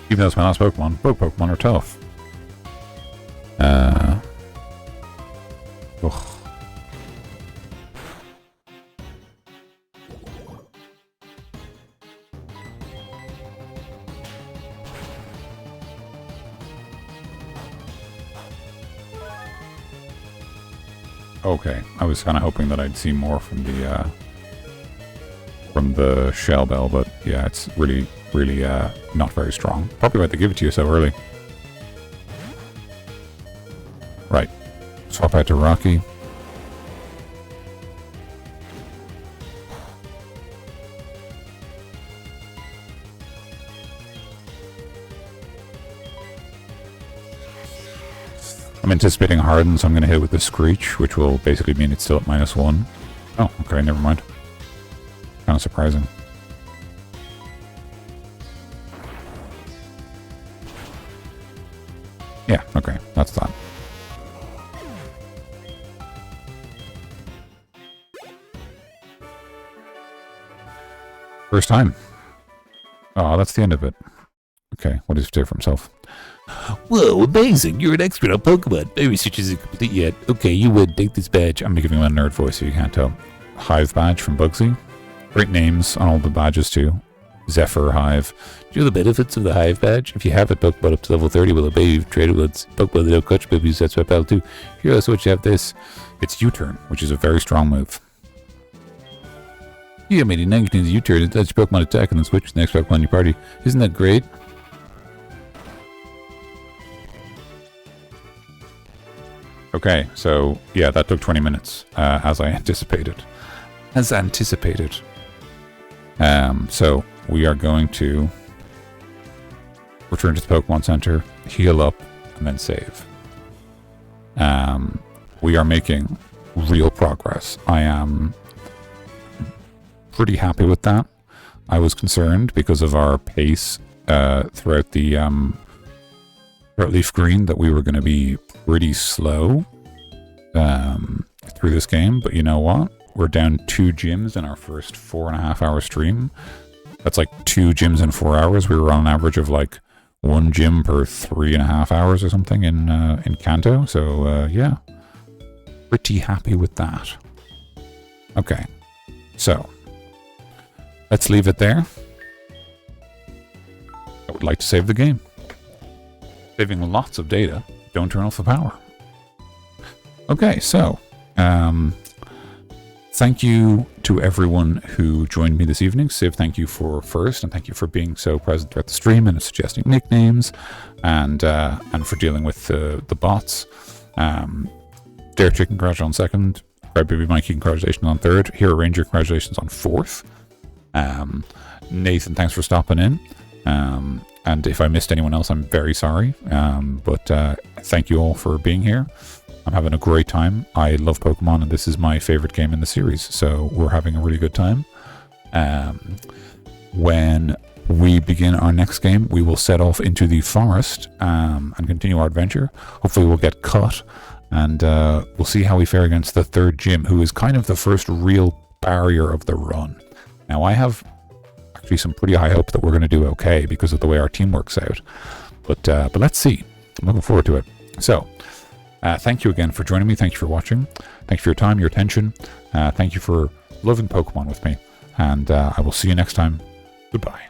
A: Even though it's my last Pokemon, both Pokemon are tough. Ugh. Okay, I was kind of hoping that I'd see more from the Shell Bell, but yeah, it's really not very strong. Probably why they give it to you so early. Right, swap out to Rocky. I'm anticipating Harden, so I'm going to hit it with the Screech, which will basically mean it's still at -1. Oh, okay, never mind. Kind of surprising. Yeah, okay, that's that. First time. Oh, that's the end of it. Okay, what does he say for himself?
B: Whoa, amazing! You're an expert on Pokemon. My research isn't complete yet. Okay, you win. Take this badge.
A: I'm giving him a nerd voice so you can't tell. Hive badge from Bugsy. Great names on all the badges too. Zephyr Hive.
B: Do you know the benefits of the Hive badge? If you have a Pokemon up to level 30 will obey you. Traded once. Pokemon that don't catch maybe use that battle too. Here also what you have this.
A: It's U-turn, which is a very strong move.
B: Yeah, matey, now you can use U-turn and touch your Pokemon attack and then switch to the next Pokemon in your party. Isn't that great?
A: Okay, so yeah, that took 20 minutes, as I anticipated. As anticipated. So we are going to return to the Pokemon Center, heal up, and then save. We are making real progress. I am pretty happy with that. I was concerned because of our pace throughout the throughout Leaf Green that we were going to be pretty slow through this game, but you know what? We're down 2 gyms in our first 4.5 hour stream. That's like 2 gyms in 4 hours. We were on an average of like 1 gym per 3.5 hours or something in Kanto. So yeah, pretty happy with that. Okay, so let's leave it there. I would like to save the game. Saving lots of data. Don't turn off the power. Okay, so thank you to everyone who joined me this evening. Civ, thank you for first, and thank you for being so present throughout the stream and suggesting nicknames, and for dealing with the bots. Dare Chicken, congratulations on second. Crybaby Mikey, congratulations on third. Hero Ranger, congratulations on fourth. Nathan, thanks for stopping in. And if I missed anyone else, I'm very sorry. But thank you all for being here. I'm having a great time. I love Pokemon, and this is my favorite game in the series, so we're having a really good time. When we begin our next game, we will set off into the forest and continue our adventure. Hopefully we'll get caught, and we'll see how we fare against the third gym, who is kind of the first real barrier of the run. Now, I have actually some pretty high hope that we're going to do okay because of the way our team works out. But let's see. I'm looking forward to it. So, thank you again for joining me. Thank you for watching. Thank you for your time, your attention. Thank you for loving Pokemon with me. And I will see you next time. Goodbye.